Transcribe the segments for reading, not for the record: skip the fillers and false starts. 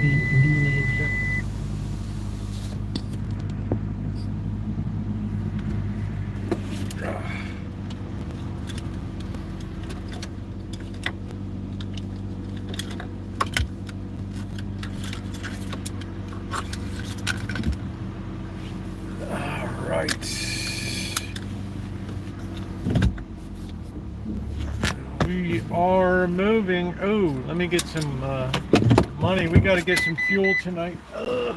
We are moving. Oh, let me get some money. We got to get some fuel tonight. Ugh.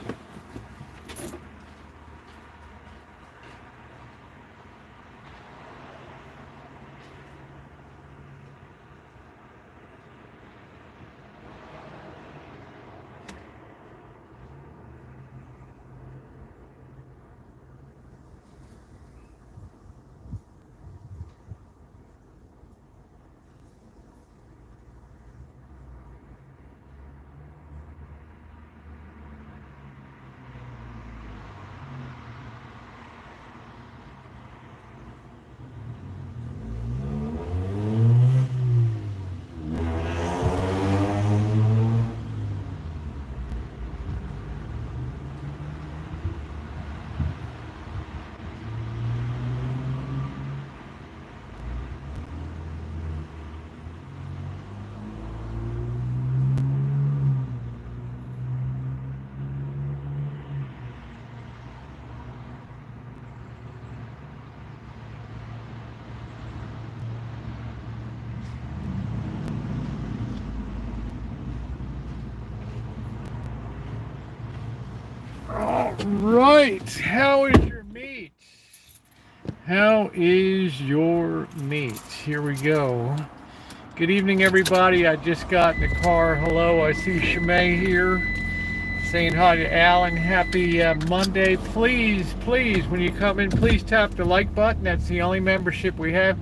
Right, how is your meat? How is your meat? Here we go. Good evening, everybody. I just got in the car. Hello, I see Shimei here saying hi to Alan. Happy Monday. Please, when you come in, please tap the like button. That's the only membership we have.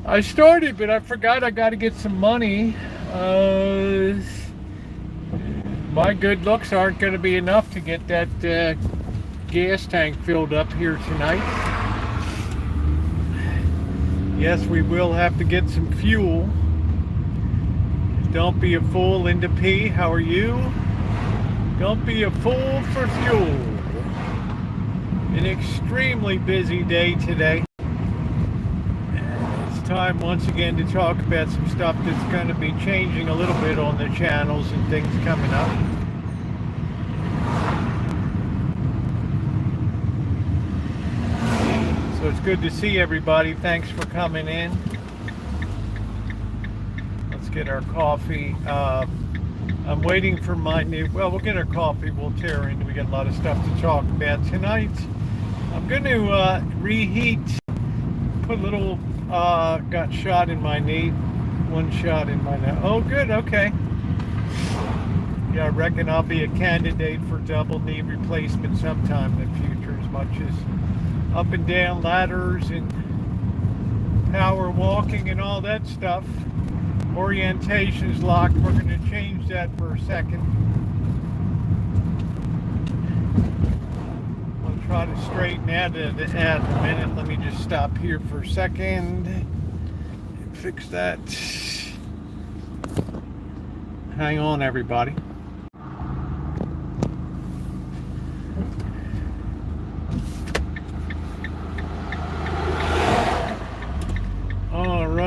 I started, but I forgot I got to get some money. My good looks aren't going to be enough to get that gas tank filled up here tonight. Yes, we will have to get some fuel. Don't be a fool, Linda P. How are you? Don't be a fool for fuel. An extremely busy day today. It's time once again to talk about some stuff that's going to be changing a little bit on the channels and things coming up. So it's good to see everybody. Thanks for coming in. Let's get our coffee. I'm waiting for my new, well, we'll get our coffee. We'll tear in. We got a lot of stuff to talk about tonight. I'm going to reheat, put a little, got shot in my knee. One shot in my knee. Oh, good. Okay. Yeah, I reckon I'll be a candidate for double knee replacement sometime in the future, as much as up and down ladders and power walking and all that stuff. Orientation's locked. We're going to change that for a second. I'll try to straighten out in a minute. Let me just stop here for a second and fix that. Hang on, everybody.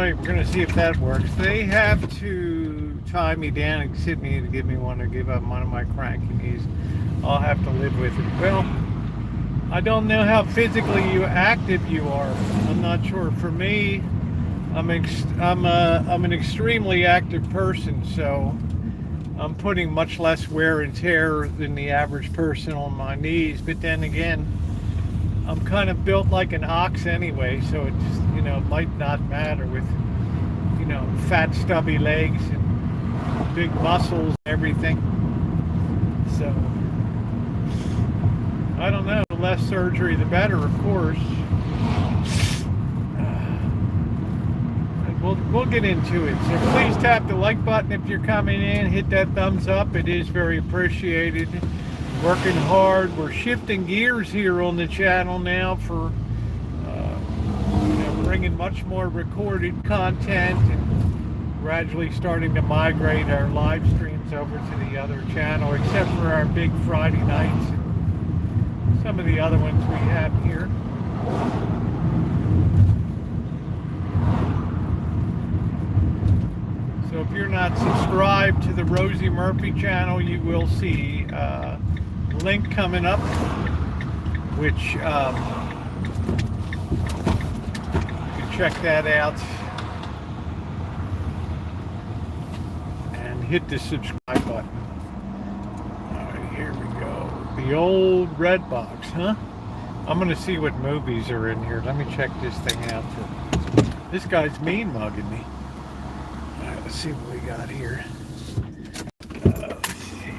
We're going to see if that works. They have to tie me down and sit me to give me one to give up one of my cranky knees. I'll have to live with it. Well, I don't know how physically active you are. I'm not sure. For me, I'm an extremely active person, so I'm putting much less wear and tear than the average person on my knees. But then again, I'm kind of built like an ox anyway, so it just, might not matter with, fat stubby legs and big muscles and everything. So, I don't know, the less surgery the better, of course. We'll get into it. So please tap the like button if you're coming in, hit that thumbs up, it is very appreciated. Working hard. We're shifting gears here on the channel now for bringing much more recorded content and gradually starting to migrate our live streams over to the other channel, except for our big Friday nights and some of the other ones we have here. So if you're not subscribed to the Rosie Murphy channel, you will see a link coming up, which you can check that out and hit the subscribe button. All right, here we go. The old red box, huh? I'm gonna see what movies are in here. Let me check this thing out. This guy's mean mugging me. All right, let's see what we got here. Let's see.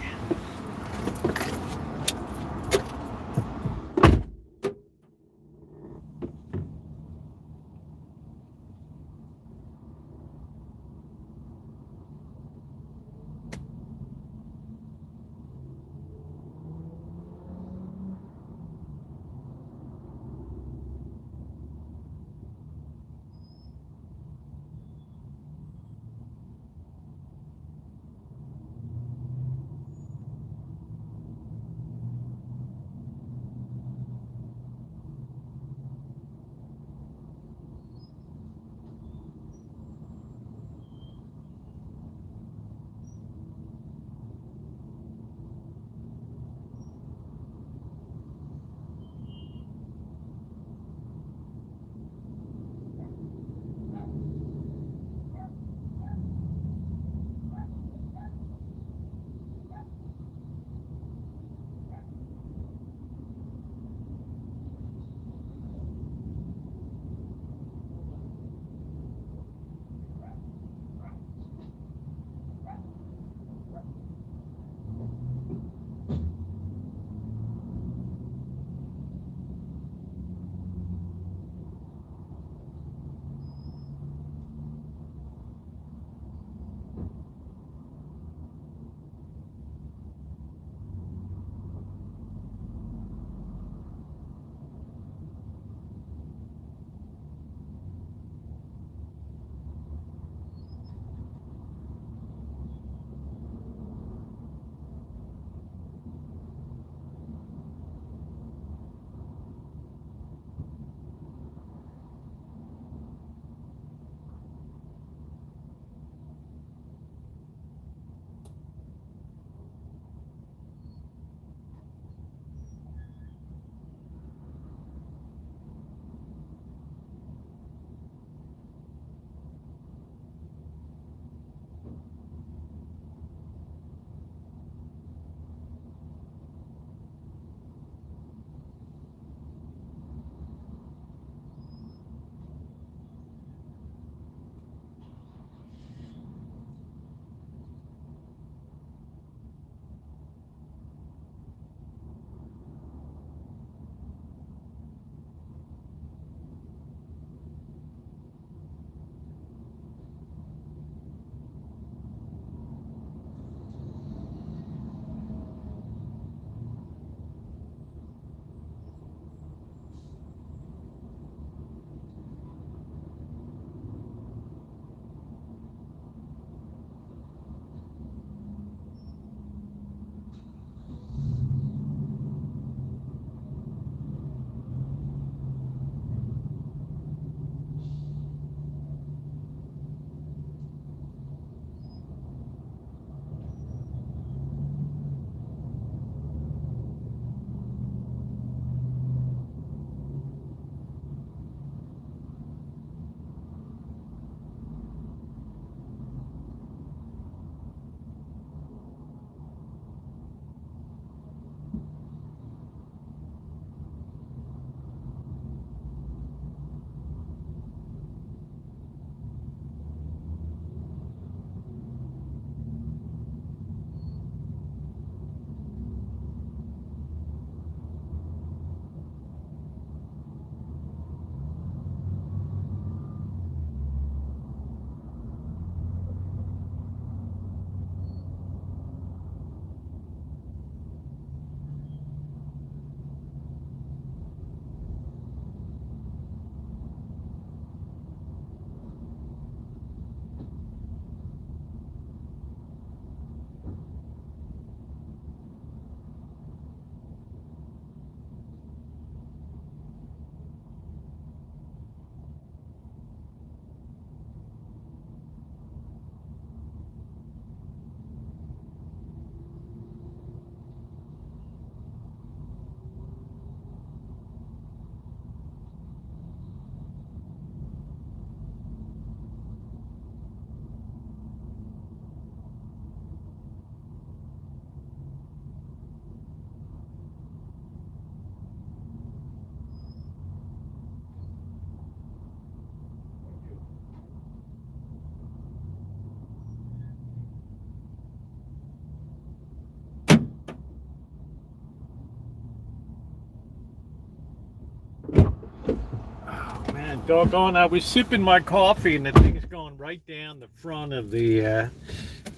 Doggone, I was sipping my coffee and the thing's going right down the front of the,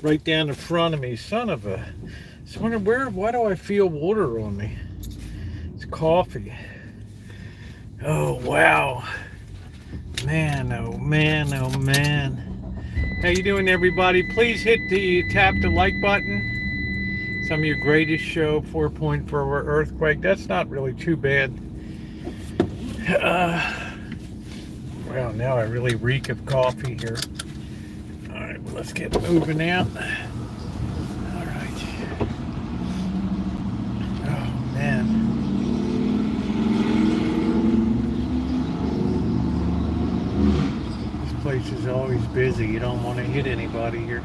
right down the front of me. Son of a, I was wondering why do I feel water on me? It's coffee. Oh, wow. Man, oh man, oh man. How you doing, everybody? Please tap the like button. Some of your greatest show, 4.4 earthquake. That's not really too bad. Well, now I really reek of coffee here. All right, well, let's get moving out. All right. Oh, man. This place is always busy. You don't want to hit anybody here.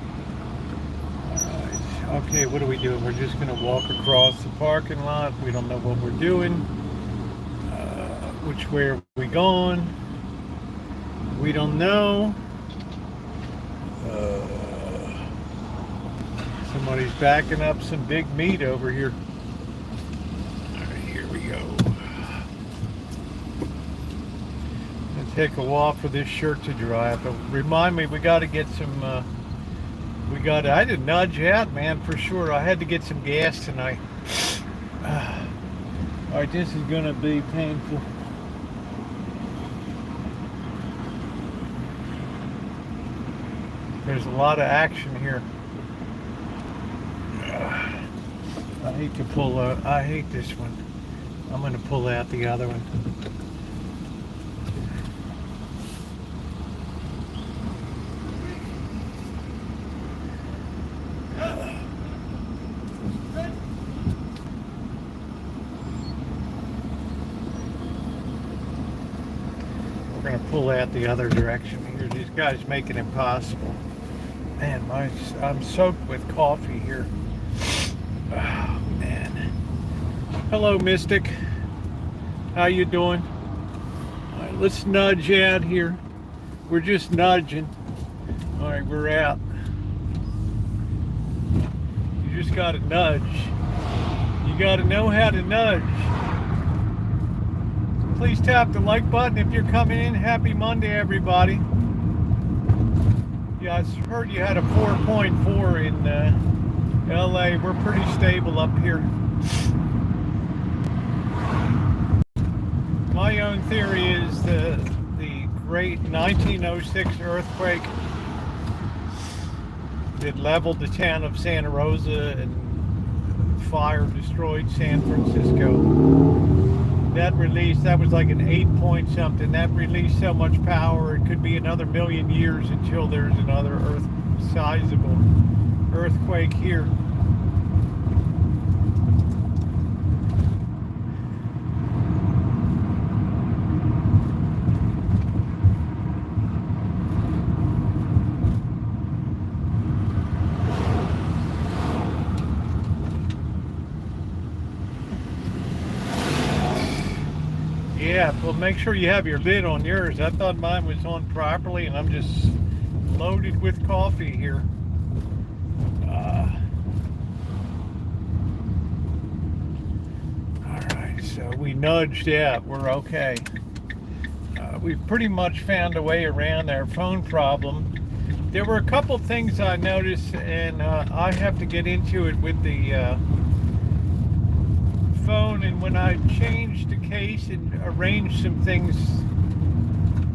All right. Okay, what are we doing? We're just going to walk across the parking lot. We don't know what we're doing. Which way are we going? We don't know. Somebody's backing up some big meat over here. All right, here we go. I'm gonna take a walk for this shirt to dry. But remind me, we got to get some. I had to nudge out, man, for sure. I had to get some gas tonight. All right, this is gonna be painful. There's a lot of action here. I hate to pull out. I hate this one. I'm going to pull out the other one. We're going to pull out the other direction here. These guys make it impossible. Man, I'm soaked with coffee here. Oh, man. Hello, Mystic. How you doing? All right, let's nudge out here. We're just nudging. All right, we're out. You just got to nudge. You got to know how to nudge. Please tap the like button if you're coming in. Happy Monday, everybody. Yeah, I heard you had a 4.4 in LA. We're pretty stable up here. My own theory is the great 1906 earthquake that leveled the town of Santa Rosa and fire destroyed San Francisco. That was like an 8 point something. That released so much power, it could be another million years until there's another sizable earthquake here. Yeah, well, make sure you have your lid on yours. I thought mine was on properly, and I'm just loaded with coffee here. All right, so we nudged out. We're okay. We've pretty much found a way around our phone problem. There were a couple things I noticed, and I have to get into it with the phone, and when I changed the case and arranged some things,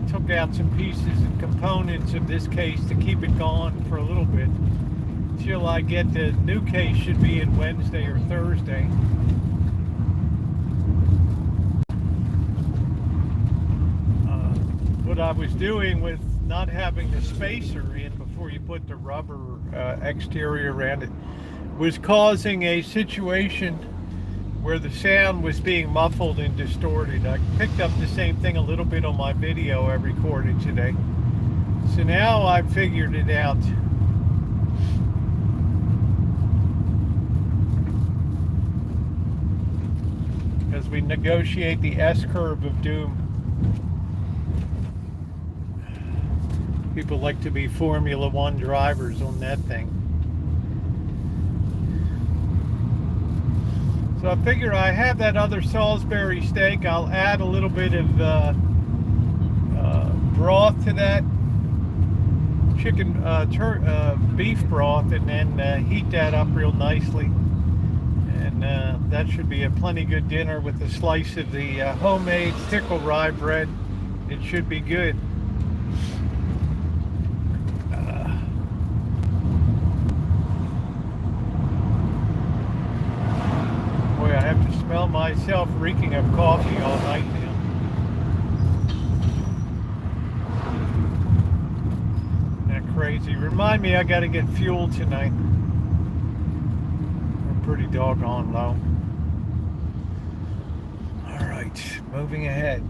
took out some pieces and components of this case to keep it going for a little bit till I get the new case. Should be in Wednesday or Thursday. What I was doing with not having the spacer in before you put the rubber exterior around it was causing a situation where the sound was being muffled and distorted. I picked up the same thing a little bit on my video I recorded today. So now I've figured it out. As we negotiate the S-curve of doom. People like to be Formula One drivers on that thing. So I figure I have that other Salisbury steak. I'll add a little bit of broth to that chicken, beef broth, and then heat that up real nicely. And that should be a plenty good dinner with a slice of the homemade pickle rye bread. It should be good. Boy, I have to smell myself reeking of coffee all night now. Crazy. Remind me I got to get fuel tonight. We're pretty doggone low. All right, moving ahead.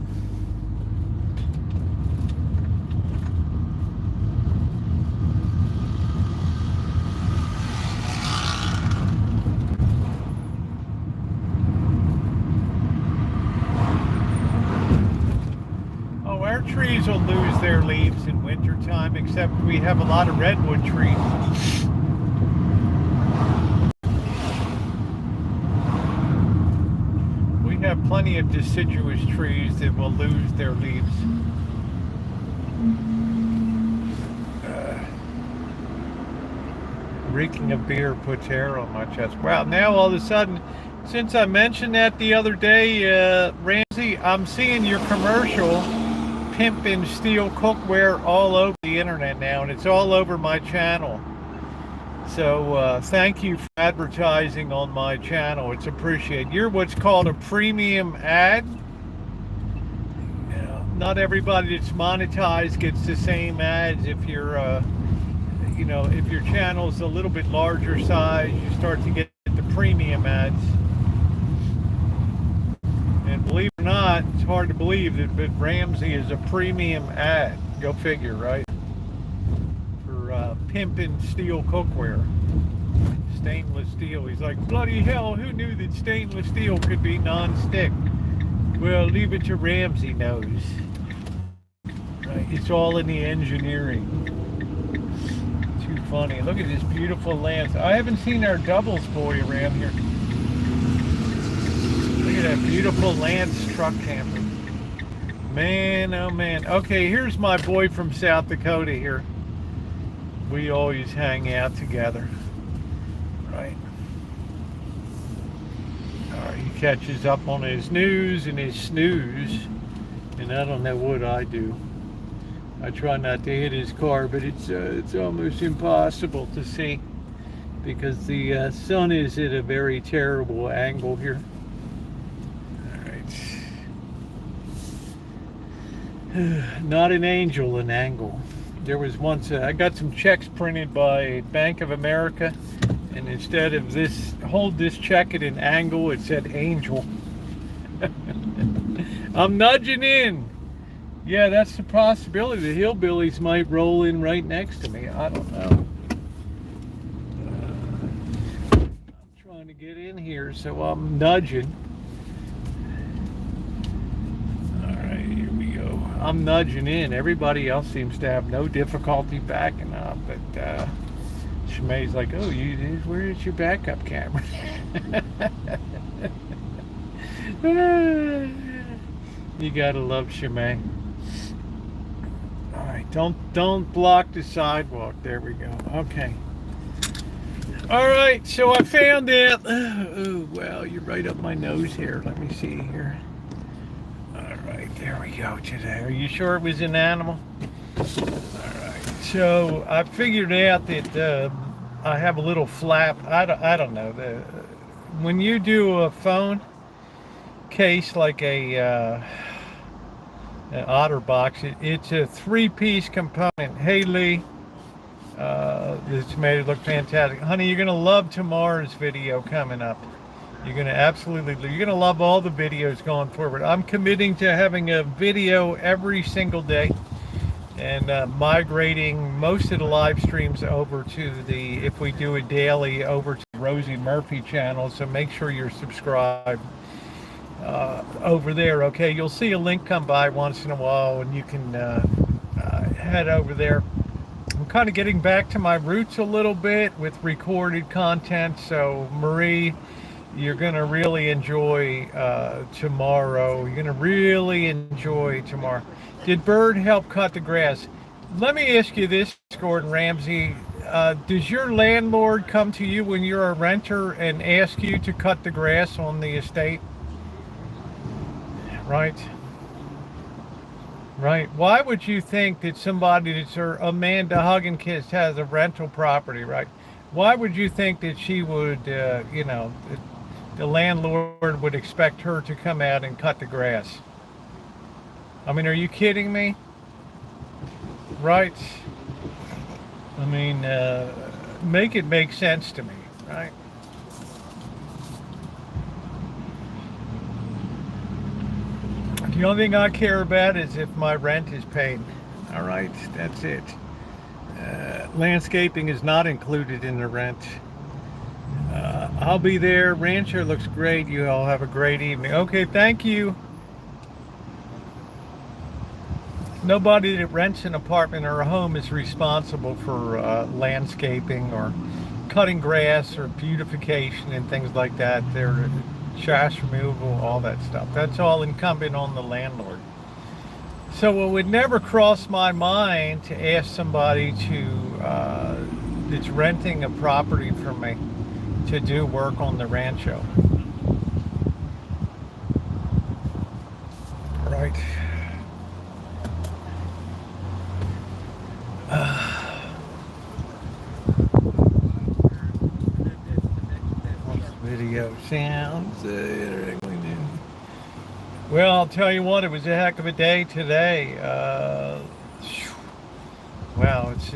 Our trees will lose their leaves in wintertime, except we have a lot of redwood trees. We have plenty of deciduous trees that will lose their leaves. Reeking of beer puts hair on my chest. Wow, now all of a sudden, since I mentioned that the other day, Ramsey, I'm seeing your commercial pimping steel cookware all over the internet now, and it's all over my channel. So thank you for advertising on my channel. It's appreciated. You're what's called a premium ad. Not everybody that's monetized gets the same ads. If you're if your channel's a little bit larger size, you start to get the premium ads. And believe it or not, it's hard to believe that, but Ramsey is a premium ad. Go figure, right? For pimping steel cookware. Stainless steel. He's like, bloody hell, who knew that stainless steel could be non-stick? Well, leave it to Ramsey knows. Right? It's all in the engineering. Too funny. Look at this beautiful Lance. I haven't seen our doubles boy around here. Look at that beautiful Lance truck camper. Man, oh man. Okay, here's my boy from South Dakota here. We always hang out together. Right? He catches up on his news and his snooze. And I don't know what I do. I try not to hit his car, but it's almost impossible to see because the sun is at a very terrible angle here. Not an angel, an angle. There was once I got some checks printed by Bank of America, and instead of this, hold this check at an angle, it said angel. I'm nudging in. Yeah, that's the possibility. The hillbillies might roll in right next to me. I don't know. I'm trying to get in here, so I'm nudging. I'm nudging in. Everybody else seems to have no difficulty backing up, but Shmei's like, oh, where is your backup camera? You gotta love Shmei. All right, don't block the sidewalk. There we go. Okay. All right, so I found it. Oh, wow, you're right up my nose here. Let me see here. Right, there we go today. Are you sure it was an animal? Alright, so I figured out that I have a little flap. I don't know. When you do a phone case like an OtterBox, it's a 3-piece component. Hey Lee, this made it look fantastic. Honey, you're going to love tomorrow's video coming up. You're going to love all the videos going forward. I'm committing to having a video every single day and migrating most of the live streams over to if we do it daily, over to the Rosie Murphy channel. So make sure you're subscribed over there. Okay, you'll see a link come by once in a while and you can head over there. I'm kind of getting back to my roots a little bit with recorded content. So Marie, You're going to really enjoy tomorrow. You're going to really enjoy tomorrow. Did Bird help cut the grass? Let me ask you this, Gordon Ramsay. Does your landlord come to you when you're a renter and ask you to cut the grass on the estate? Right? Right. Why would you think that somebody that's Amanda Hugginkist has a rental property, right? Why would you think that she would, the landlord would expect her to come out and cut the grass? I mean, are you kidding me? Right? I mean, make it make sense to me, right? The only thing I care about is if my rent is paid. All right, that's it. Landscaping is not included in the rent. I'll be there. Rancho looks great. You all have a great evening. Okay, thank you. Nobody that rents an apartment or a home is responsible for landscaping or cutting grass or beautification and things like that. They're trash removal, all that stuff. That's all incumbent on the landlord. So it would never cross my mind to ask somebody that's renting a property from me to do work on the Rancho. Right. Video sounds. Well, I'll tell you what, it was a heck of a day today. Wow, it's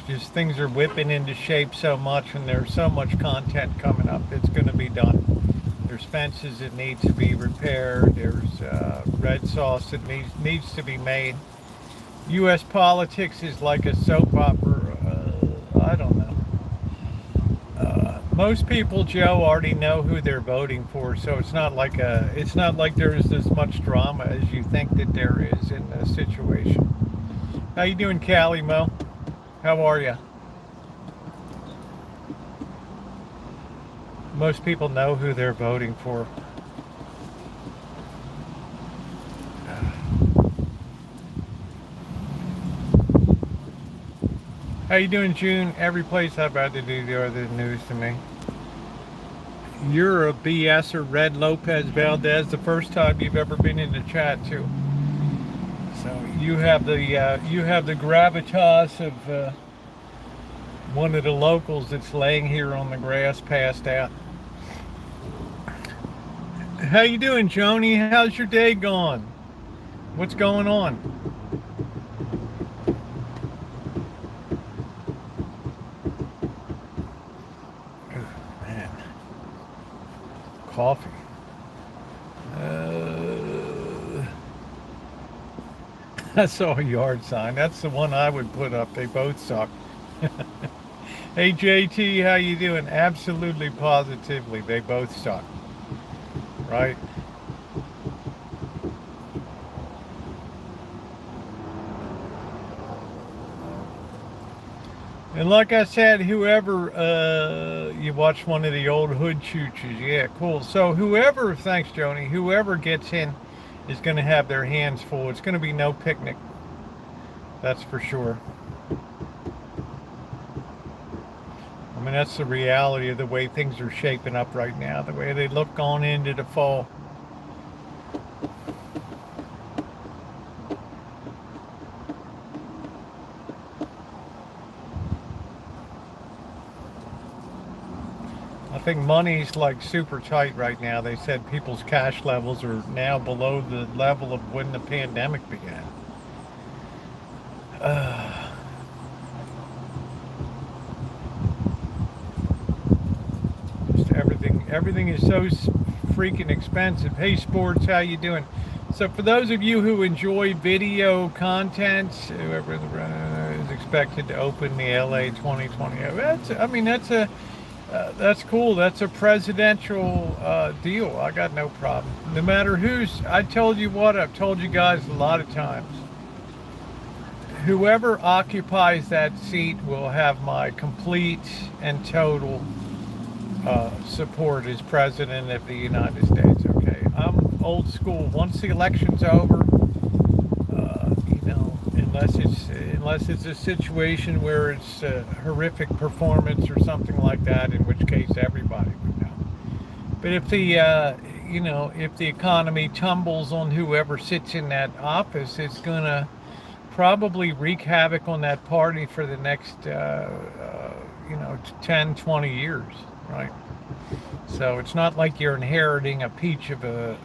just things are whipping into shape so much, and there's so much content coming up. It's going to be done. There's fences that need to be repaired. There's red sauce that needs to be made. U.S. politics is like a soap opera. I don't know. Most people, Joe, already know who they're voting for, so it's not like there is as much drama as you think that there is in the situation. How you doing, Callie Mo? How are you? Most people know who they're voting for. How you doing, June? Every place I've had to do the other news to me. You're a BSer, Red Lopez Valdez, the first time you've ever been in the chat too. So you have the gravitas of one of the locals that's laying here on the grass, passed out. How you doing, Joni? How's your day going? What's going on? Coffee. I saw a yard sign. That's the one I would put up. They both suck. Hey JT, how you doing? Absolutely, positively, they both suck. Right? And like I said, whoever, you watch one of the old hood chooches, yeah, cool. So whoever, thanks Joni, whoever gets in is going to have their hands full. It's going to be no picnic. That's for sure. I mean, that's the reality of the way things are shaping up right now, the way they look going into the fall. I think money's like super tight right now. They said people's cash levels are now below the level of when the pandemic began. Just everything is so freaking expensive. Hey Sports, how you doing? So for those of you who enjoy video content, whoever is expected to open the LA 2020, that's cool. That's a presidential deal. I got no problem. No matter who's, I've told you guys a lot of times. Whoever occupies that seat will have my complete and total support as president of the United States. Okay, I'm old school. Once the election's over, unless it's a situation where it's a horrific performance or something like that, in which case everybody would know. But if the economy tumbles on whoever sits in that office, it's gonna probably wreak havoc on that party for the next 10, 20 years, right? So it's not like you're inheriting a peach of a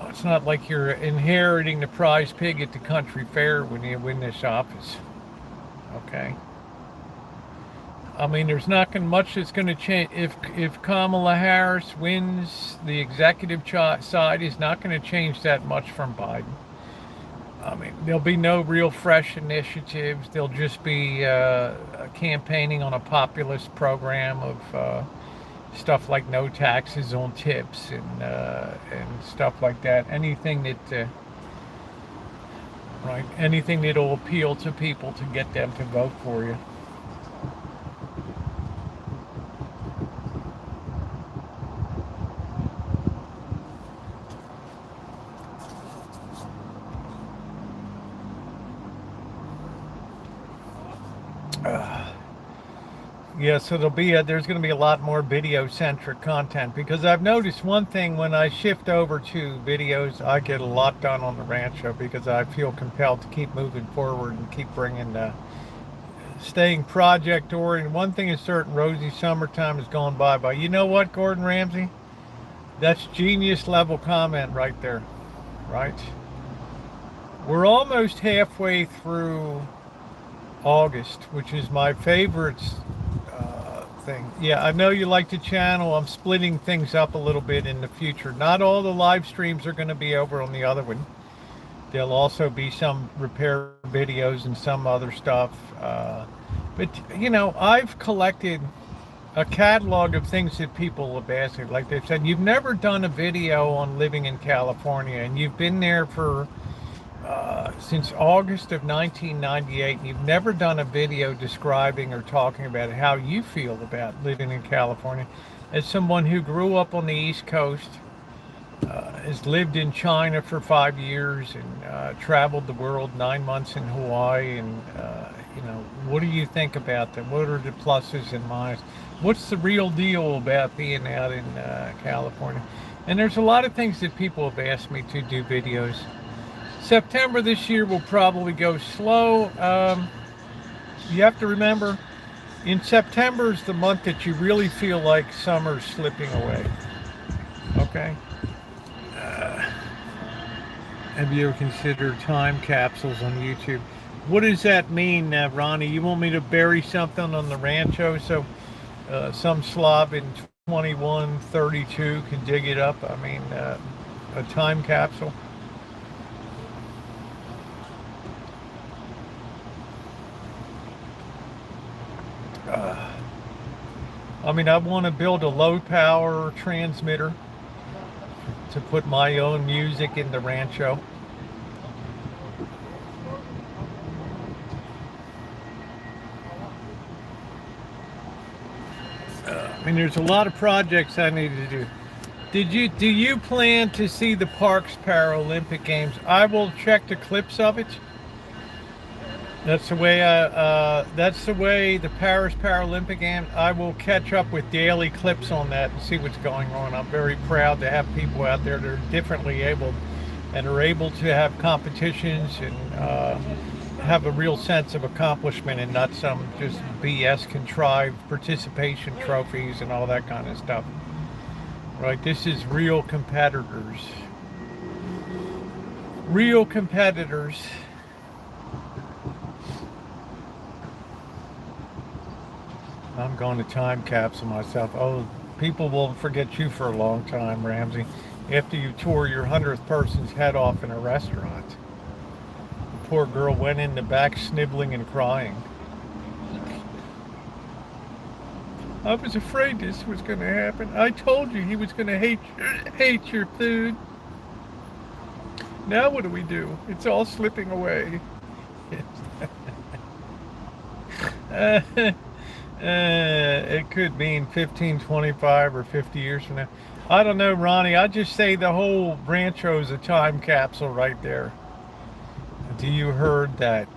it's not like you're inheriting the prize pig at the country fair when you win this office. Okay. I mean, there's not going much that's going to change. If Kamala Harris wins, the executive side is not going to change that much from Biden. I mean, there'll be no real fresh initiatives. There'll just be campaigning on a populist program of stuff like no taxes on tips and stuff like that. Anything that'll appeal to people to get them to vote for you. Yeah, so there's going to be a lot more video-centric content, because I've noticed one thing: when I shift over to videos, I get a lot done on the Rancho because I feel compelled to keep moving forward and keep staying project-oriented. One thing is certain: Rosie, summertime has gone by. But you know what, Gordon Ramsay? That's genius-level comment right there, right? We're almost halfway through August, which is my favorite thing. Yeah, I know you like the channel. I'm splitting things up a little bit in the future. Not all the live streams are going to be over on the other one. There'll also be some repair videos and some other stuff. But I've collected a catalog of things that people have asked me. Like they've said, you've never done a video on living in California, and you've been there for since August of 1998, and you've never done a video describing or talking about how you feel about living in California. As someone who grew up on the East Coast, has lived in China for 5 years, and traveled the world 9 months in Hawaii, and what do you think about them? What are the pluses and minuses? What's the real deal about being out in California? And there's a lot of things that people have asked me to do videos. September this year will probably go slow. You have to remember, in September is the month that you really feel like summer's slipping away. Okay? Have you ever considered time capsules on YouTube? What does that mean, Ronnie? You want me to bury something on the Rancho so some slob in 2132 can dig it up? I mean, a time capsule? I want to build a low power transmitter to put my own music in the Rancho. There's a lot of projects I need to do. Do you plan to see the Parks Paralympic Games? I will check the clips of it. That's the way the Paris Paralympic Games. I will catch up with daily clips on that and see what's going on. I'm very proud to have people out there that are differently abled and are able to have competitions and have a real sense of accomplishment, and not some just BS contrived participation trophies and all that kind of stuff. Right? This is real competitors. Real competitors. I'm going to time capsule myself. Oh, people will forget you for a long time, Ramsey, after you tore your 100th person's head off in a restaurant. The poor girl went in the back sniveling and crying. I was afraid this was going to happen. I told you he was going to hate your food. Now what do we do? It's all slipping away. It could mean 15, 25, or 50 years from now. I don't know, Ronnie. I just say the whole Rancho is a time capsule right there. Do you heard that?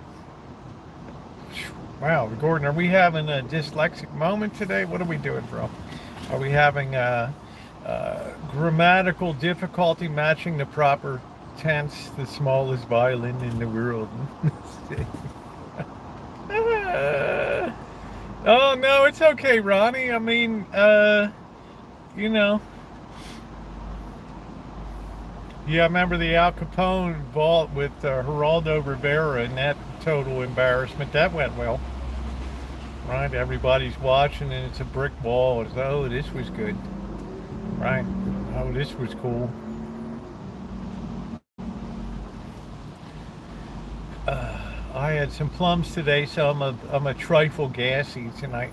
Wow, Gordon, are we having a dyslexic moment today? What are we doing, bro? Are we having grammatical difficulty matching the proper tense, the smallest violin in the world? Oh no, it's okay, Ronnie. I mean, you know, yeah, I remember the Al Capone vault with Geraldo Rivera and that total embarrassment. That went well, right? Everybody's watching and it's a brick wall. It's, oh, this was good, right? Oh, this was cool. I had some plums today, so I'm a trifle gassy tonight.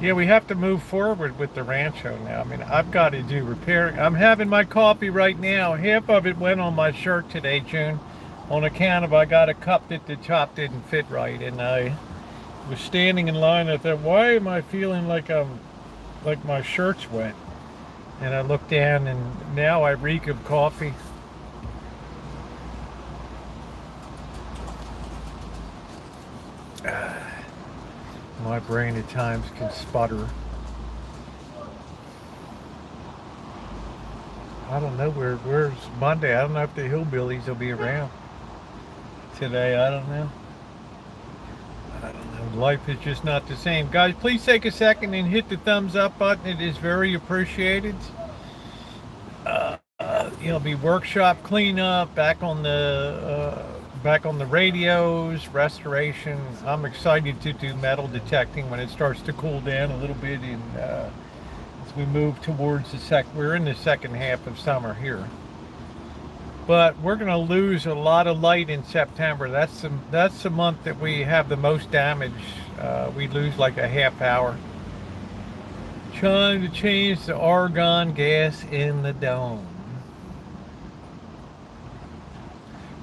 Yeah, we have to move forward with the Rancho now. I mean, I've got to do repairing. I'm having my coffee right now. Half of it went on my shirt today, June, on account of I got a cup that the top didn't fit right, and I was standing in line. I thought, why am I feeling like my shirt's wet? And I looked down, and now I reek of coffee. My brain at times can sputter. I don't know where's Monday. I don't know if the hillbillies will be around today. I don't know. I don't know. Life is just not the same. Guys, please take a second and hit the thumbs up button. It is very appreciated. Be workshop cleanup, back on the radios, restoration. I'm excited to do metal detecting when it starts to cool down a little bit, and as we move towards we're in the second half of summer here. But we're going to lose a lot of light in September. That's the month that we have the most damage. We lose like a half hour. Trying to change the argon gas in the dome.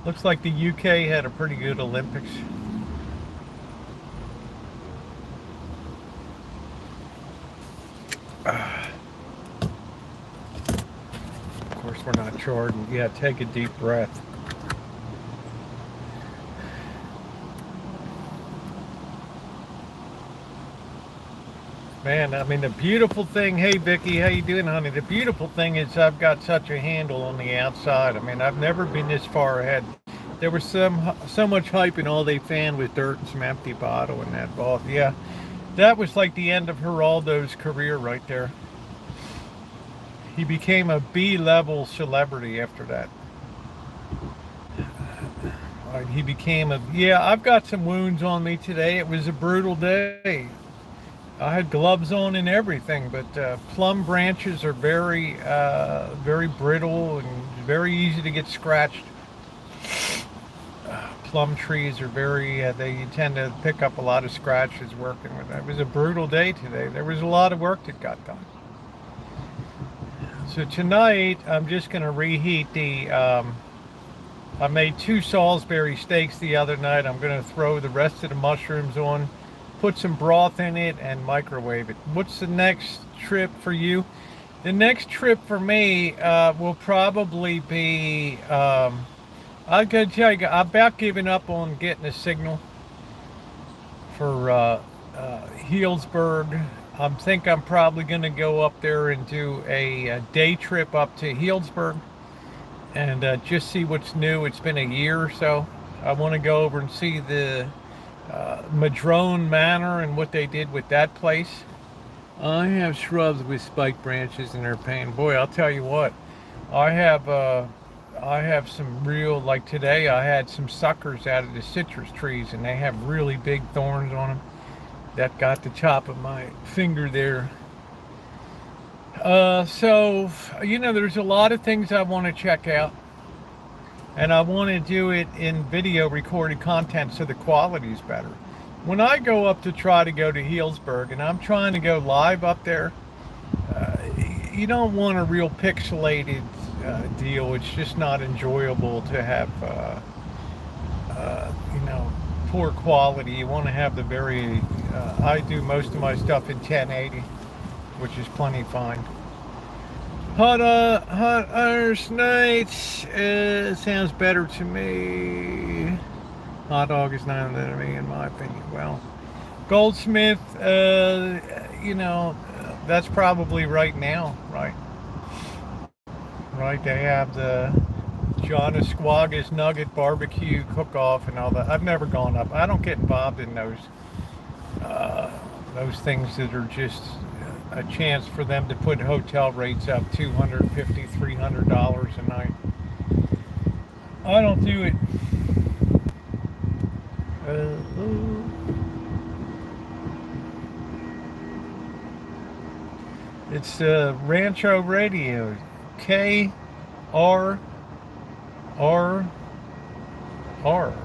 Looks like the UK had a pretty good Olympics. Of course, we're not charred. Yeah, take a deep breath. Man, I mean, the beautiful thing, hey Vicky, how you doing, honey? The beautiful thing is I've got such a handle on the outside. I mean, I've never been this far ahead. There was so much hype, and all they found was dirt and some empty bottle in that vault. Yeah, that was like the end of Geraldo's career right there. He became a B-level celebrity after that. Right, he became yeah, I've got some wounds on me today. It was a brutal day. I had gloves on and everything, but plum branches are very brittle and very easy to get scratched. Plum trees are they tend to pick up a lot of scratches working with them. It was a brutal day today. There was a lot of work that got done. So tonight, I'm just going to reheat I made 2 Salisbury steaks the other night. I'm going to throw the rest of the mushrooms on, put some broth in it, and microwave it. What's the next trip for you? The next trip for me will probably be, I gotta tell you, I'm about giving up on getting a signal for Healdsburg. I think I'm probably going to go up there and do a day trip up to Healdsburg and just see what's new. It's been a year or so. I want to go over and see the Madrone Manor and what they did with that place. I have shrubs with spike branches and they're pain. Boy, I'll tell you what, I have some real, like today I had some suckers out of the citrus trees and they have really big thorns on them that got the top of my finger there. So, there's a lot of things I want to check out, and I want to do it in video recorded content so the quality is better. When I go up to try to go to Healdsburg and I'm trying to go live up there, you don't want a real pixelated deal. It's just not enjoyable to have, you know, poor quality. You want to have the very. I do most of my stuff in 1080, which is plenty fine. Hot Irish nights sounds better to me. Hot dog is not better to me, in my opinion. Well, Goldsmith, you know, that's probably right now, right? Right, they have the John Esquaga's Nugget Barbecue Cook-Off and all that. I've never gone up. I don't get involved in those things that are just a chance for them to put hotel rates up $250, $300 a night. I don't do it. It's Rancho Radio, KRRR,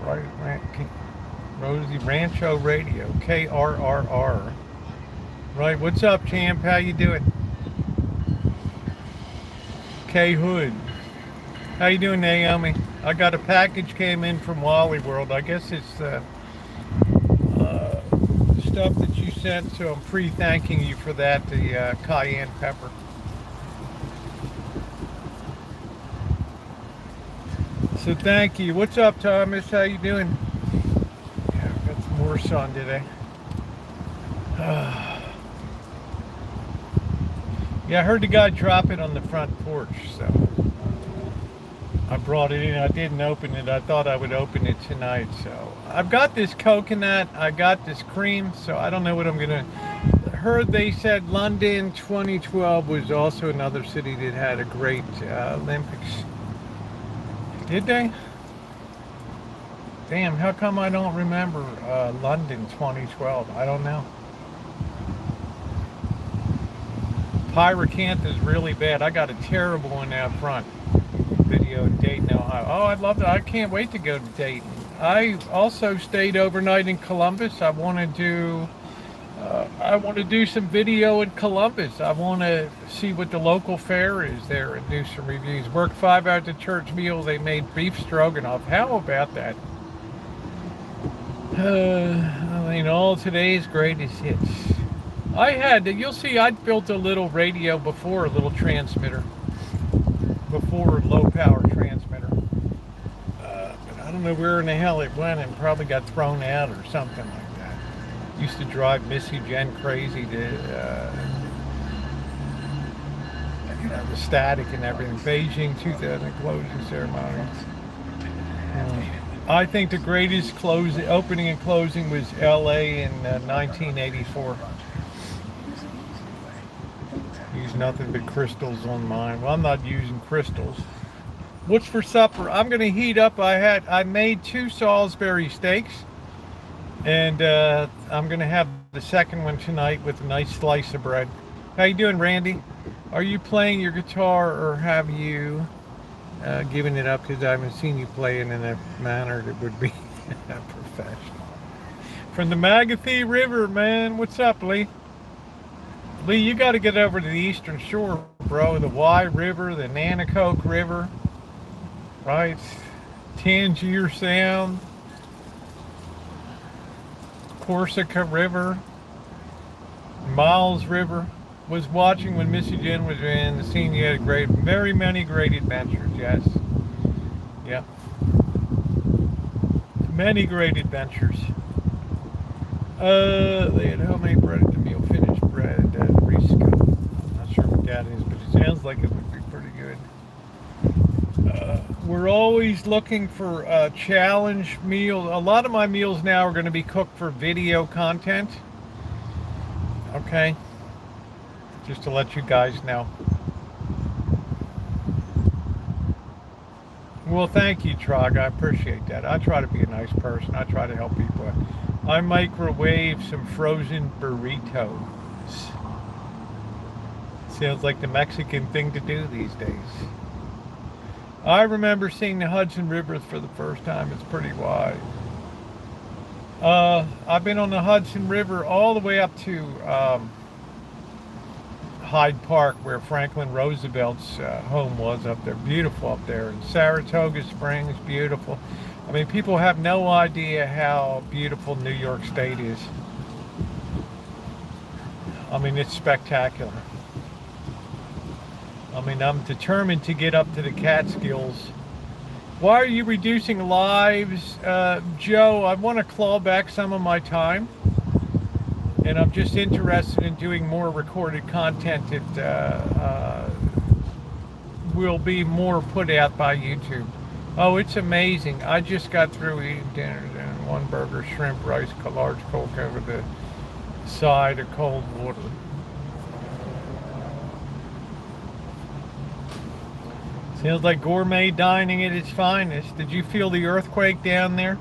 right? Rosie, Rancho Radio, KRRR. Right, what's up, champ? How you doing? K Hood. How you doing, Naomi? I got a package came in from Wally World. I guess it's stuff that you sent, so I'm pre-thanking you for that, the cayenne pepper. So thank you. What's up, Thomas? How you doing? Yeah, I've got some more sun today. Yeah, I heard the guy drop it on the front porch, so I brought it in. I didn't open it. I thought I would open it tonight. So I've got this coconut. I got this cream, so I don't know what I'm gonna. Heard they said London 2012 was also another city that had a great Olympics. Did they? Damn, how come I don't remember London 2012? I don't know. Pyracantha is really bad. I got a terrible one out front video in Dayton, Ohio. Oh, I'd love that. I can't wait to go to Dayton. I also stayed overnight in Columbus. I want to do some video in Columbus. I want to see what the local fare is there and do some reviews. Worked 5 hours at church meal. They made beef stroganoff. How about that? I mean, all today's greatest hits. You'll see, I built a little radio before, a little transmitter. Before, low power transmitter. But I don't know where in the hell it went and probably got thrown out or something like that. Used to drive Missy Jen crazy to, you know, the static and everything. Beijing 2000 closing ceremony. I think the greatest opening and closing was LA in 1984. Use nothing but crystals on mine. Well, I'm not using crystals. What's for supper? I'm going to heat up. I made 2 Salisbury steaks, and I'm going to have the second one tonight with a nice slice of bread. How you doing, Randy? Are you playing your guitar, or have you given it up? Because I haven't seen you playing in a manner that would be professional. From the Magathie River, man. What's up, Lee? Lee, you got to get over to the Eastern Shore, bro. The Wye River, the Nanticoke River, right? Tangier Sound, Corsica River, Miles River. Was watching when Missy Jen was in the scene. You had very many great adventures. Yes, yeah, many great adventures. They had homemade bread at the meal, finished bread at Risco. I'm not sure what that is, but it sounds like it would be pretty good. We're always looking for challenge meals. A lot of my meals now are going to be cooked for video content. Okay, just to let you guys know. Well, thank you, Trog. I appreciate that. I try to be a nice person. I try to help people. I microwave some frozen burritos. Sounds like the Mexican thing to do these days. I remember seeing the Hudson River for the first time. It's pretty wide. I've been on the Hudson River all the way up to Hyde Park, where Franklin Roosevelt's home was up there. Beautiful up there. And Saratoga Springs, beautiful. I mean, people have no idea how beautiful New York State is. I mean, it's spectacular. I mean, I'm determined to get up to the Catskills. Why are you reducing lives? Joe, I want to claw back some of my time. And I'm just interested in doing more recorded content that will be more put out by YouTube. Oh, it's amazing. I just got through eating dinner and one burger, shrimp, rice, large Coke over the side of cold water. Sounds like gourmet dining at its finest. Did you feel the earthquake down there?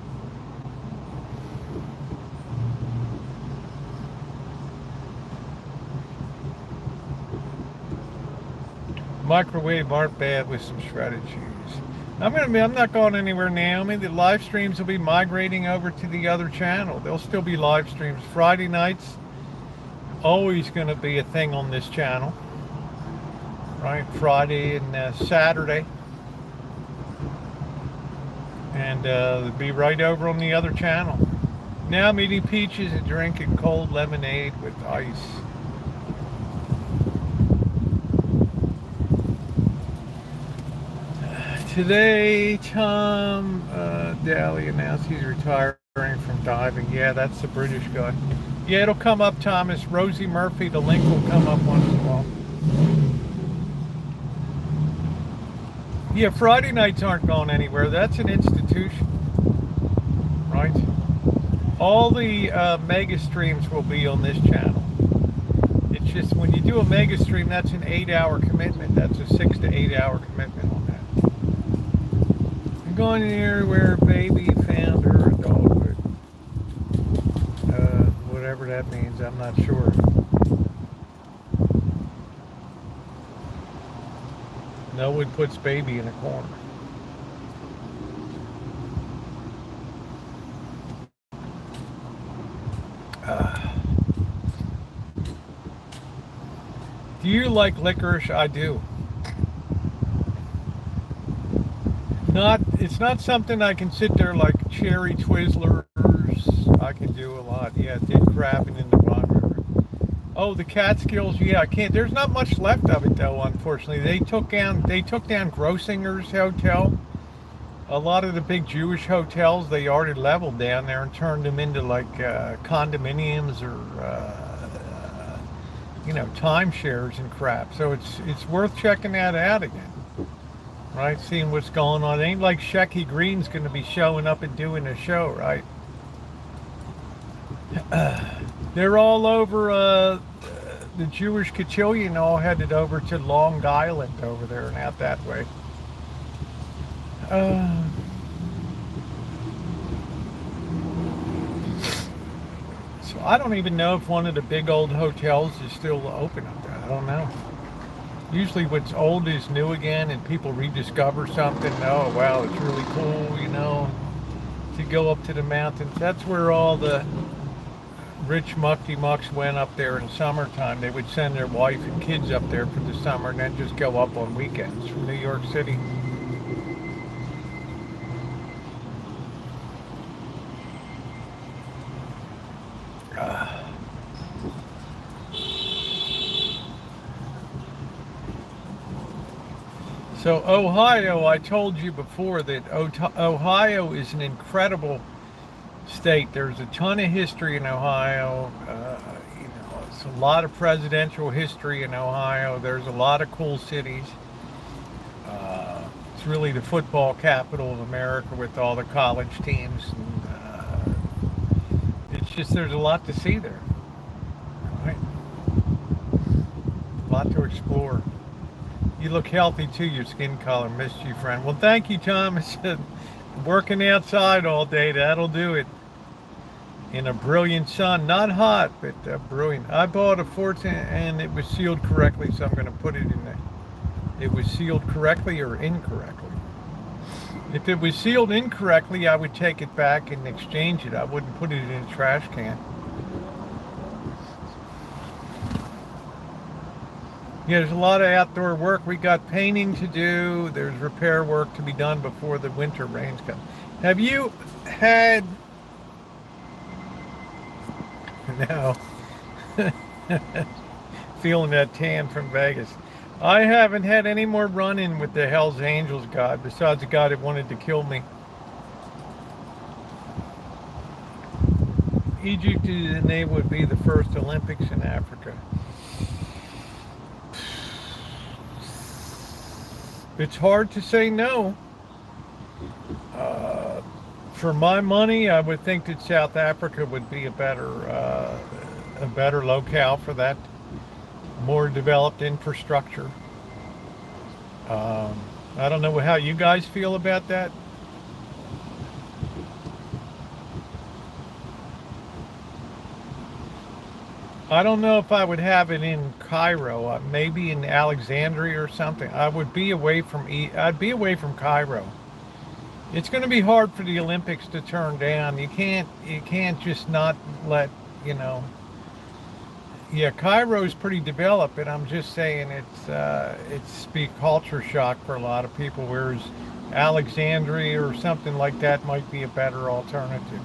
Microwave aren't bad with some shredded cheese. I'm not going anywhere, Naomi. The live streams will be migrating over to the other channel. There'll still be live streams. Friday nights, always going to be a thing on this channel. Right, Friday and Saturday. And they'll be right over on the other channel. Now I'm eating peaches and drinking cold lemonade with ice. Today, Tom Daly announced he's retiring from diving. Yeah, that's the British guy. Yeah, it'll come up, Thomas. Rosie Murphy, the link will come up once in a while. Yeah, Friday nights aren't going anywhere. That's an institution, right? All the mega streams will be on this channel. It's just when you do a mega stream, that's an 8-hour commitment. That's a 6 to 8 hour commitment on that. Going there where a baby found her adulthood. Whatever that means, I'm not sure. No one puts baby in a corner. Do you like licorice? I do. It's not something I can sit there like cherry Twizzlers. I can do a lot. Yeah, did crabbing in the Von River. Oh, the Catskills. Yeah, I can't. There's not much left of it though. Unfortunately, they took down Grossinger's hotel. A lot of the big Jewish hotels they already leveled down there and turned them into like condominiums or timeshares and crap. So it's worth checking that out again. Right, seeing what's going on. It ain't like Shecky Green's going to be showing up and doing a show, right? They're all over, the Jewish cotillion all headed over to Long Island over there and out that way. So I don't even know if one of the big old hotels is still open up there. I don't know. Usually what's old is new again and people rediscover something. Oh, wow, it's really cool, to go up to the mountains. That's where all the rich mucky-mucks went up there in summertime. They would send their wife and kids up there for the summer and then just go up on weekends from New York City. So Ohio, I told you before that Ohio is an incredible state. There's a ton of history in Ohio. It's a lot of presidential history in Ohio. There's a lot of cool cities. It's really the football capital of America with all the college teams. And, it's just there's a lot to see there. Right? A lot to explore. You look healthy too, your skin color. Missed you, friend. Well, thank you, Thomas. Working outside all day, that'll do it. In a brilliant sun. Not hot, but brilliant. I bought a Fortune and it was sealed correctly, so I'm going to put it in there. It was sealed correctly or incorrectly. If it was sealed incorrectly, I would take it back and exchange it. I wouldn't put it in a trash can. Yeah, there's a lot of outdoor work. We got painting to do. There's repair work to be done before the winter rains come. Have you had, no, feeling that tan from Vegas? I haven't had any more run-in with the Hells Angels god, besides the guy that wanted to kill me. Egypt and they would be the first Olympics in Africa. It's hard to say no. For my money, I would think that South Africa would be a better locale for that, more developed infrastructure. I don't know how you guys feel about that. I don't know if I would have it in Cairo, maybe in Alexandria or something. I would be away from I'd be away from Cairo. It's going to be hard for the Olympics to turn down. You can't just not let, you know. Yeah, Cairo's pretty developed, and I'm just saying it's be culture shock for a lot of people, whereas Alexandria or something like that might be a better alternative.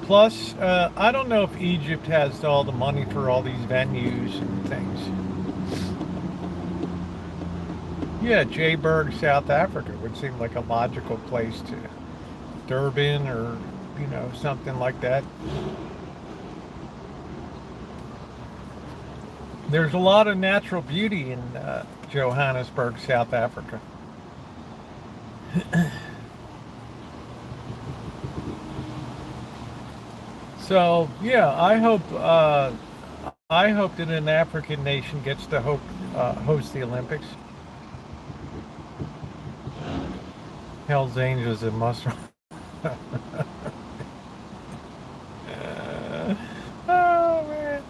Plus, I don't know if Egypt has all the money for all these venues and things. Yeah, Joburg, South Africa would seem like a logical place to. Durban or, something like that. There's a lot of natural beauty in Johannesburg, South Africa. So yeah, I hope that an African nation gets to host the Olympics. Hell's Angels and Muscle. Oh man.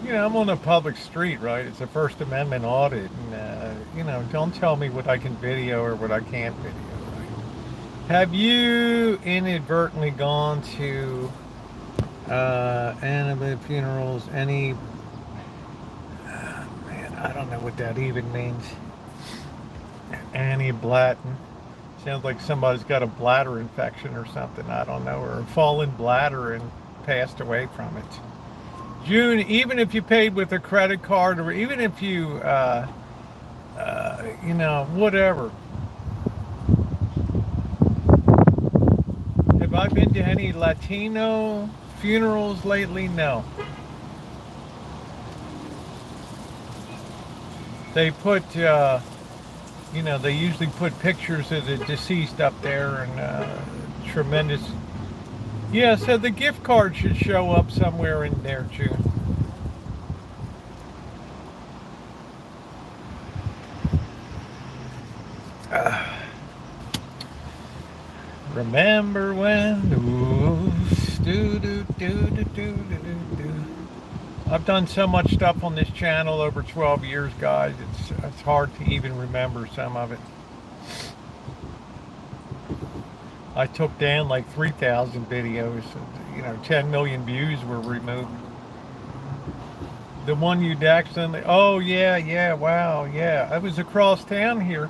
I'm on a public street, right? It's a First Amendment audit, and don't tell me what I can video or what I can't video. Right? Have you inadvertently gone to animate funerals? Any? Man, I don't know what that even means. Annie Blatten. Sounds like somebody's got a bladder infection or something. I don't know, or a fallen bladder and passed away from it. June, even if you paid with a credit card, or even if you, whatever. Have I been to any Latino funerals lately? No. They put, they usually put pictures of the deceased up there, and tremendous. Yeah, so the gift card should show up somewhere in there, June. Remember when? I've done so much stuff on this channel over 12 years, guys. It's hard to even remember some of it. I took down like 3,000 videos. 10 million views were removed. The one you'd accidentally, oh yeah, wow, yeah. I was across town here.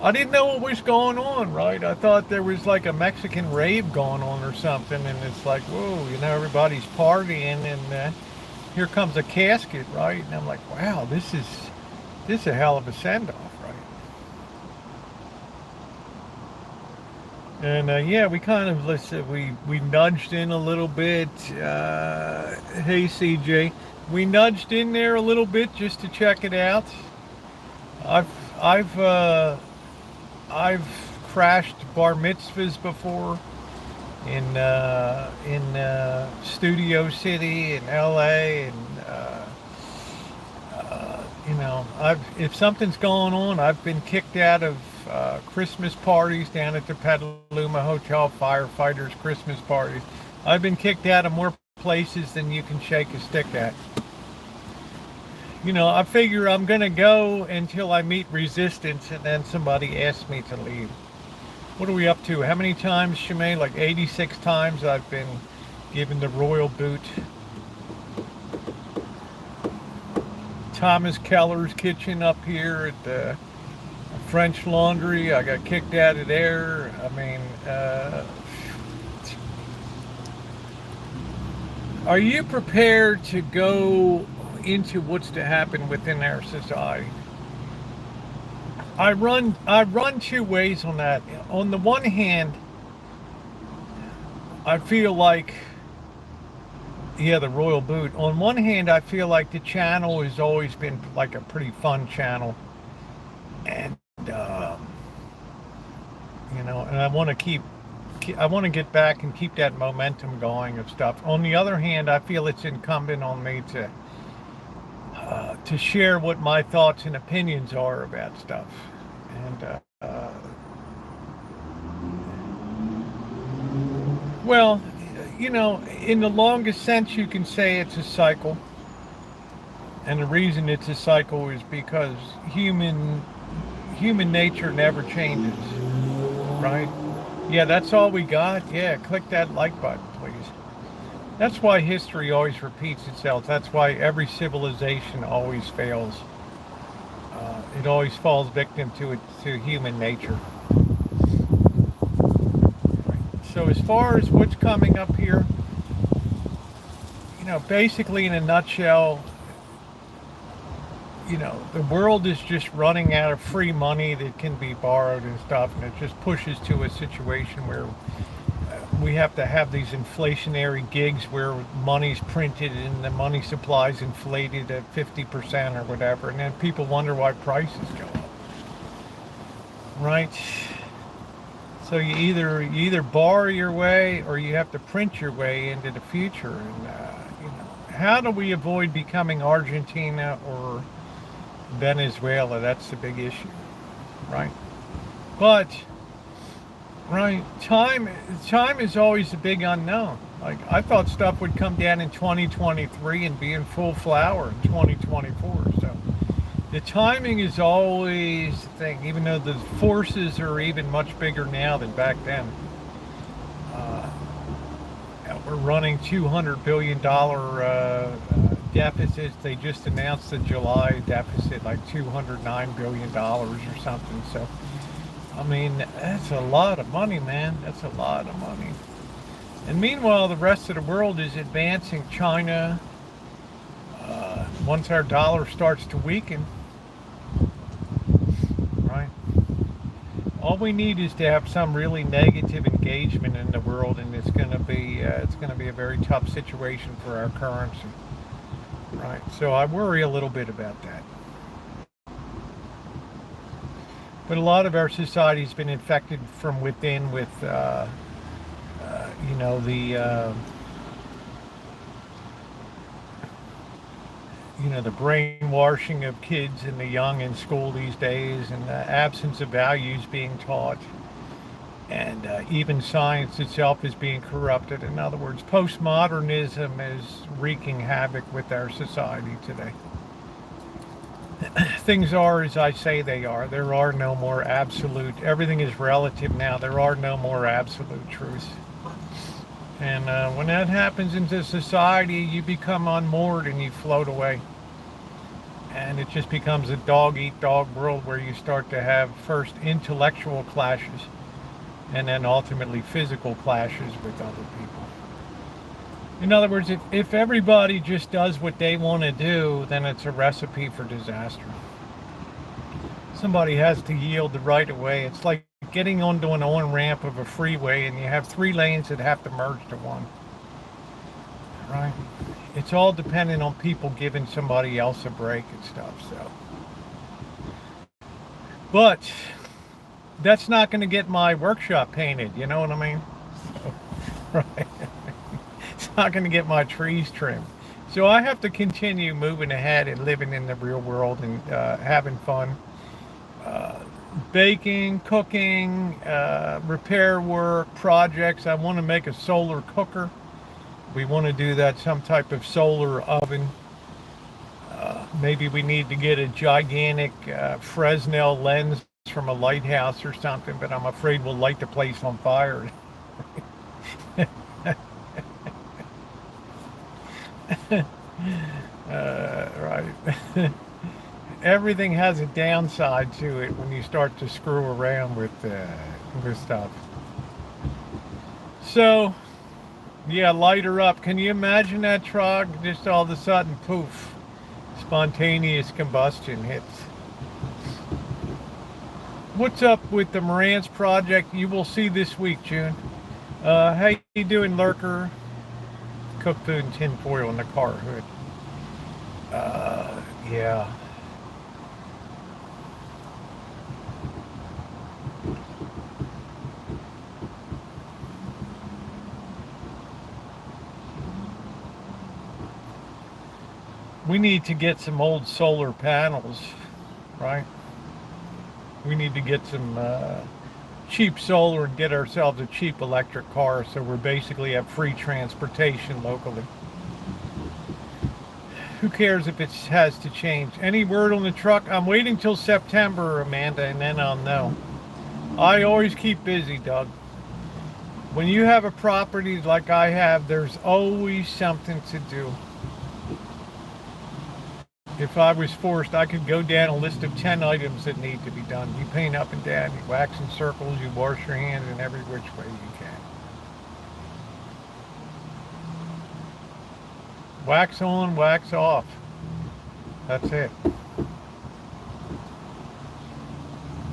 I didn't know what was going on, right? I thought there was like a Mexican rave going on or something, and it's like, whoa, everybody's partying, and here comes a casket, right? And I'm like, wow, this is a hell of a send-off. And yeah, we kind of we nudged in a little bit. Hey CJ, we nudged in there a little bit just to check it out. I've crashed bar mitzvahs before in Studio City in LA, and if something's going on, I've been kicked out of Christmas parties down at the Petaluma Hotel, firefighters Christmas parties. I've been kicked out of more places than you can shake a stick at. I figure I'm gonna go until I meet resistance, and then somebody asks me to leave. What are we up to? How many times, Shimei? Like 86 times I've been given the royal boot. Thomas Keller's kitchen up here at the French Laundry. I got kicked out of there. I mean, are you prepared to go into what's to happen within our society? I run two ways on that. On the one hand, I feel like, yeah, the royal boot. On one hand, I feel like the channel has always been like a pretty fun channel, and you know, and I want to get back and keep that momentum going of stuff. On the other hand, I feel it's incumbent on me to share what my thoughts and opinions are about stuff, and well, you know, in the longest sense, you can say it's a cycle. And the reason it's a cycle is because human nature never changes, right? Yeah, that's all we got. Yeah, click that like button, please. That's why history always repeats itself. That's why every civilization always fails. It always falls victim to human nature. So as far as what's coming up here, you know, basically in a nutshell, you know, the world is just running out of free money that can be borrowed and stuff, and it just pushes to a situation where we have to have these inflationary gigs where money's printed and the money supply's inflated at 50% or whatever, and then people wonder why prices go up, right? So you either borrow your way or you have to print your way into the future. And you know, how do we avoid becoming Argentina or Venezuela? That's the big issue, right? But right, time is always a big unknown. Like, I thought stuff would come down in 2023 and be in full flower in 2024. So the timing is always the thing, even though the forces are even much bigger now than back then. We're running $200 billion deficits. They just announced the July deficit, like $209 billion or something. So, I mean, that's a lot of money, man. That's a lot of money. And meanwhile, the rest of the world is advancing. China, once our dollar starts to weaken, right? All we need is to have some really negative engagement in the world, and it's going to be a very tough situation for our currency, right? So I worry a little bit about that. But a lot of our society's been infected from within with, you know, the brainwashing of kids and the young in school these days, and the absence of values being taught, and even science itself is being corrupted. In other words, postmodernism is wreaking havoc with our society today. Things are as I say they are. There are no more absolute. Everything is relative now. There are no more absolute truths. And when that happens into society, you become unmoored and you float away. And it just becomes a dog-eat-dog world where you start to have first intellectual clashes and then ultimately physical clashes with other people. In other words, if everybody just does what they want to do, then it's a recipe for disaster. Somebody has to yield the right of way. It's like getting onto an on-ramp of a freeway and you have 3 lanes that have to merge to one, right? It's all dependent on people giving somebody else a break and stuff. So, but that's not going to get my workshop painted, you know what I mean? So, right. It's not going to get my trees trimmed. So I have to continue moving ahead and living in the real world and having fun. Baking, cooking, repair work, projects. I want to make a solar cooker. We want to do that, some type of solar oven. Maybe we need to get a gigantic Fresnel lens from a lighthouse or something, but I'm afraid we'll light the place on fire. Right. Everything has a downside to it when you start to screw around with stuff. So, yeah, light her up. Can you imagine that truck? Just all of a sudden, poof, spontaneous combustion hits. What's up with the Marantz project? You will see this week, June. How you doing, Lurker? Cooked food and tin foil in the car hood. Yeah. We need to get some old solar panels, right? We need to get some cheap solar and get ourselves a cheap electric car so we basically have free transportation locally. Who cares if it has to change? Any word on the truck? I'm waiting till September, Amanda, and then I'll know. I always keep busy, Doug. When you have a property like I have, there's always something to do. If I was forced, I could go down a list of 10 items that need to be done. You paint up and down, you wax in circles, you wash your hands in every which way you can. Wax on, wax off. That's it.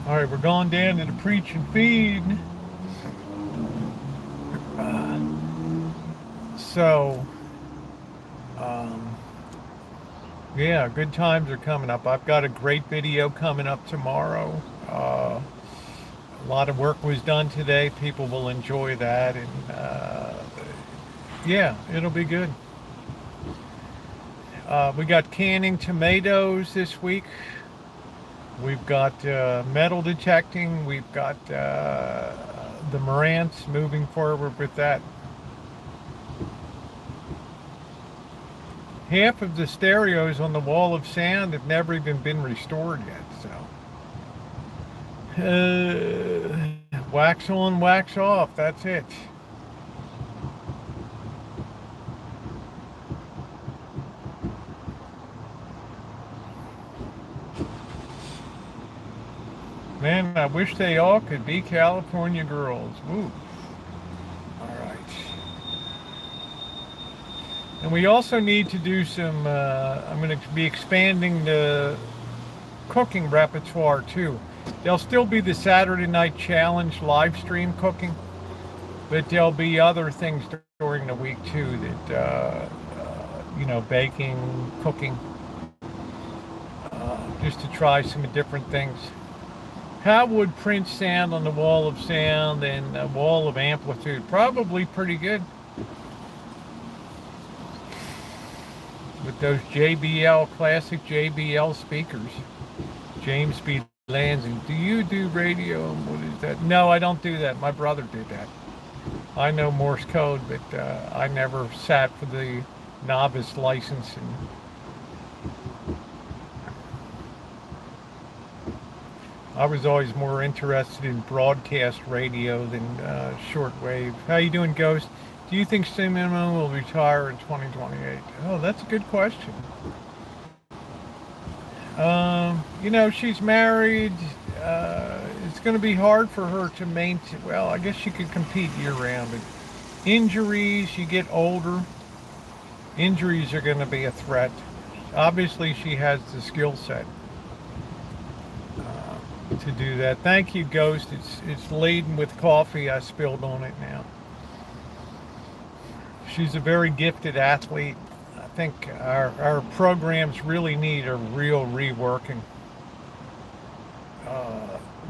All right, we're going down to the preach and feed. Yeah, good times are coming up. I've got a great video coming up tomorrow. A lot of work was done today. People will enjoy that, and yeah, it'll be good. We got canning tomatoes this week. We've got metal detecting. We've got the Marantz moving forward with that. Half of the stereos on the wall of sound have never even been restored yet, so wax on, wax off, that's it. Man, I wish they all could be California girls. Woo. And we also need to do some, I'm going to be expanding the cooking repertoire too. There'll still be the Saturday Night Challenge live stream cooking, but there'll be other things during the week too that, baking, cooking, just to try some different things. How would Prince sound on the wall of sound and the wall of amplitude? Probably pretty good. With those JBL, classic JBL speakers. James B. Lansing, do you do radio? What is that? No, I don't do that. My brother did that. I know Morse code, but I never sat for the novice license. I was always more interested in broadcast radio than shortwave. How you doing, Ghost? Do you think Simon will retire in 2028? Oh, that's a good question. She's married. It's going to be hard for her to maintain. Well, I guess she could compete year-round. But injuries, you get older. Injuries are going to be a threat. Obviously, she has the skill set to do that. Thank you, Ghost. It's laden with coffee. I spilled on it now. She's a very gifted athlete. I think our programs really need a real reworking.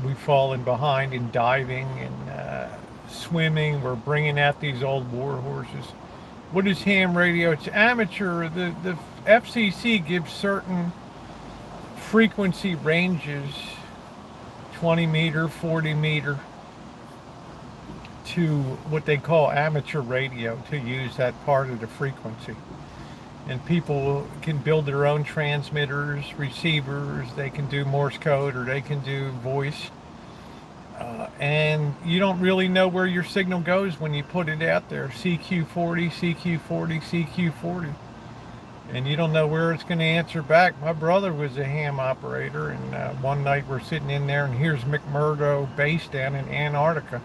We've fallen behind in diving and swimming. We're bringing out these old war horses. What is ham radio? It's amateur. The FCC gives certain frequency ranges, 20 meter, 40 meter, to what they call amateur radio, to use that part of the frequency. And people can build their own transmitters, receivers, they can do Morse code or they can do voice. And you don't really know where your signal goes when you put it out there. CQ40, CQ40, CQ40. and you don't know where it's going to answer back. My brother was a ham operator, and one night we're sitting in there, and here's McMurdo base down in Antarctica.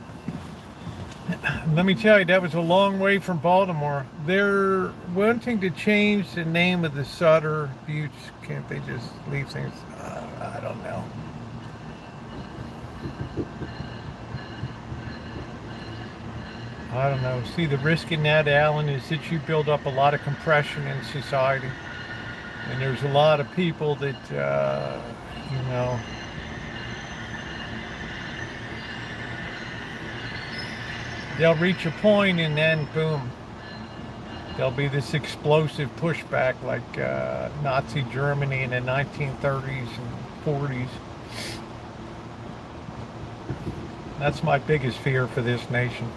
Let me tell you, that was a long way from Baltimore. They're wanting to change the name of the Sutter Buttes. Can't they just leave things? I don't know. I don't know. See, the risk in that, Alan, is that you build up a lot of compression in society. And there's a lot of people that, you know, they'll reach a point and then boom, there'll be this explosive pushback like Nazi Germany in the 1930s and 40s. That's my biggest fear for this nation.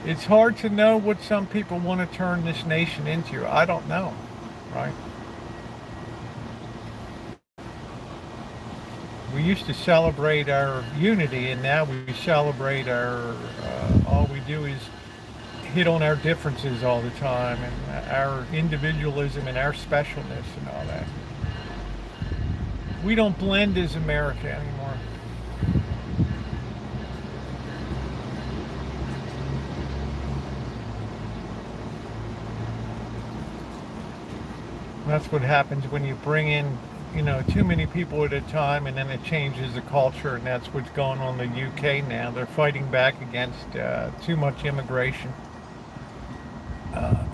It's hard to know what some people want to turn this nation into. I don't know, right? We used to celebrate our unity, and now we celebrate our, all we do is hit on our differences all the time, and our individualism and our specialness and all that. We don't blend as America anymore. That's what happens when you bring in, you know, too many people at a time, and then it changes the culture, and that's what's going on in the UK now. They're fighting back against too much immigration.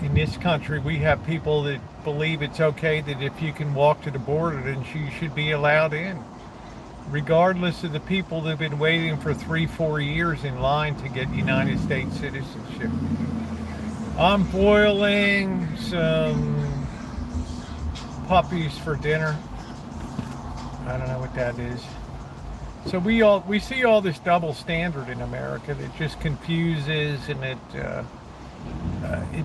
In this country, we have people that believe it's okay that if you can walk to the border, then you should be allowed in, regardless of the people that have been waiting for 3-4 years in line to get United States citizenship. I'm boiling some puppies for dinner. I don't know what that is. So we see all this double standard in America that just confuses, and it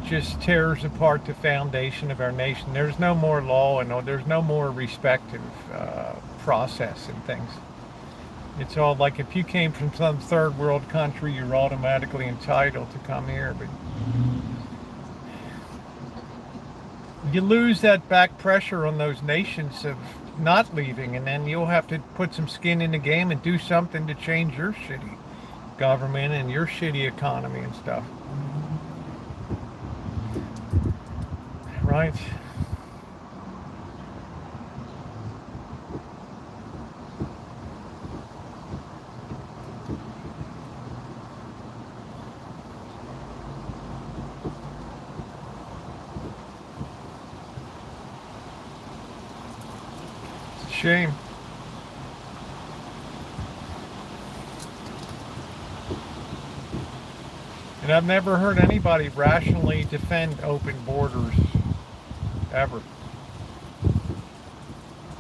just tears apart the foundation of our nation. There's no more law, and there's no more respect of process and things. It's all like if you came from some third world country, you're automatically entitled to come here, but you lose that back pressure on those nations of not leaving, and then you'll have to put some skin in the game and do something to change your shitty government and your shitty economy and stuff. Right? Shame. And I've never heard anybody rationally defend open borders ever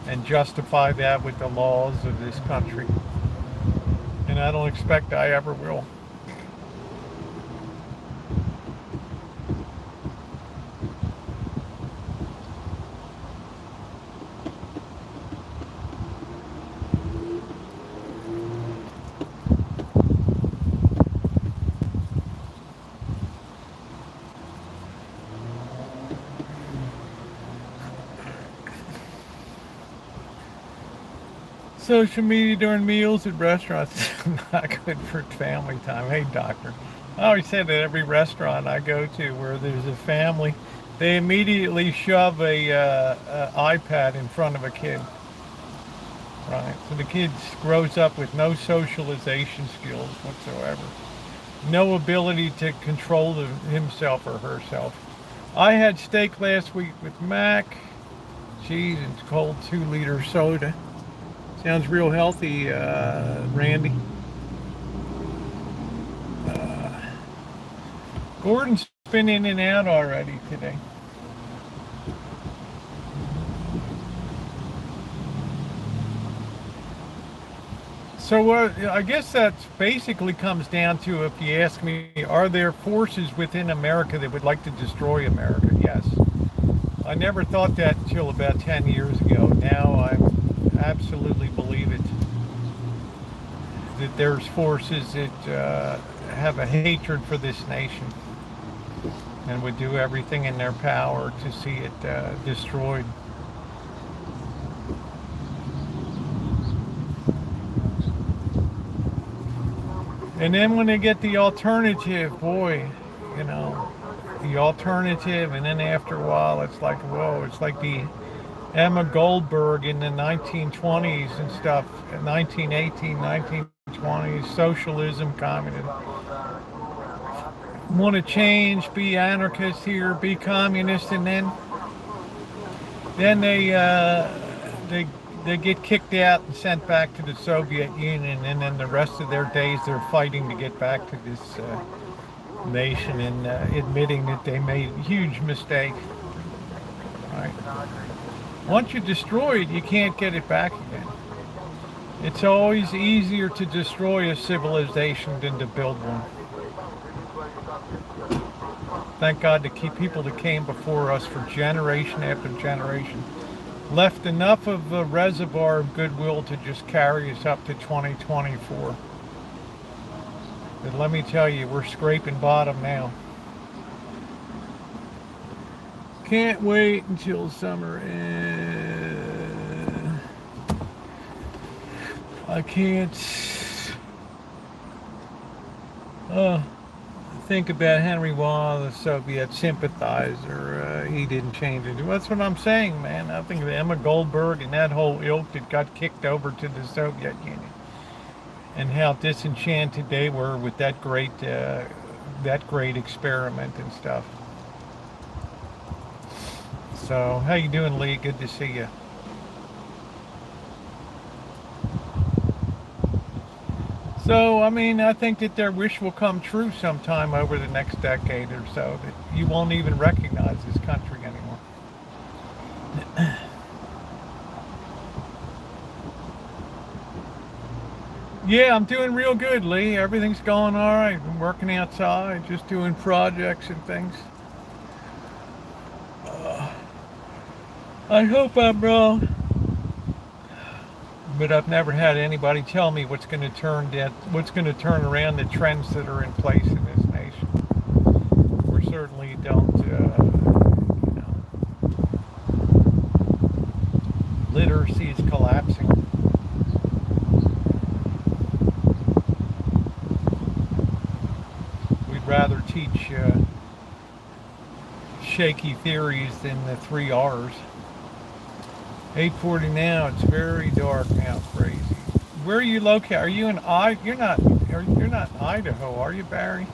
and justify that with the laws of this country. And I don't expect I ever will. Social media during meals at restaurants is not good for family time. Hey, doctor. I always say that every restaurant I go to where there's a family, they immediately shove a iPad in front of a kid. Right. So the kid grows up with no socialization skills whatsoever. No ability to control himself or herself. I had steak last week with Mac, cheese, and cold 2-liter soda. Sounds real healthy, Randy. Gordon's been in and out already today. So I guess that basically comes down to, if you ask me, are there forces within America that would like to destroy America? Yes. I never thought that until about 10 years ago. Now I absolutely believe it. That there's forces that have a hatred for this nation and would do everything in their power to see it destroyed. And then when they get the alternative, boy, you know, the alternative, and then after a while, it's like, whoa, it's like the Emma Goldberg in the 1920s and stuff, 1918, 1920s, socialism, communism. Want to change, be anarchist here, be communist, and then they get kicked out and sent back to the Soviet Union, and then the rest of their days they're fighting to get back to this nation and admitting that they made a huge mistake. Right? Once you destroy it, you can't get it back again. It's always easier to destroy a civilization than to build one. Thank God the people that came before us for generation after generation left enough of a reservoir of goodwill to just carry us up to 2024. But let me tell you, we're scraping bottom now. Can't wait until summer. I can't think about Henry Waugh, the Soviet sympathizer. He didn't change it. That's what I'm saying, man. I think of Emma Goldberg and that whole ilk that got kicked over to the Soviet Union, and how disenchanted they were with that great experiment and stuff. So, how you doing, Lee? Good to see you. So, I mean, I think that their wish will come true sometime over the next decade or so, that you won't even recognize this country anymore. Yeah, I'm doing real good, Lee. Everything's going all right. I'm working outside, just doing projects and things. I hope I'm wrong, but I've never had anybody tell me what's going to turn around the trends that are in place in this nation. We certainly don't, literacy is collapsing. We'd rather teach shaky theories than the 3 R's. 8:40 now. It's very dark now. Crazy. Where are you located? Are you in You're not in Idaho, are you, Barry?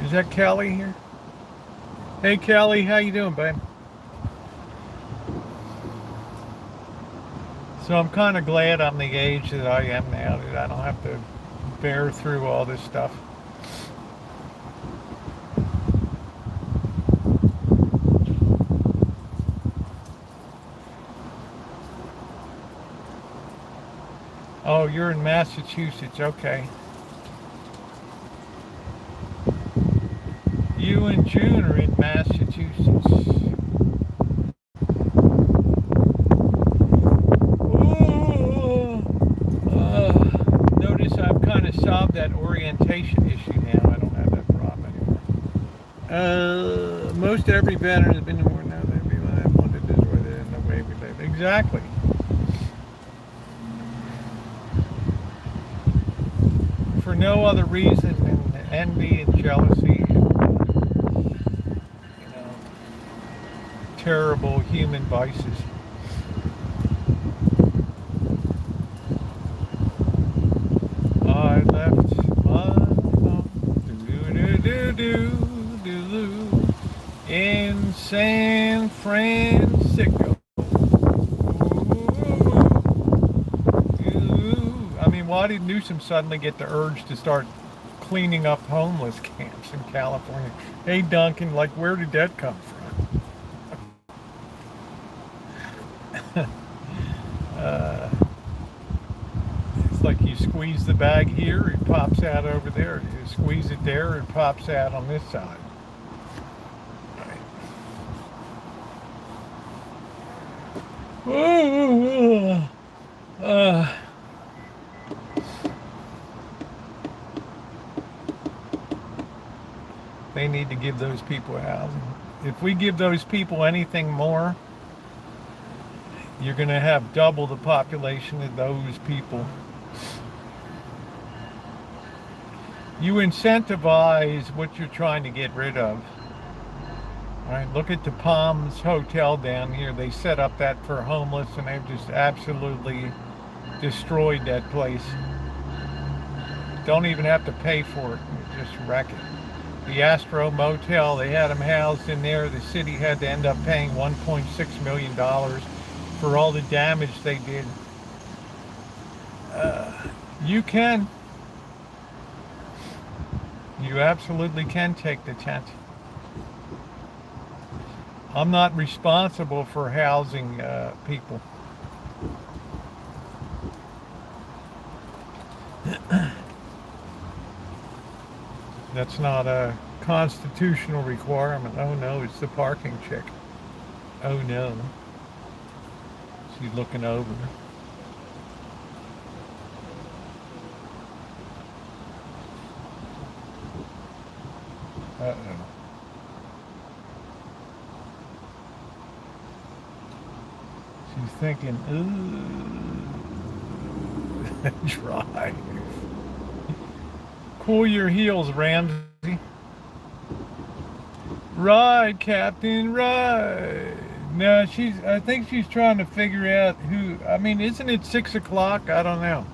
Is that Kelly here? Hey, Kelly, how you doing, babe? So I'm kind of glad I'm the age that I am now, that I don't have to bear through all this stuff. Oh, you're in Massachusetts. Okay. You and June are in Massachusetts. Notice I've kind of solved that orientation issue now. I don't have that problem anymore. Most every veteran has been to war now. They wanted this way in the way we live. Exactly. For no other reason than envy and jealousy and, terrible human vices. I left my home in San Francisco. Why did Newsom suddenly get the urge to start cleaning up homeless camps in California? Hey, Duncan, like, where did that come from? It's like you squeeze the bag here, it pops out over there. You squeeze it there, it pops out on this side. Right. Uh, they need to give those people housing. If we give those people anything more, you're going to have double the population of those people. You incentivize what you're trying to get rid of. All right, look at the Palms Hotel down here. They set up that for homeless, and they've just absolutely destroyed that place. Don't even have to pay for it. You just wreck it. The Astro Motel, they had them housed in there. The city had to end up paying $1.6 million for all the damage they did. You can. You absolutely can take the tent. I'm not responsible for housing people. That's not a constitutional requirement. Oh no, it's the parking chick. Oh no. She's looking over. Uh-oh. She's thinking, ooh, drive. Cool your heels, Ramsey. Ride, Captain, ride. No, I think she's trying to figure out who, I mean, isn't it 6 o'clock? I don't know.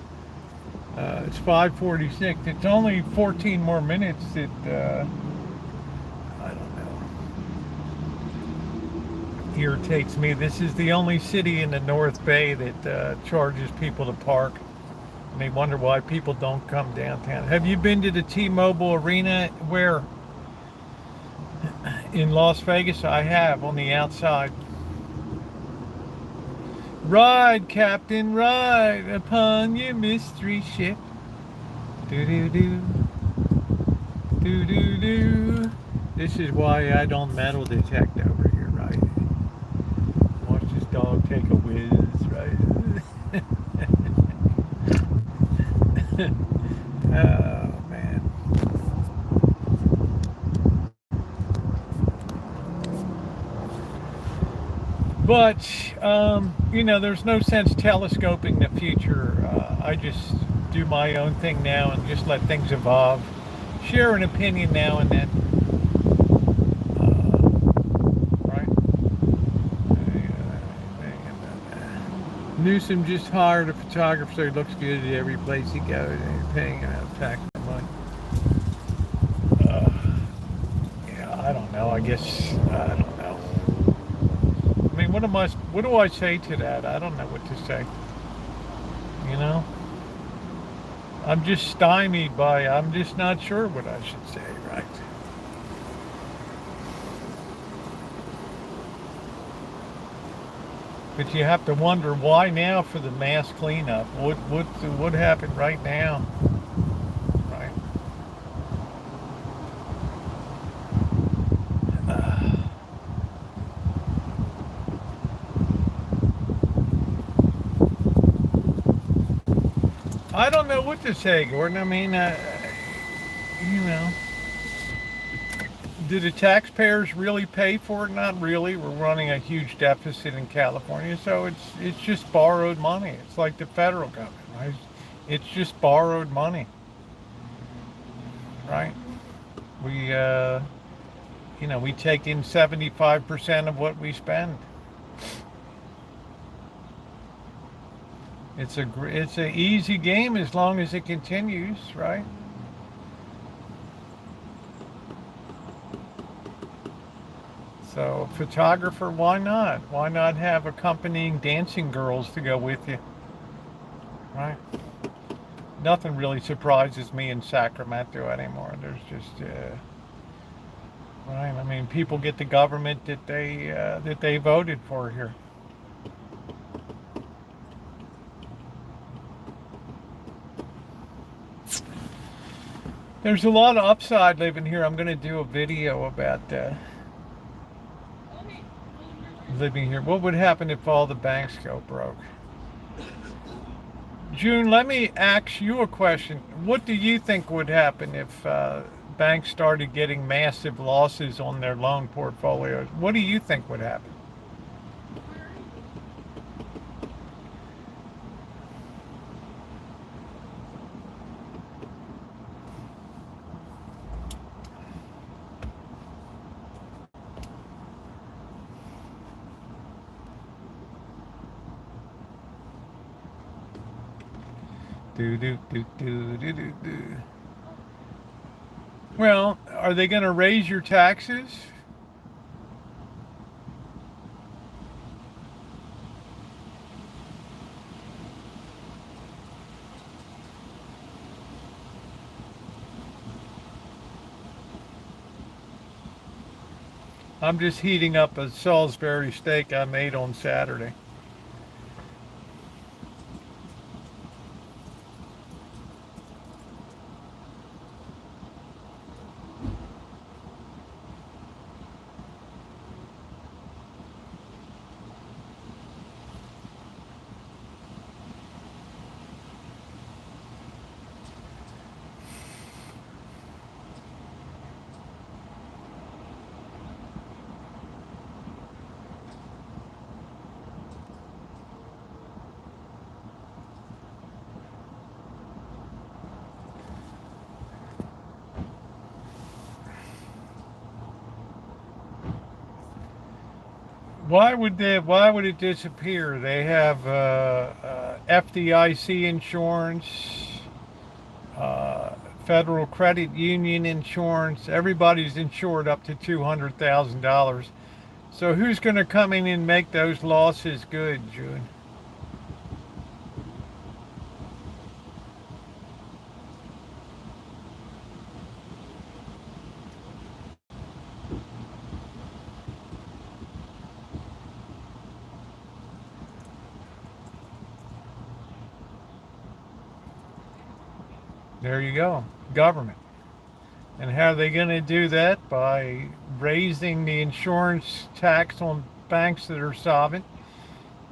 It's 5:46. It's only 14 more minutes that, I don't know. Irritates me. This is the only city in the North Bay that charges people to park. And they wonder why people don't come downtown. Have you been to the T-Mobile Arena? Where? In Las Vegas? I have, on the outside. Ride, Captain, ride upon your mystery ship. Do-do-do. Do-do-do. This is why I don't metal detect over here, right? Watch this dog take a whiz, right? Oh, man. But, you know, there's no sense telescoping the future. I just do my own thing now and just let things evolve. Share an opinion now and then. Right? Newsom just hired a photographer, so he looks good at every place he goes, and he's paying him out of tax money. Yeah, I don't know. I guess I don't know. I mean, what do I say to that? I don't know what to say. You know, I'm just stymied by. I'm just not sure what I should say. Right. But you have to wonder why now for the mass cleanup. What happened right now? Right. I don't know what to say, Gordon. I mean, you know, do the taxpayers really pay for it? Not really. We're running a huge deficit in California, so it's just borrowed money. It's like the federal government, right? It's just borrowed money, right? We, you know, we take in 75% of what we spend. It's an easy game as long as it continues, right? So, photographer, why not? Why not have accompanying dancing girls to go with you? Right? Nothing really surprises me in Sacramento anymore. There's just, right? I mean, people get the government that they voted for here. There's a lot of upside living here. I'm going to do a video about living here. What would happen if all the banks go broke? June, let me ask you a question. What do you think would happen if banks started getting massive losses on their loan portfolios? What do you think would happen? Do do do do do do do. Well, are they going to raise your taxes? I'm just heating up a Salisbury steak I made on Saturday. Why would it disappear? They have FDIC insurance, uh, Federal Credit Union insurance. Everybody's insured up to $200,000. So who's going to come in and make those losses good, June? There you go, government. And how are they going to do that? By raising the insurance tax on banks that are solvent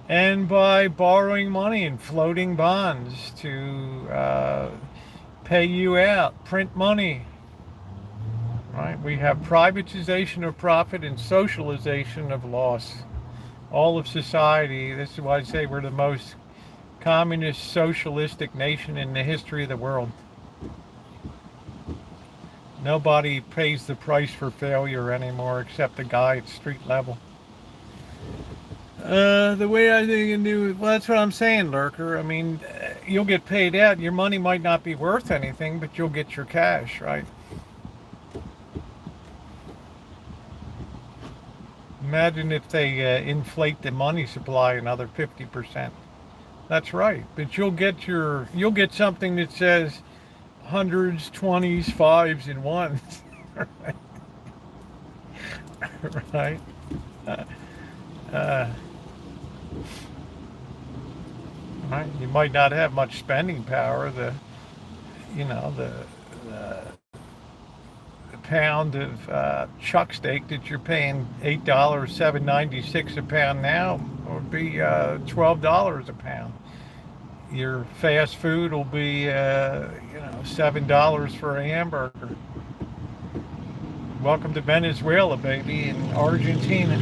and by borrowing money and floating bonds to pay you out, print money. Right? We have privatization of profit and socialization of loss. All of society. This is why I say we're the most communist, socialistic nation in the history of the world. Nobody pays the price for failure anymore except the guy at street level. The way I think you do, well, that's what I'm saying, Lurker. I mean, you'll get paid out. Your money might not be worth anything, but you'll get your cash, right? Imagine if they inflate the money supply another 50%. That's right. But you'll get something that says hundreds, twenties, fives, and ones. Right? Uh, uh, right? You might not have much spending power. You know, the pound of chuck steak that you're paying $8, $7.96 a pound now would be $12 a pound. Your fast food will be $7 for a hamburger. Welcome to Venezuela, baby, and Argentina.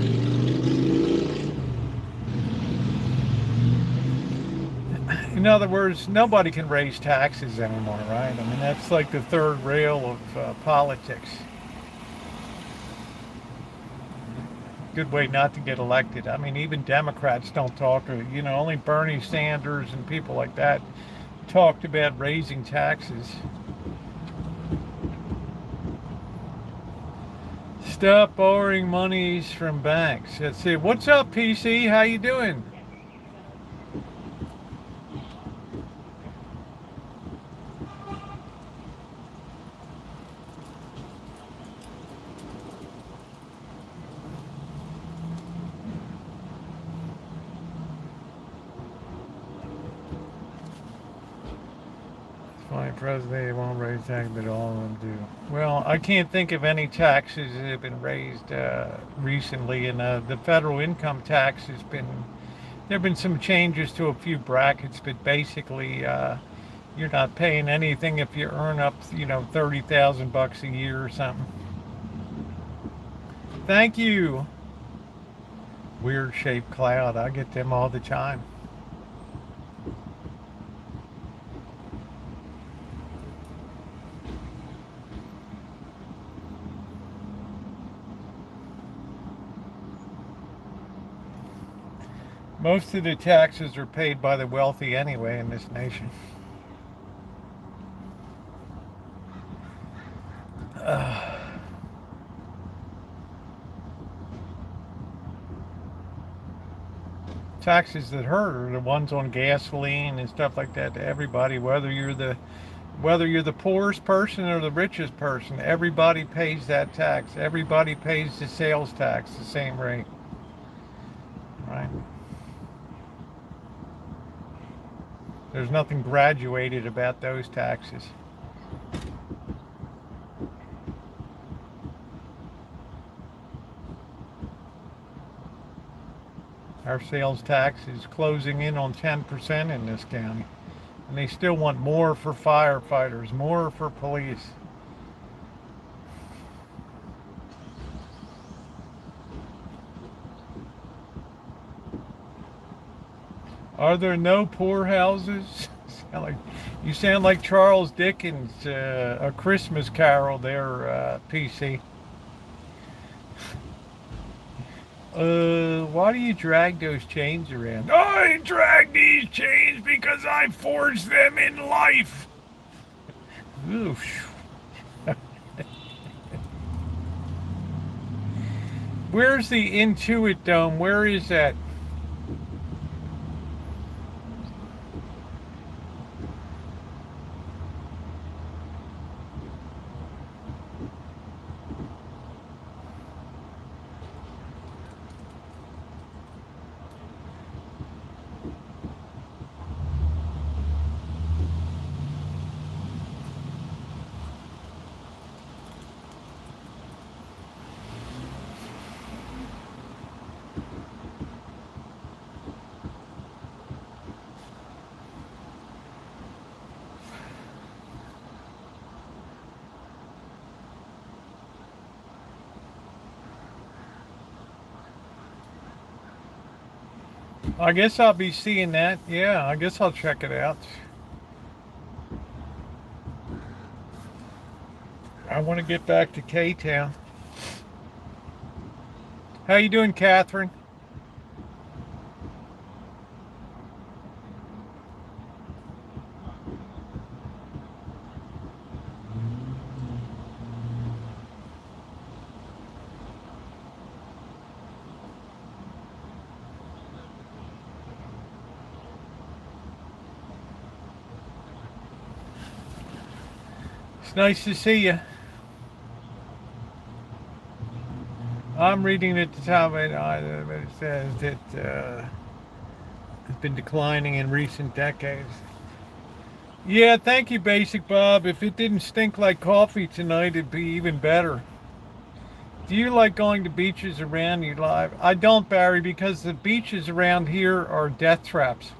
In other words, nobody can raise taxes anymore, right? I mean, that's like the third rail of politics. Good way not to get elected. I mean, even Democrats don't talk, only Bernie Sanders and people like that talked about raising taxes. Stop borrowing monies from banks. That's it. What's up, PC? How you doing? Funny president, they won't raise taxes, but all of them do. Well, I can't think of any taxes that have been raised recently, and the federal income tax has been. There have been some changes to a few brackets, but basically, you're not paying anything if you earn up, 30,000 bucks a year or something. Thank you. Weird shaped cloud. I get them all the time. Most of the taxes are paid by the wealthy anyway in this nation. Taxes that hurt are the ones on gasoline and stuff like that to everybody, whether you're the poorest person or the richest person. Everybody pays that tax. Everybody pays the sales tax the same rate, right? There's nothing graduated about those taxes. Our sales tax is closing in on 10% in this county. And they still want more for firefighters, more for police. Are there no poorhouses? You sound like Charles Dickens, A Christmas Carol there, PC. Why do you drag those chains around? I drag these chains because I forged them in life. Oof. Where's the Intuit Dome? Where is that? I guess I'll be seeing that. Yeah, I guess I'll check it out. I want to get back to K-Town. How you doing, Catherine? It's nice to see you. I'm reading at the top of it, but it says that it's been declining in recent decades. Yeah, thank you, Basic Bob. If it didn't stink like coffee tonight, it'd be even better. Do you like going to beaches around you live? I don't, Barry, because the beaches around here are death traps.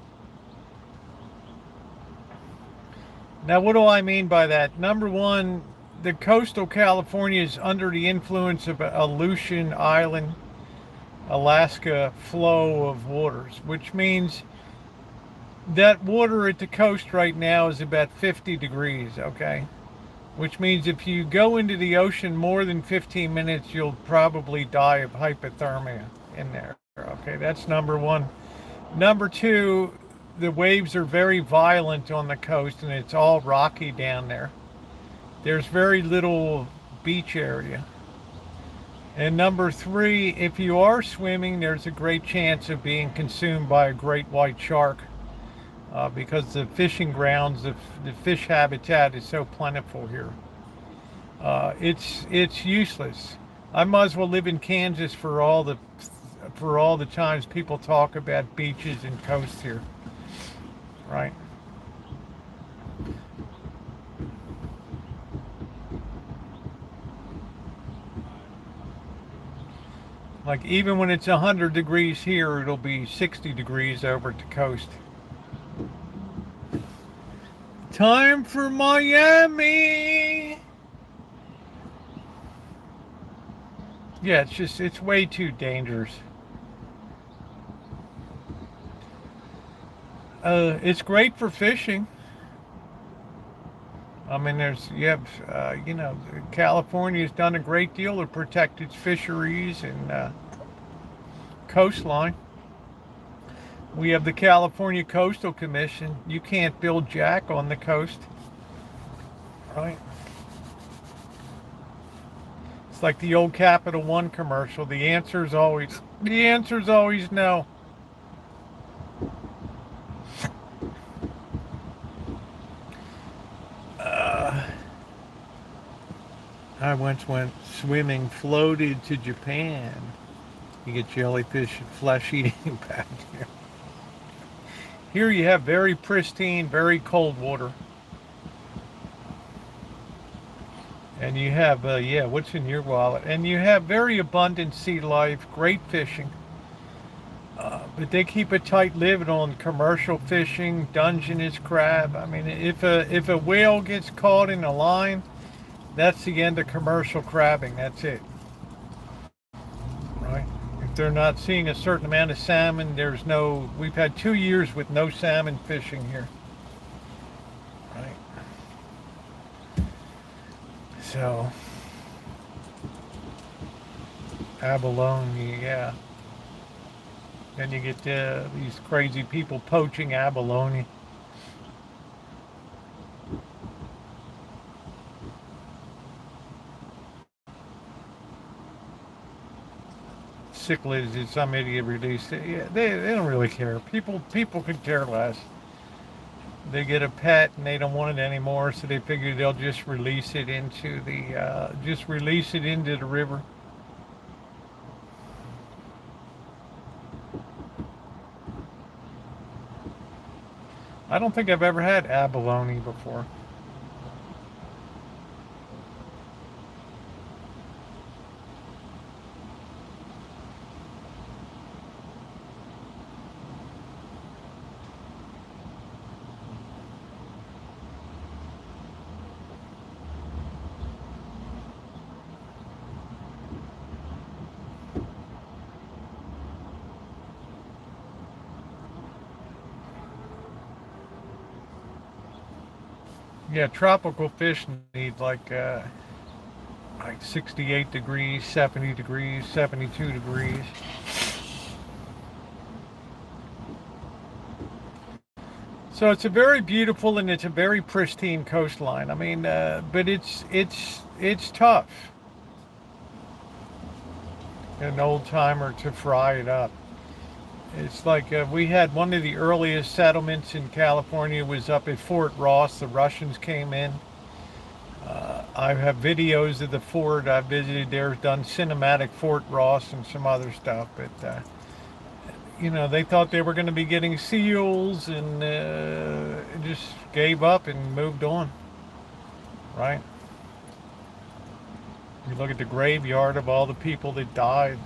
Now, what do I mean by that? Number one, the coastal California is under the influence of Aleutian Island, Alaska flow of waters, which means that water at the coast right now is about 50 degrees, okay? Which means if you go into the ocean more than 15 minutes, you'll probably die of hypothermia in there, okay? That's number one. Number two, the waves are very violent on the coast and it's all rocky down there. There's very little beach area. And number three, if you are swimming, there's a great chance of being consumed by a great white shark because the fishing grounds, the fish habitat is so plentiful here. It's useless. I might as well live in Kansas for all the times people talk about beaches and coasts here. Right. Like even when it's 100 degrees here, it'll be 60 degrees over at the coast. Time for Miami. Yeah, it's way too dangerous. It's great for fishing. I mean, California's done a great deal to protect its fisheries and coastline. We have the California Coastal Commission. You can't build jack on the coast, right? It's like the old Capital One commercial. The answer's always no. I once went swimming, floated to Japan. You get jellyfish and flesh eating back here. Here you have very pristine, very cold water. And you have, what's in your wallet? And you have very abundant sea life, great fishing. But they keep a tight lid on commercial fishing, Dungeness crab. I mean, if a whale gets caught in a line, that's the end of commercial crabbing. That's it, right? If they're not seeing a certain amount of salmon, we've had 2 years with no salmon fishing here, right? So, abalone, yeah. Then you get these crazy people poaching abalone. Cichlids that some idiot released. Yeah, they don't really care. People could care less. They get a pet and they don't want it anymore, so they figure they'll just release it into the river. I don't think I've ever had abalone before. Yeah, tropical fish need like 68 degrees, 70 degrees, 72 degrees. So it's a very beautiful and it's a very pristine coastline. I mean, but it's tough. An old timer to fry it up. It's like we had one of the earliest settlements in California was up at Fort Ross. The Russians came in. I have videos of the fort. I visited there, done cinematic Fort Ross and some other stuff. But, they thought they were going to be getting seals and just gave up and moved on. Right? You look at the graveyard of all the people that died.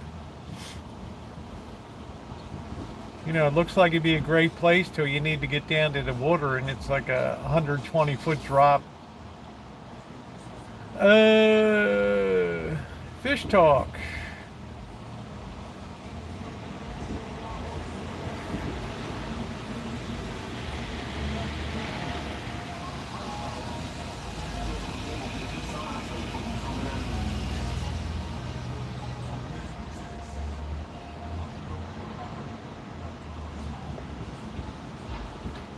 It looks like it'd be a great place till you need to get down to the water and it's like a 120-foot drop. Fish talk.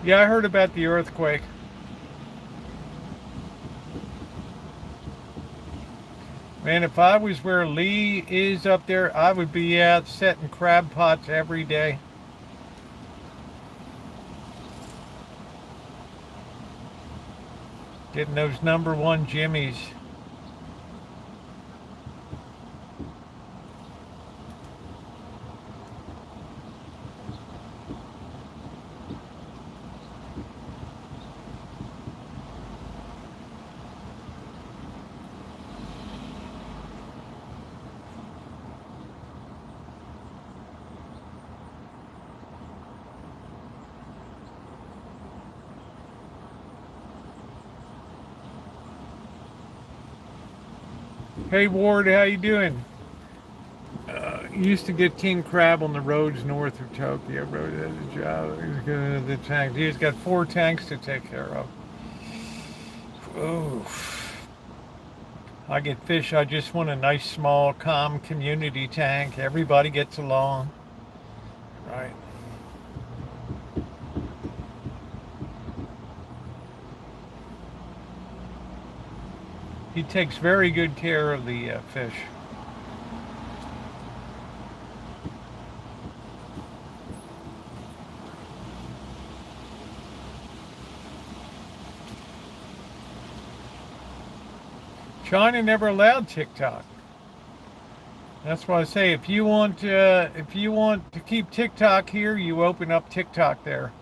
Yeah, I heard about the earthquake. Man, if I was where Lee is up there, I would be out setting crab pots every day. Getting those number one jimmies. Hey Ward, how you doing? Used to get king crab on the roads north of Tokyo. Road has a job. He's good at the tanks. He's got 4 tanks to take care of. Oh, I get fish. I just want a nice, small, calm community tank. Everybody gets along. Right. He takes very good care of the fish. China never allowed TikTok. That's why I say if you want to keep TikTok here, you open up TikTok there.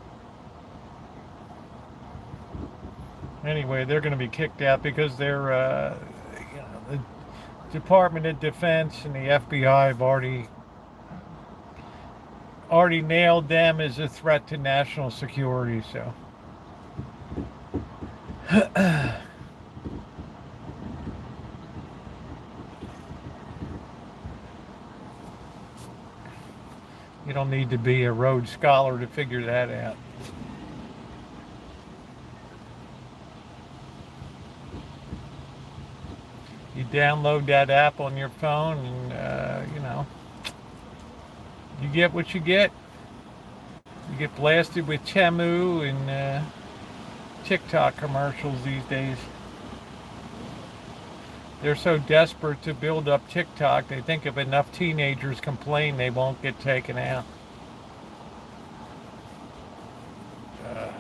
Anyway, they're going to be kicked out because the Department of Defense and the FBI have already nailed them as a threat to national security. So you don't need to be a Rhodes Scholar to figure that out. You download that app on your phone, and you get what you get. You get blasted with Chemu and TikTok commercials these days. They're so desperate to build up TikTok, they think if enough teenagers complain, they won't get taken out. Uh,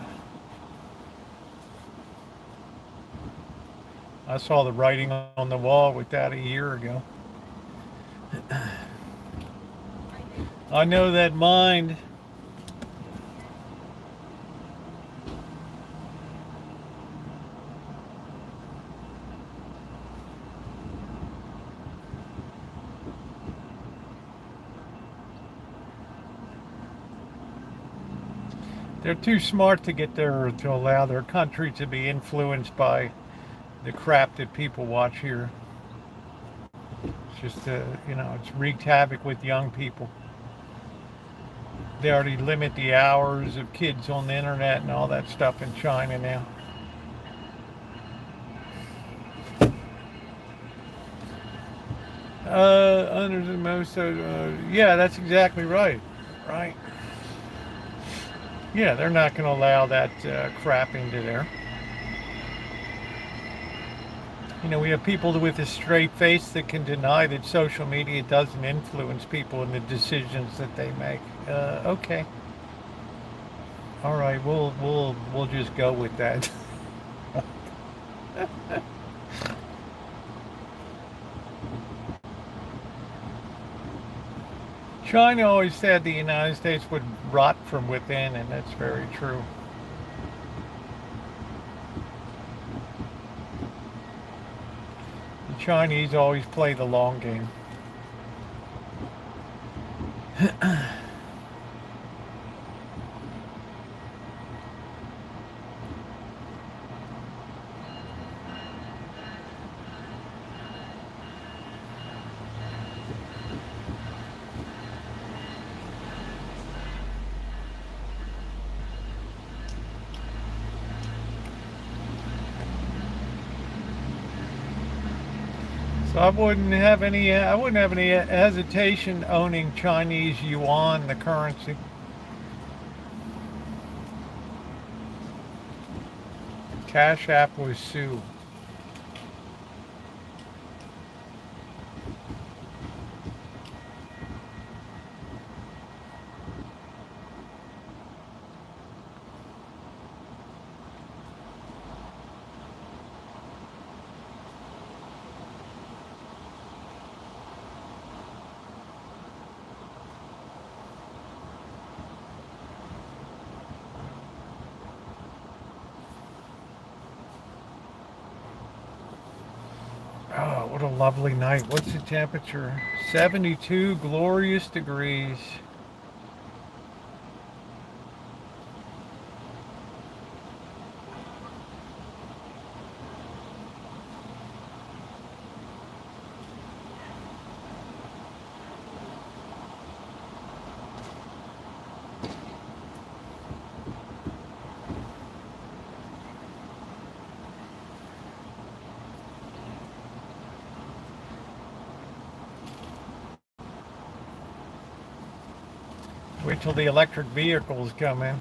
I saw the writing on the wall with that a year ago. I know that mind. They're too smart to allow their country to be influenced by the crap that people watch here. It's just it's wreaked havoc with young people. They already limit the hours of kids on the internet and all that stuff in China now. Under the most, yeah, that's exactly right. Right. Yeah, they're not going to allow that crap into there. We have people with a straight face that can deny that social media doesn't influence people in the decisions that they make. Okay. All right, we'll just go with that. China always said the United States would rot from within, and that's very true. The Chinese always play the long game. So I wouldn't have any hesitation owning Chinese yuan, the currency. Cash App was Sue. Oh, what a lovely night. What's the temperature? 72 glorious degrees. Wait till the electric vehicles come in.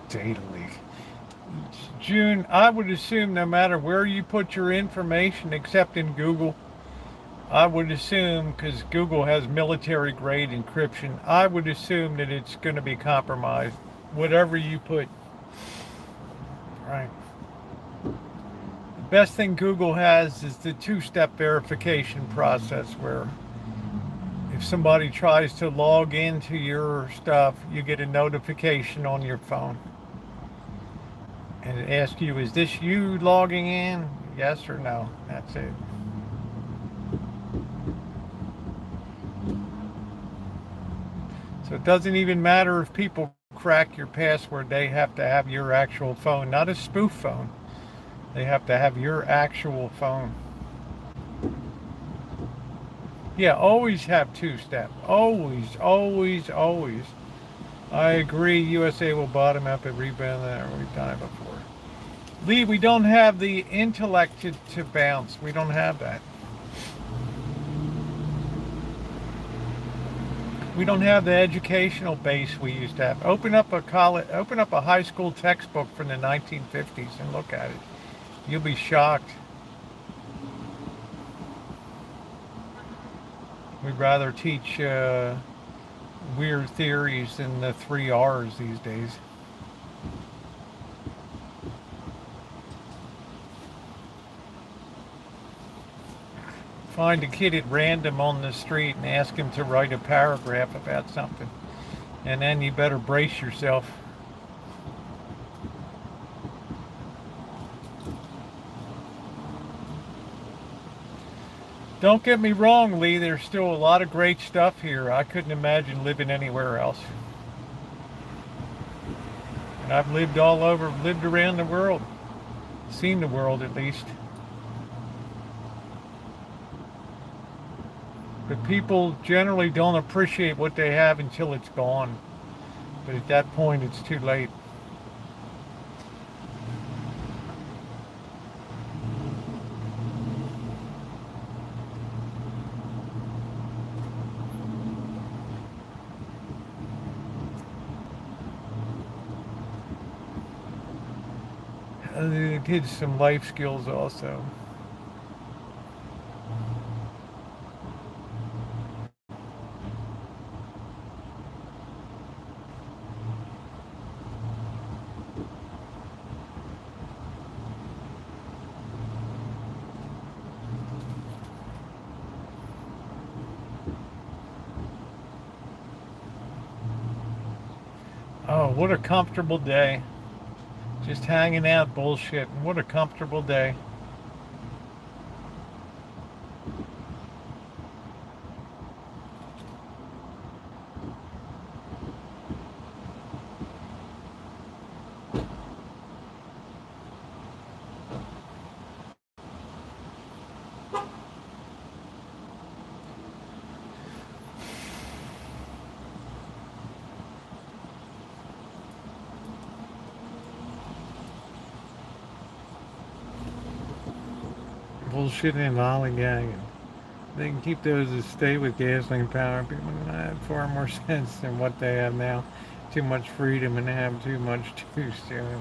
Data leak. June, I would assume no matter where you put your information, except in Google, I would assume, because Google has military grade encryption, I would assume that it's going to be compromised. Whatever you put. Right. The best thing Google has is the two-step verification process where if somebody tries to log into your stuff, you get a notification on your phone. And it asks you, is this you logging in? Yes or no. That's it. So it doesn't even matter if people crack your password. They have to have your actual phone, not a spoof phone. They have to have your actual phone. Yeah, always have two-step. Always, always, always. I agree. USA will bottom up and rebound. That we've done it before. Lee, we don't have the intellect to bounce. We don't have that. We don't have the educational base we used to have. Open up a high school textbook from the 1950s and look at it. You'll be shocked. We'd rather teach weird theories than the 3 R's these days. Find a kid at random on the street and ask him to write a paragraph about something. And then you better brace yourself. Don't get me wrong, Lee, there's still a lot of great stuff here. I couldn't imagine living anywhere else. And I've lived all over, lived around the world. Seen the world at least. But people generally don't appreciate what they have until it's gone. But at that point, it's too late. The kids some life skills also. Oh, what a comfortable day. Just hanging out bullshit. What a comfortable day. Bullshitting and lollygagging. They can keep those as stay with gasoline power. People have far more sense than what they have now. Too much freedom and have too much too soon.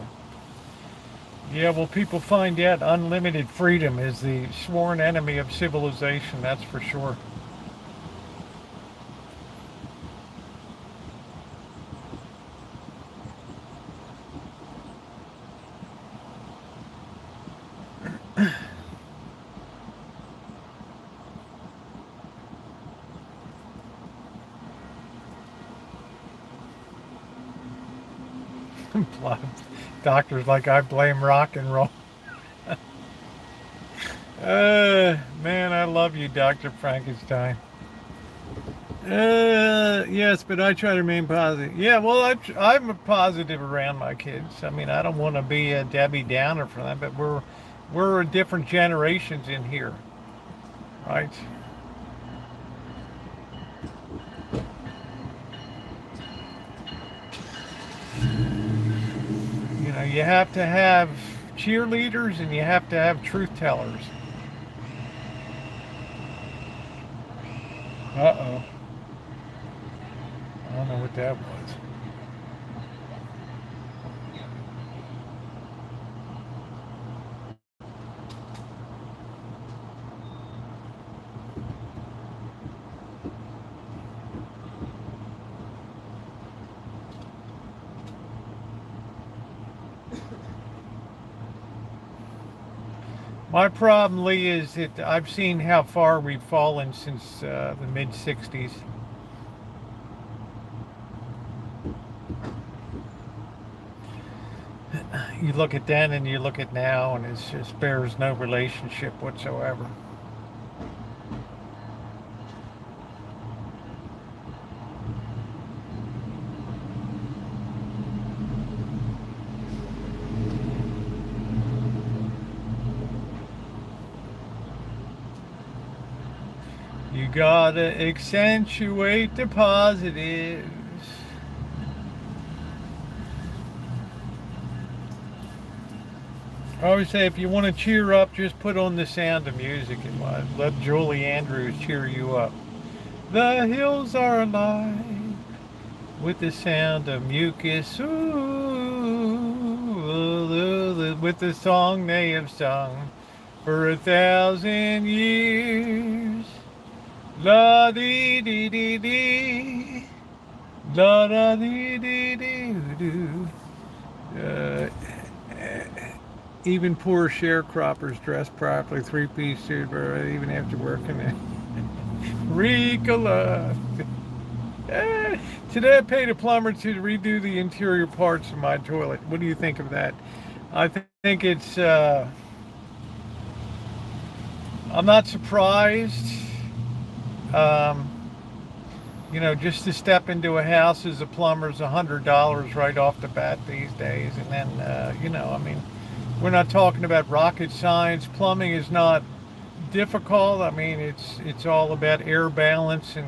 Yeah, well, people find out unlimited freedom is the sworn enemy of civilization, that's for sure. Doctors like I blame rock and roll. Man, I love you, Dr. Frankenstein. Yes, but I try to remain positive. Yeah, well, I'm positive around my kids. I mean, I don't want to be a Debbie Downer for them, but we're different generations in here, right? You know, you have to have cheerleaders and you have to have truth tellers. Uh-oh. I don't know what that was. My problem, Lee, is that I've seen how far we've fallen since the mid 60s. You look at then and you look at now, and it just bears no relationship whatsoever. You gotta accentuate the positives. I always say if you want to cheer up, just put on the Sound of Music and let Julie Andrews cheer you up. The hills are alive with the sound of mucus. Ooh, with the song they have sung for 1,000 years. La dee dee dee dee. La da dee dee dee doo. Uh, Even poor sharecroppers dress properly, three-piece suit, even after working at Ricola. Eh, Today I paid a plumber to redo the interior parts of my toilet. What do you think of that? I think it's, I'm not surprised. Um, you know, just to step into a house as a plumber is $100 right off the bat these days. And then, you know, I mean, we're not talking about rocket science. Plumbing is not difficult. I mean, it's all about air balance and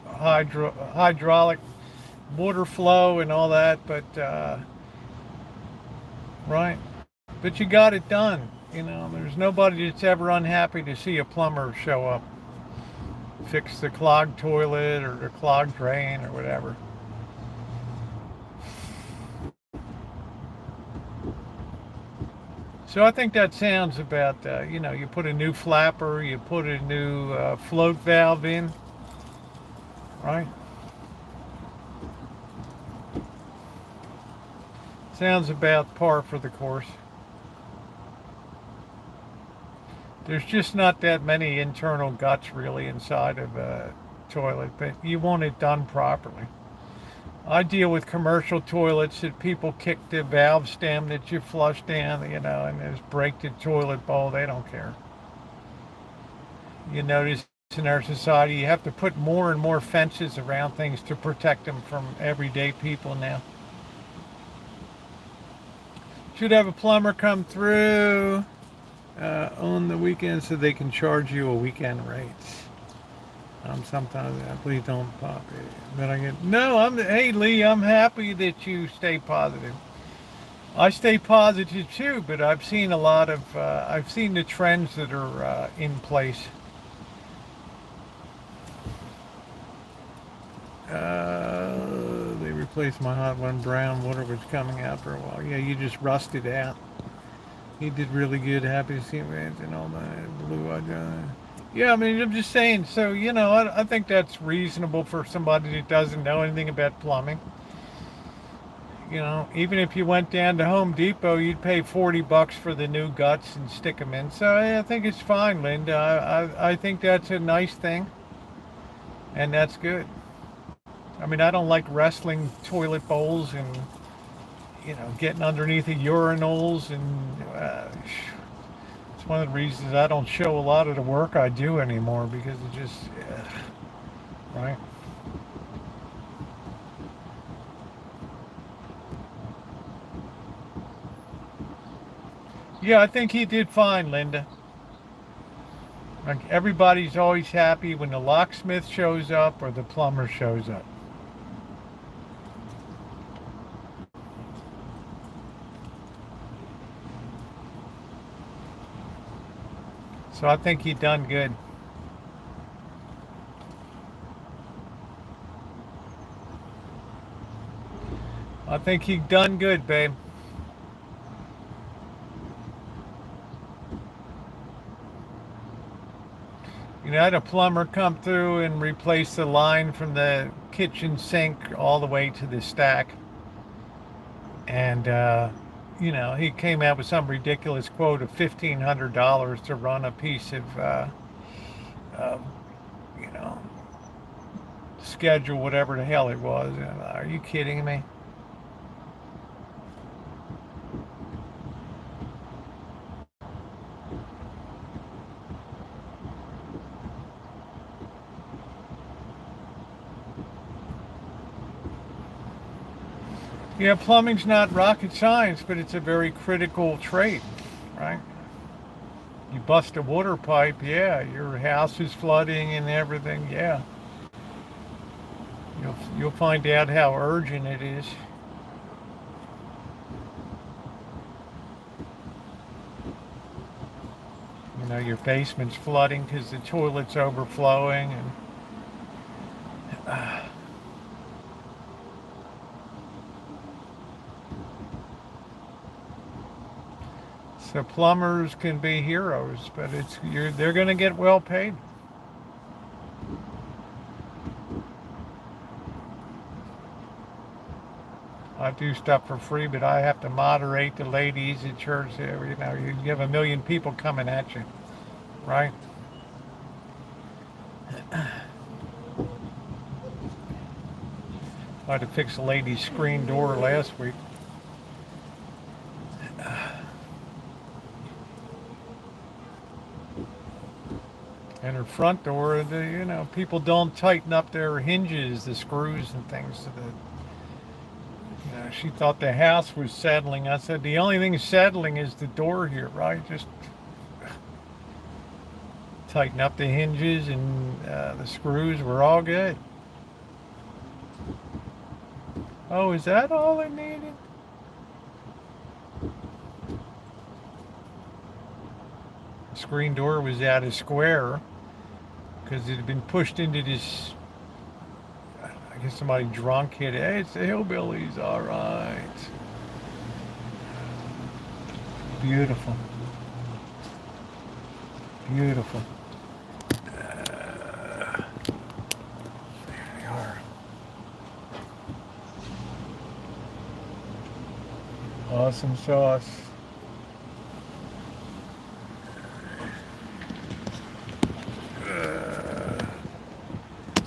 hydraulic water flow and all that. But right, but you got it done. You know, there's nobody that's ever unhappy to see a plumber show up, fix the clogged toilet or the clogged drain or whatever. So I think that sounds about, you know, you put a new flapper, you put a new float valve in, right? Sounds about par for the course. There's just not that many internal guts really inside of a toilet, but you want it done properly. I deal with commercial toilets that people kick the valve stem that you flush down, you know, and just break the toilet bowl. They don't care. You notice in our society, you have to put more and more fences around things to protect them from everyday people now. Should have a plumber come through on the weekend so they can charge you a weekend rate. Sometimes please don't pop it. But I get no. Hey Lee, I'm happy that you stay positive. I stay positive too, but I've seen a lot of I've seen the trends that are in place. They replaced my hot one. Brown water was coming out for a while. Yeah, you just rusted out. He did really good. Happy to see him and all that. Blue eyed guy. Yeah, I mean, I'm just saying. So, you know, I think that's reasonable for somebody that doesn't know anything about plumbing. You know, even if you went down to Home Depot, you'd pay $40 for the new guts and stick them in. So I think it's fine, Linda. I think that's a nice thing, and that's good. I mean, I don't like wrestling toilet bowls and you know getting underneath the urinals, and it's one of the reasons I don't show a lot of the work I do anymore because it just right? Yeah, I think he did fine, Linda. Like everybody's always happy when the locksmith shows up or the plumber shows up. So I think he done good. I think he done good, babe. You know, I had a plumber come through and replace the line from the kitchen sink all the way to the stack. And, you know, he came out with some ridiculous quote of $1,500 to run a piece of you know, schedule, whatever the hell it was. Are you kidding me? Yeah, plumbing's not rocket science, but it's a very critical trade, right? You bust a water pipe, yeah, your house is flooding and everything, yeah. You'll find out how urgent it is. You know, your basement's flooding because the toilet's overflowing, and so plumbers can be heroes, but they're going to get well paid. I do stuff for free, but I have to moderate the ladies at church. You know, you have a million people coming at you, right? I had to fix a lady's screen door last week. And her front door, you know, people don't tighten up their hinges, the screws and things. So you know, she thought the house was settling. I said, the only thing settling is the door here, right? Just tighten up the hinges and the screws. We're all good. Oh, is that all it needed? The screen door was out of square because it had been pushed into this. I guess somebody drunk hit it. Hey, it's the hillbillies, all right. Beautiful. Beautiful. There they are. Awesome sauce.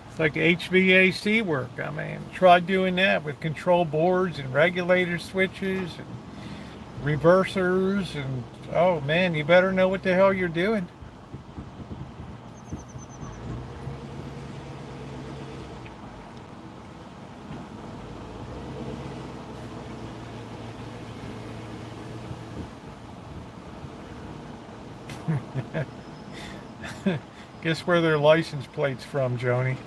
It's like HVAC work. I mean, try doing that with control boards and regulator switches and reversers, and oh man, you better know what the hell you're doing. Guess where their license plate's from, Joni?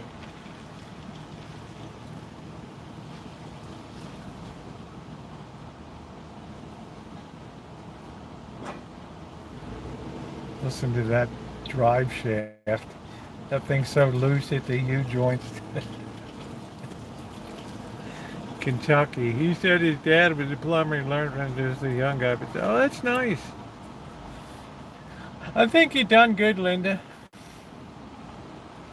Listen to that drive shaft. That thing's so loose at the U-joints. Kentucky. He said his dad was a plumber and learned from just a young guy. But oh, that's nice. I think you done good, Linda.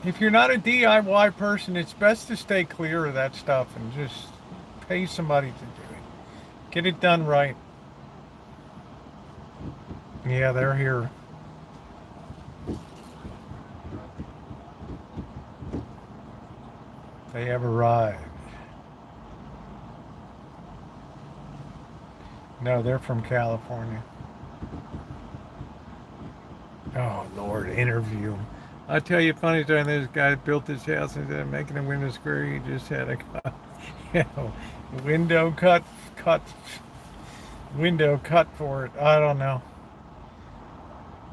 If you're not a DIY person, it's best to stay clear of that stuff and just pay somebody to do it. Get it done right. Yeah, they're here. They have arrived. No, they're from California. Oh, Lord, interview them. I tell you, funny story. This guy built this house instead of making a window square, he just had a, you know, window cut, window cut for it. I don't know.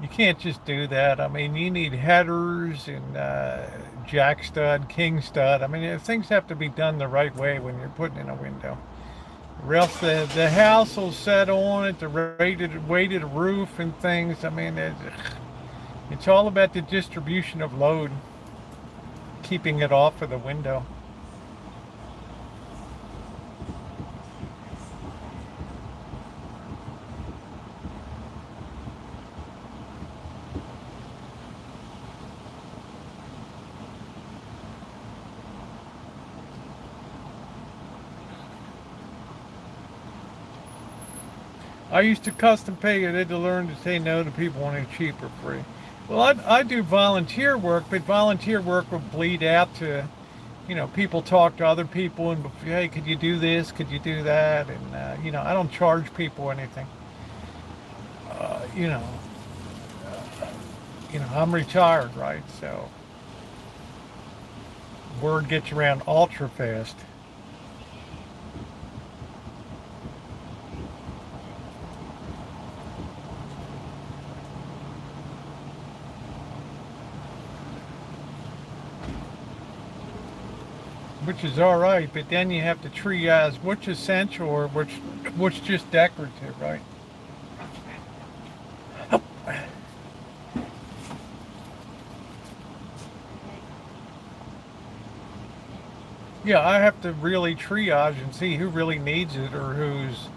You can't just do that. I mean, you need headers and jack stud, king stud. I mean, things have to be done the right way when you're putting in a window. Or else the house will set on it, the weighted roof and things. I mean, it's all about the distribution of load, keeping it off of the window. I used to custom pay. I had to learn to say no to people wanting cheap or free. Well, I do volunteer work, but volunteer work will bleed out to, people talk to other people and, hey, could you do this? Could you do that? And, I don't charge people anything. Uh, you know, I'm retired, right? So word gets around ultra fast. Which is all right, but then you have to triage which essential or which just decorative, right? Yeah, I have to really triage and see who really needs it or who's,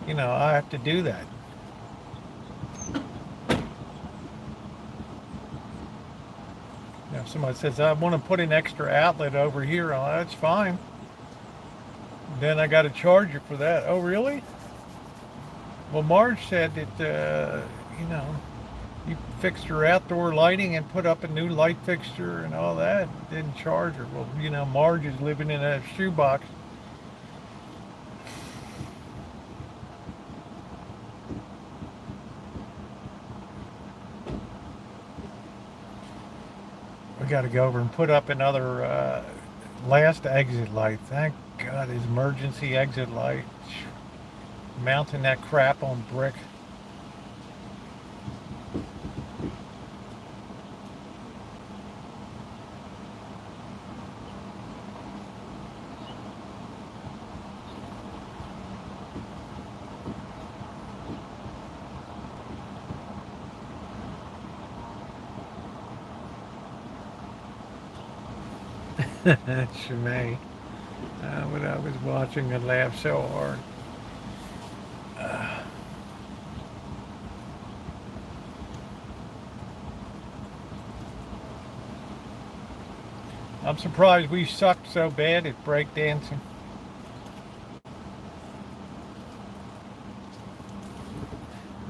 I have to do that. If somebody says, I want to put an extra outlet over here, that's fine. Then I got to charge you for that. Oh, really? Well, Marge said that, you fixed her outdoor lighting and put up a new light fixture and all that. Didn't charge her. Well, Marge is living in a shoebox. We got to go over and put up another last exit light. Thank God, his emergency exit light. Mounting that crap on brick. Shemay. When I was watching, I laughed so hard. I'm surprised we sucked so bad at breakdancing.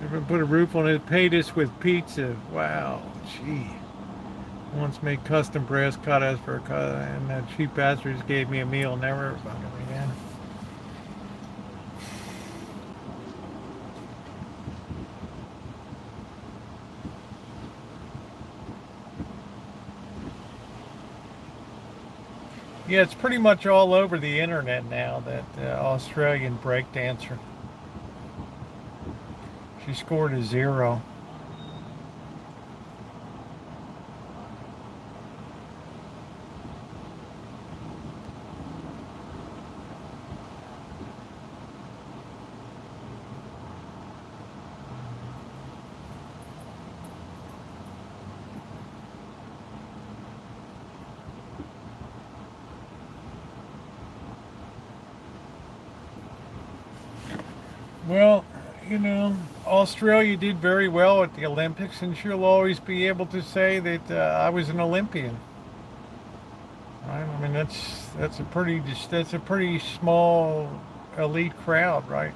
Never put a roof on it. Paid us with pizza. Wow, gee. Once made custom brass cutouts for a cut, and that cheap bastards gave me a meal. Never fucking again. Yeah, it's pretty much all over the internet now, that Australian breakdancer. She scored a 0. Well, Australia did very well at the Olympics, and she'll always be able to say that I was an Olympian. Right? I mean, that's a pretty small elite crowd, right?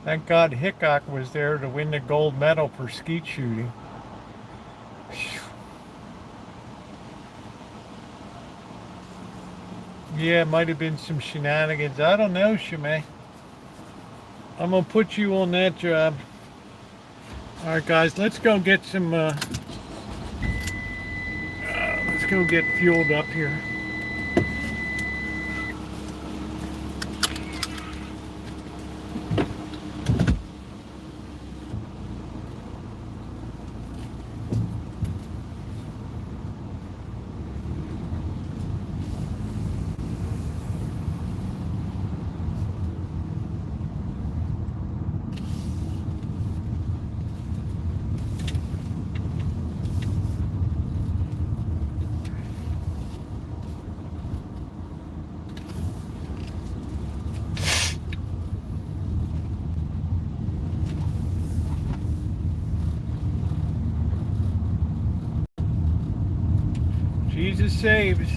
Thank God Hickok was there to win the gold medal for skeet shooting. Yeah, it might have been some shenanigans. I don't know, Shimei. I'm gonna put you on that job. All right, guys, let's go get some. Let's go get fueled up here. Jesus saves.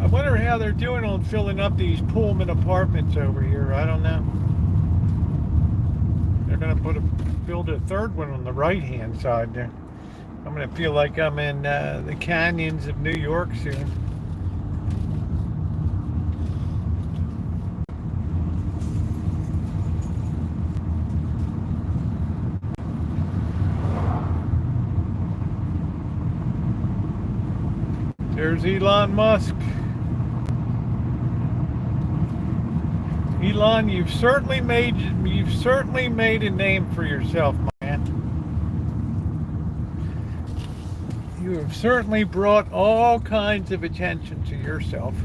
I wonder how they're doing on filling up these Pullman apartments over here. I don't know. They're gonna build a third one on the right-hand side there. I'm gonna feel like I'm in the canyons of New York soon. There's Elon Musk. Elon, you've certainly made a name for yourself, my man. You have certainly brought all kinds of attention to yourself.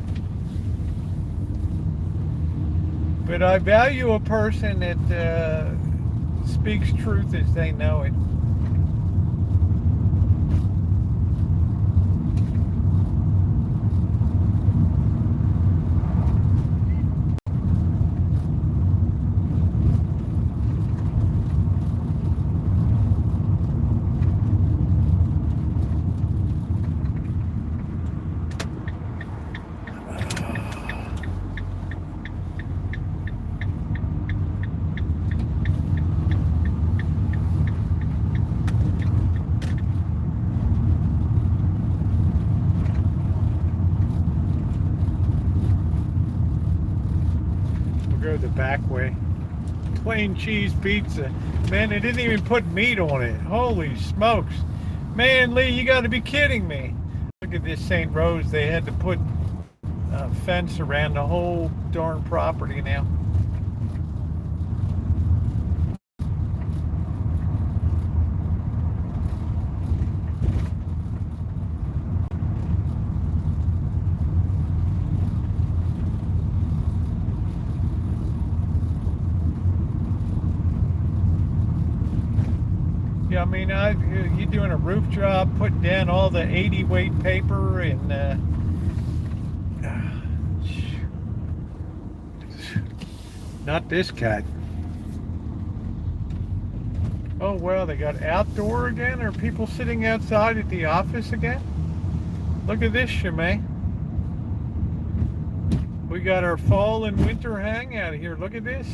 But I value a person that speaks truth as they know it. Go the back way. Plain cheese pizza. Man, they didn't even put meat on it. Holy smokes. Man, Lee, you got to be kidding me. Look at this St. Rose. They had to put a fence around the whole darn property now. Yeah, I mean, you doing a roof job, putting down all the 80 weight paper and not this cat. Oh well, they got outdoor again. Are people sitting outside at the office again? Look at this, Shimei. We got our fall and winter hangout here. Look at this.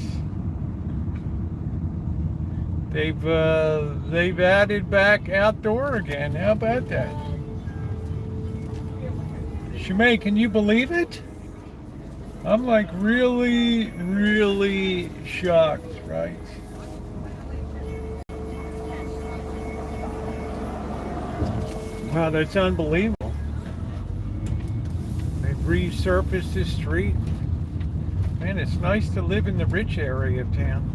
They've added back outdoor again. How about that? Shimei, can you believe it? I'm like really, really shocked, right? Wow, that's unbelievable. They've resurfaced this street. Man, it's nice to live in the rich area of town.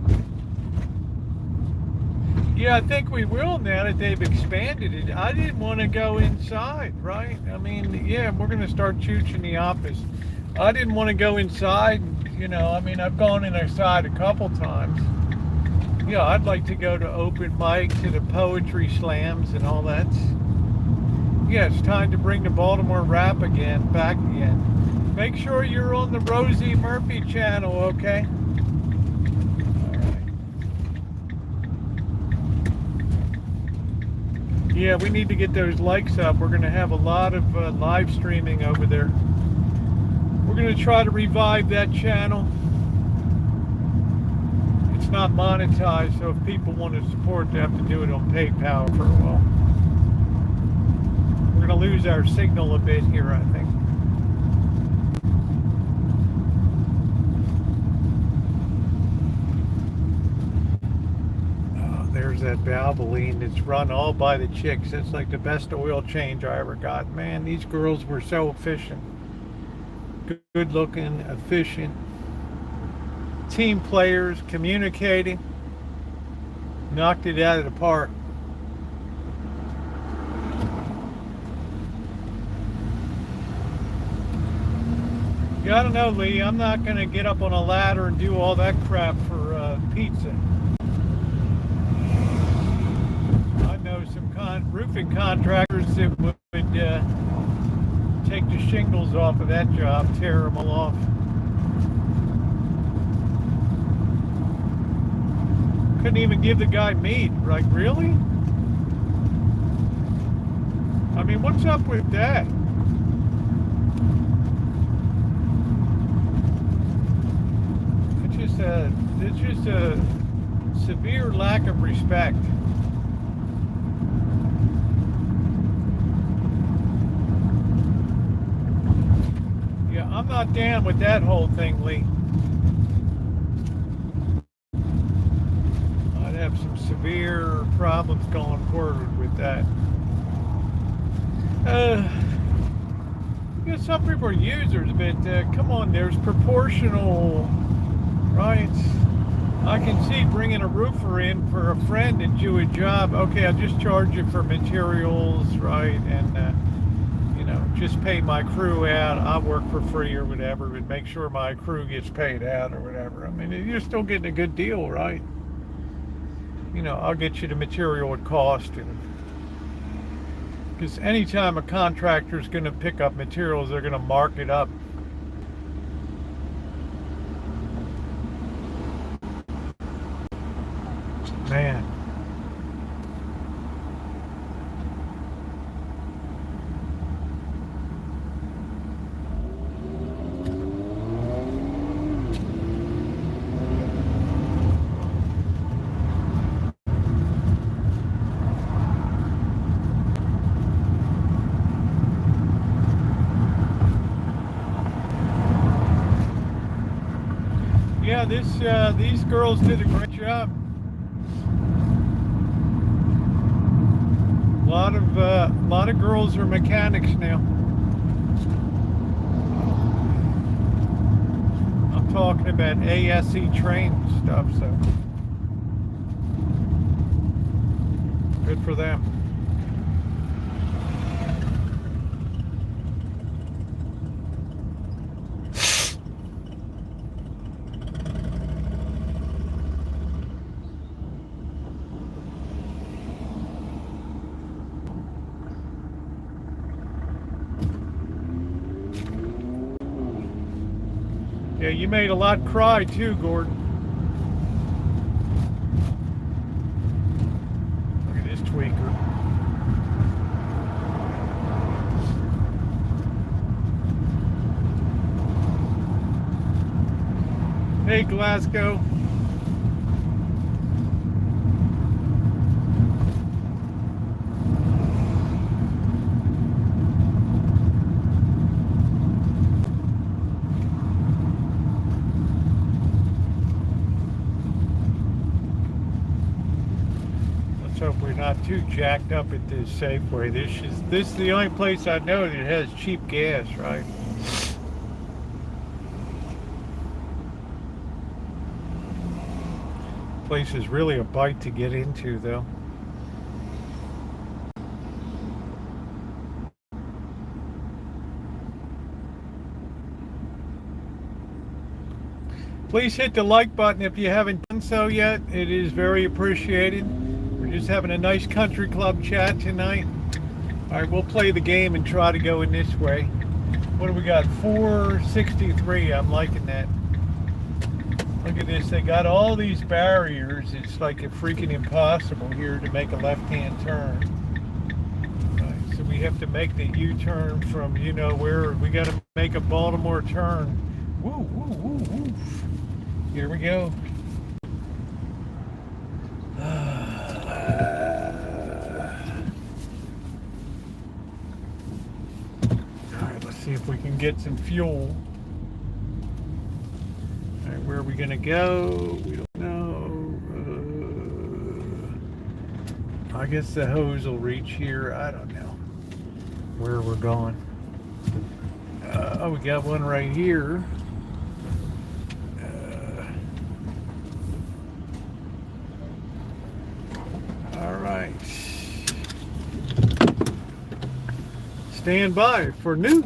Yeah, I think we will now that they've expanded it. I didn't want to go inside, right? I mean, yeah, we're going to start chooching the office. I didn't want to go inside, you know, I mean, I've gone inside a couple times. Yeah, I'd like to go to open mic, to the poetry slams and all that. Yeah, it's time to bring the Baltimore rap back again. Make sure you're on the Rosie Murphy channel, okay? Yeah, we need to get those likes up. We're going to have a lot of live streaming over there. We're going to try to revive that channel. It's not monetized, so if people want to support, they have to do it on PayPal for a while. We're going to lose our signal a bit here, I think. Oh, there's that Valvoline that's run all by the chicks. It's like the best oil change I ever got. Man, these girls were so efficient. Good looking, efficient. Team players, communicating. Knocked it out of the park. Yeah, I don't know, Lee. I'm not going to get up on a ladder and do all that crap for pizza. I know some roofing contractors that would take the shingles off of that job, tear them all off. Couldn't even give the guy meat. Like, really? I mean, what's up with that? It's just a severe lack of respect. Yeah, I'm not down with that whole thing, Lee. I'd have some severe problems going forward with that. Yeah, some people are users, but come on, there's proportional. Right, I can see bringing a roofer in for a friend and do a job. Okay, I'll just charge you for materials, right, and you know, just pay my crew out. I work for free or whatever, but make sure my crew gets paid out or whatever. I mean, you're still getting a good deal, right? You know, I'll get you the material at cost, and because anytime a contractor is going to pick up materials, they're going to mark it up. Man. Yeah, these girls did a great job. A lot of girls are mechanics now. I'm talking about ASE trained stuff, so good for them. Yeah, you made a lot cry too, Gordon. Look at this tweaker. Hey, Glasgow. Hope we're not too jacked up at this Safeway. This is the only place I know that has cheap gas, right? Place is really a bite to get into, though. Please hit the like button if you haven't done so yet. It is very appreciated. Just having a nice country club chat tonight. All right, we'll play the game and try to go in this way. What do we got? 463. I'm liking that. Look at this. They got all these barriers. It's like a freaking impossible here to make a left-hand turn. we have to make the U-turn from, you know, where we got to make a Baltimore turn. Woo, woo, woo, woo. Here we go. All right, let's see if we can get some fuel. All right, where are we going to go? We don't know. I guess the hose will reach here. I don't know where we're going. Oh, we got one right here. All right. Stand by for news.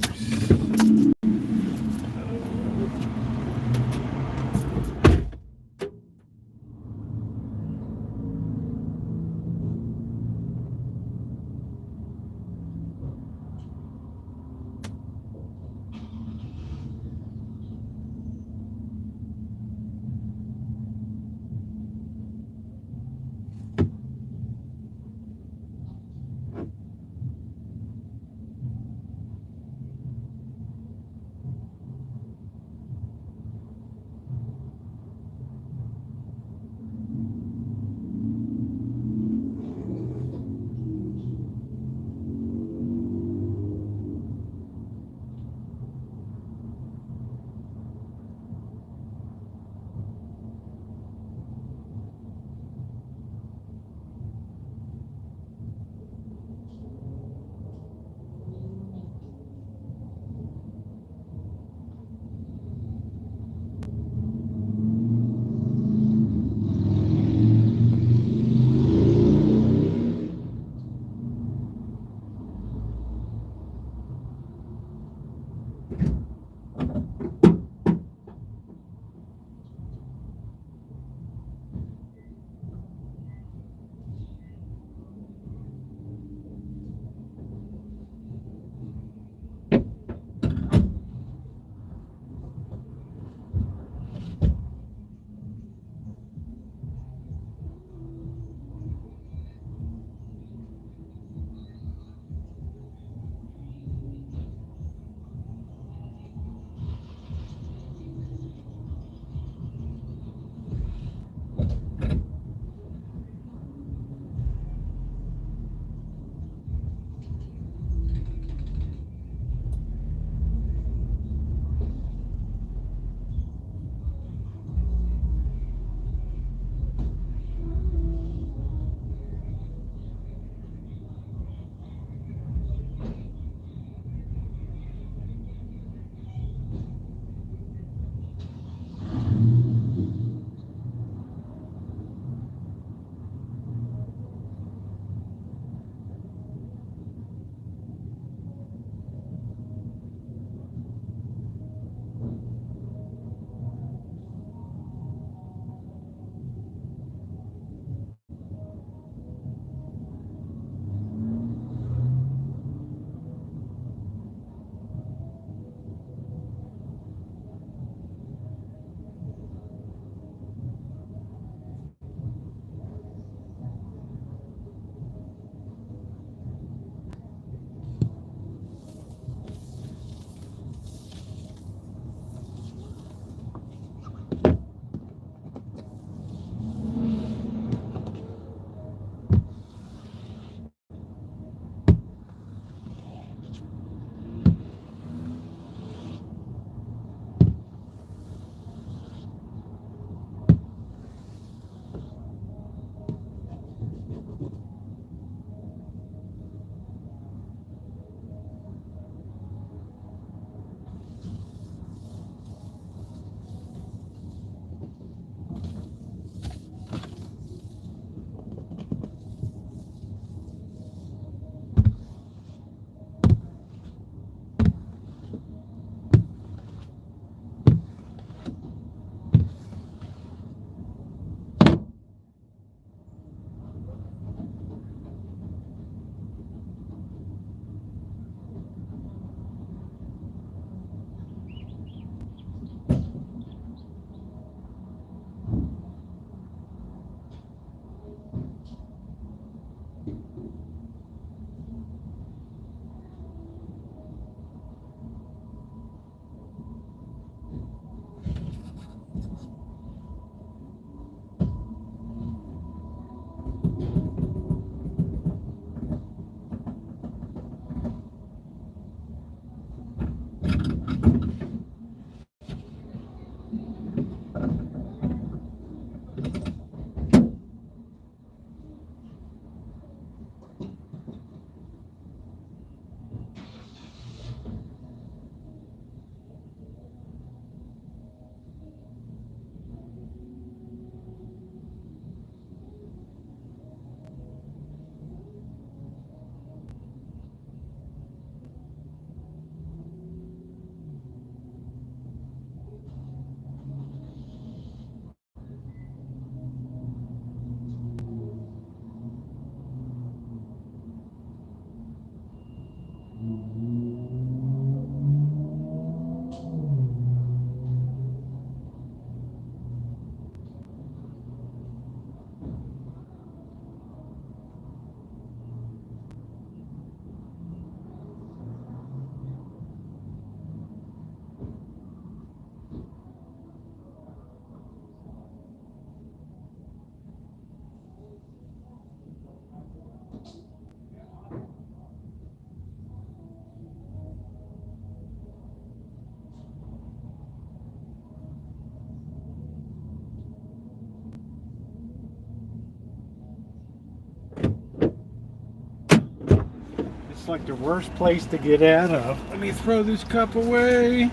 like the worst place to get out of. Let me throw this cup away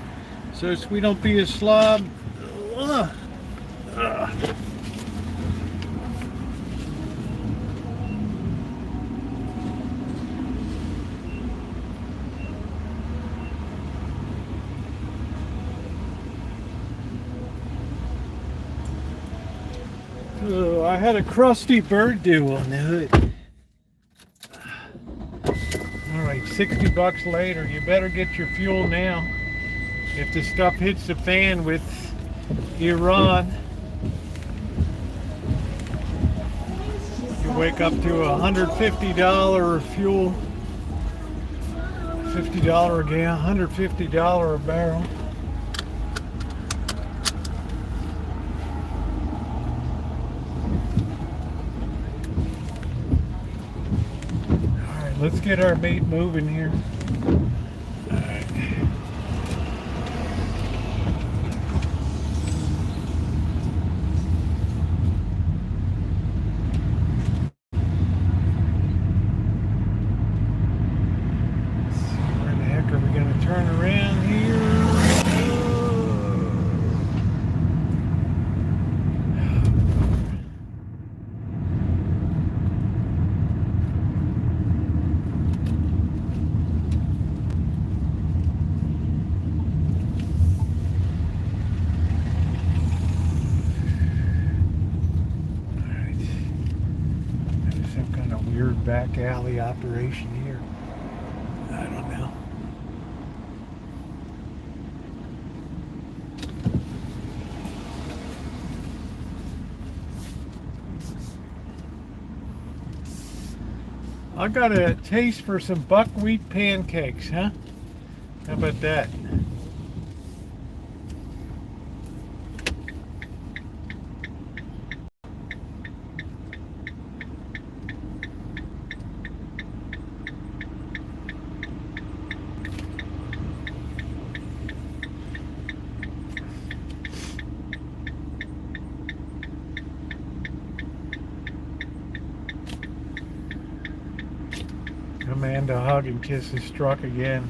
so we don't be a slob. Ugh. Ugh. Oh, I had a crusty bird dew on the hood. Alright, $60 later. You better get your fuel now. If the stuff hits the fan with Iran, you wake up to $150 fuel. $50 a gallon, $150 a barrel. Let's get our bait moving here. All right. Let's see, where the heck are we going to turn around here? Back alley operation here. I don't know. I got a taste for some buckwheat pancakes, huh? How about that? Amanda hug and kisses struck again.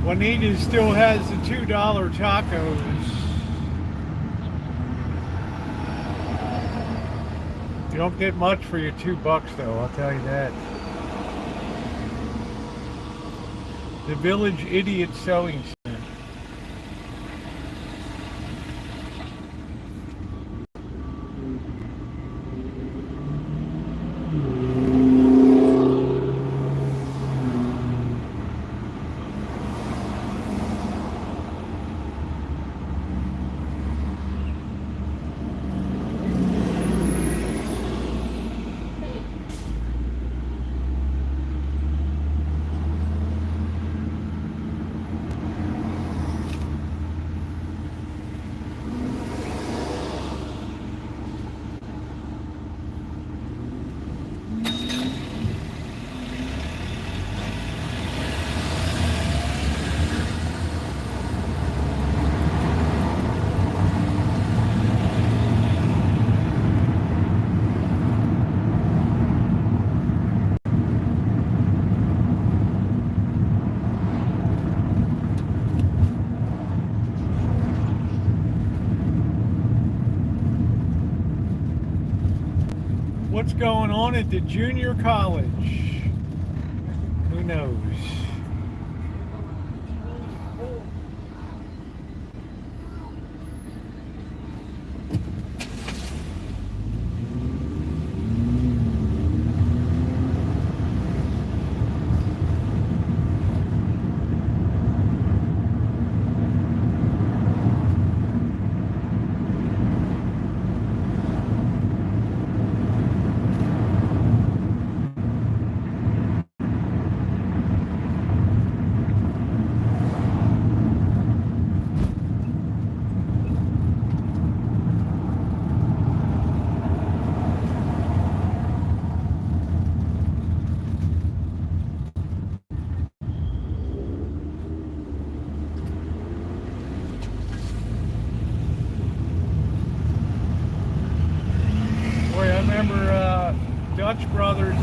Juanita still has the $2 tacos. You don't get much for your $2 though, I'll tell you that. The Village Idiot Sewing Center. What's going on at the junior college? Who knows?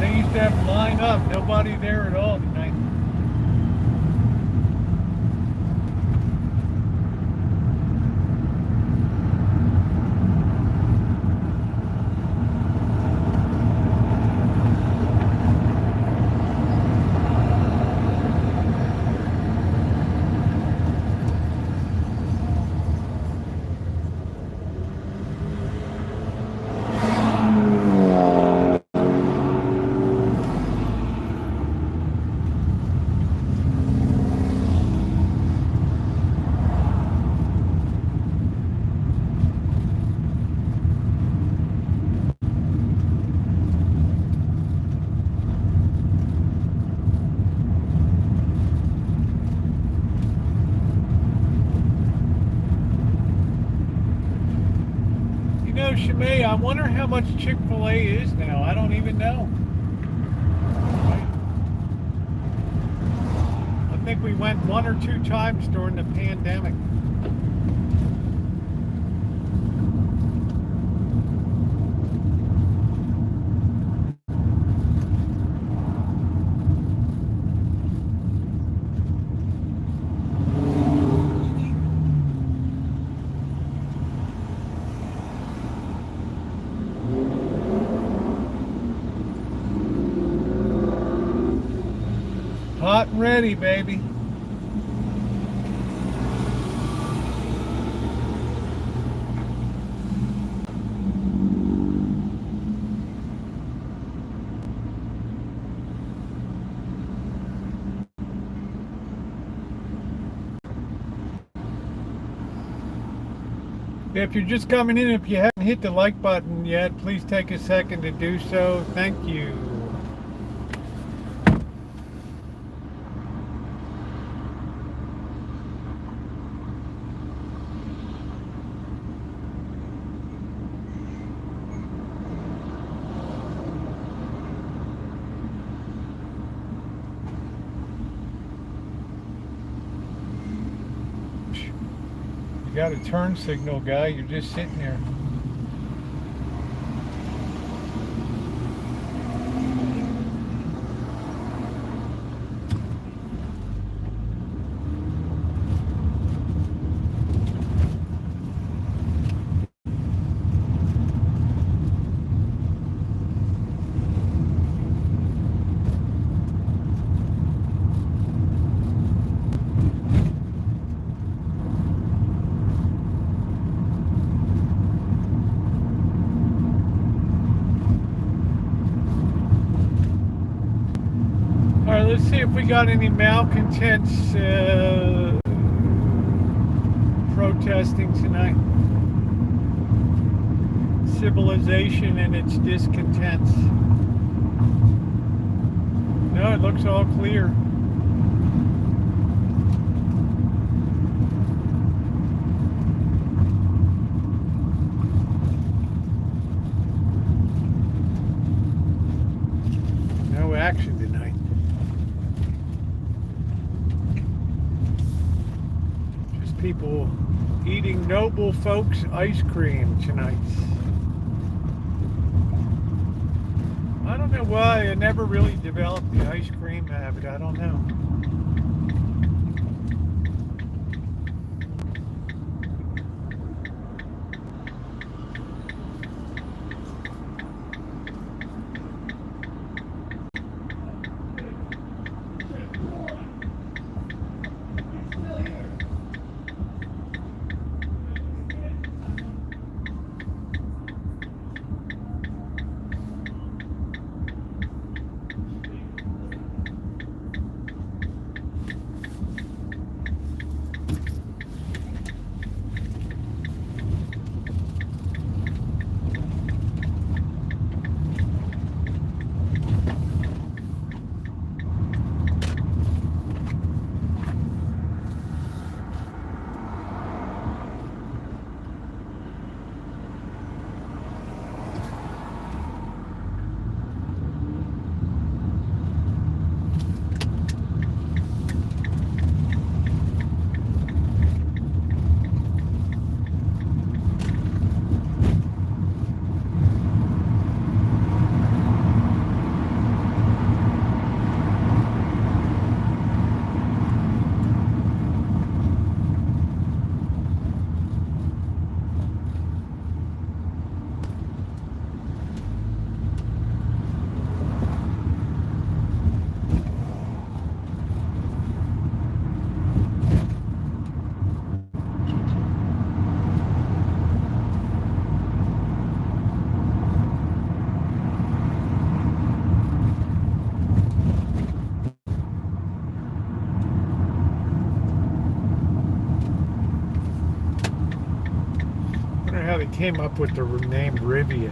They used to have line up. Nobody there at all tonight. Shimei, I wonder how much Chick-fil-A is now. I don't even know. I think we went 1 or 2 times during the pandemic. Hot and ready, baby. If you're just coming in, if you haven't hit the like button yet, please take a second to do so. Thank you. You got a turn signal, guy. You're just sitting there. Let's see if we got any malcontents protesting tonight. Civilization and its discontents. No, it looks all clear. No action tonight. People eating noble folks ice cream tonight. I don't know why I never really developed the ice cream habit. I don't know. came up with the name Rivian.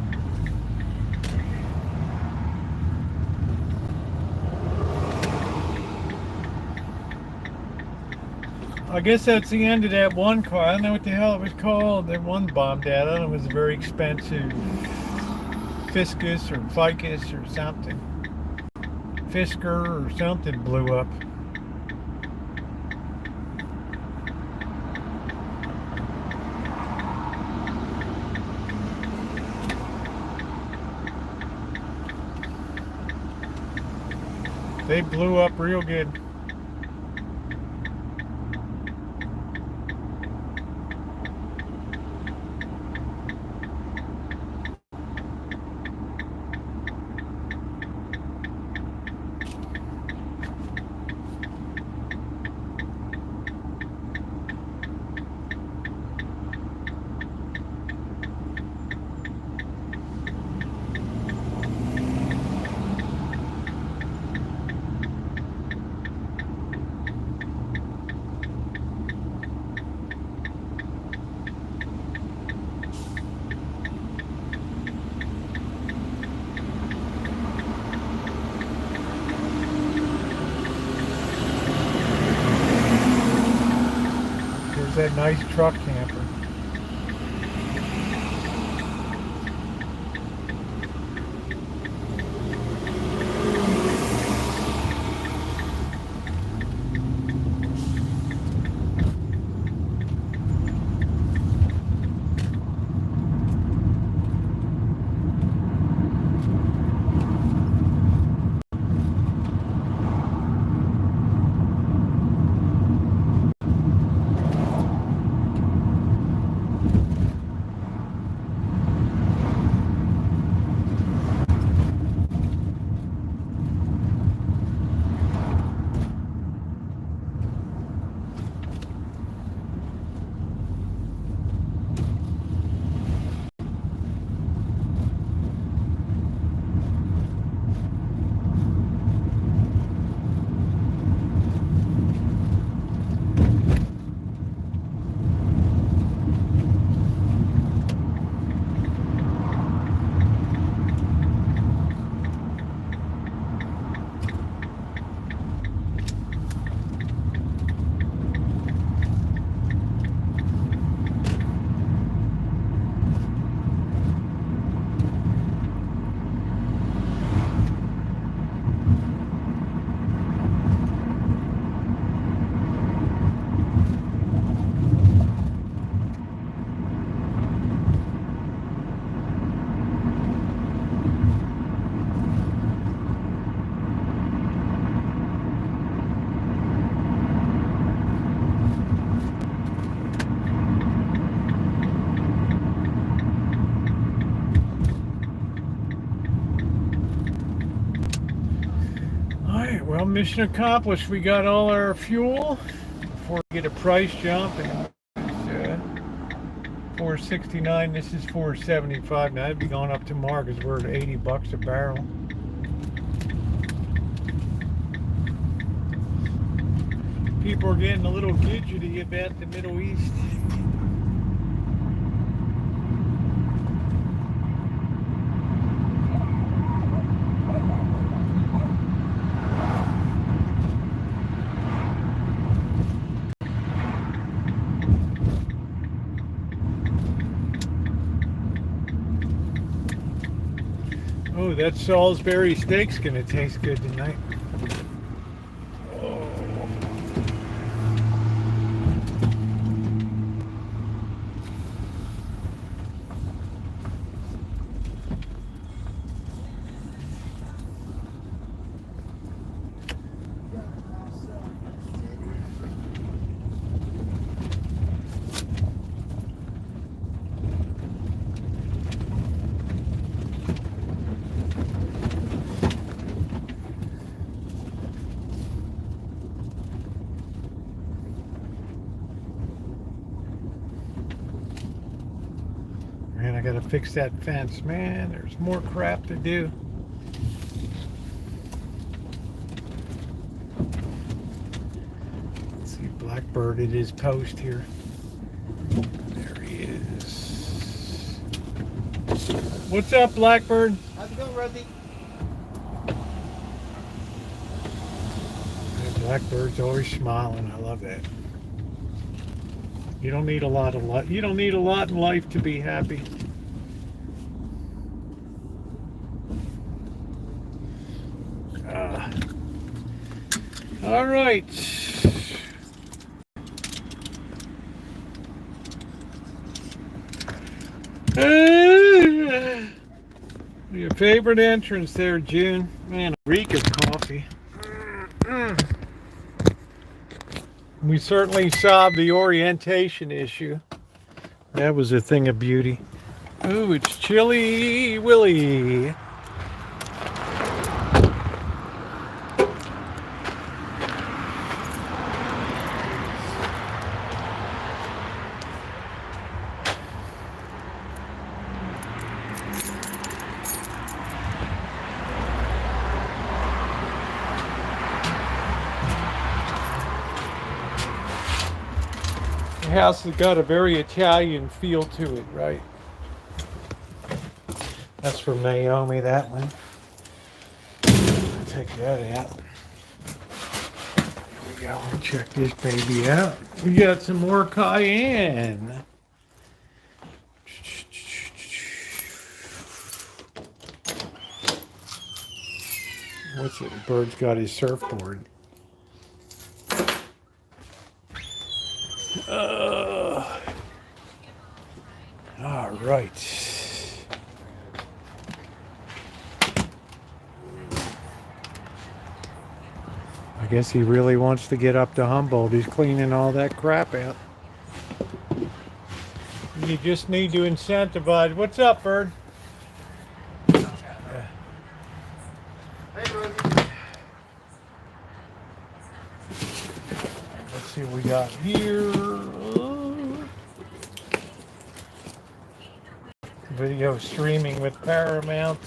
I guess that's the end of that one car. I don't know what the hell it was called. That one bombed out. I don't know, it was a very expensive Fiscus or Ficus or something. Fisker or something blew up. They blew up real good. That nice truck camper. Well, mission accomplished. We got all our fuel before we get a price jump, and it's $4.69. This is $4.75. Now that'd be going up tomorrow because we're at $80 a barrel. People are getting a little gidgety about the Middle East. Oh, that Salisbury steak's gonna taste good tonight. Man, I gotta fix that fence, man. There's more crap to do. Let's see, Blackbird at his post here. There he is. What's up, Blackbird? How's it going, Rosie? That Blackbird's always smiling. I love that. You don't need a lot of life. You don't need a lot in life to be happy. All right. Your favorite entrance there, June. Man, a reek of coffee. We certainly solved the orientation issue. That was a thing of beauty. Ooh, it's Chilly Willy. The house has got a very Italian feel to it, right? That's from Naomi, that one. Take that out. Here we go. Check this baby out. We got some more cayenne. What's it? Bird's got his surfboard. All right. I guess he really wants to get up to Humboldt. He's cleaning all that crap out. You just need to incentivize. What's up, Bird? Hey, Rosie. Let's see what we got here. Video streaming with Paramount.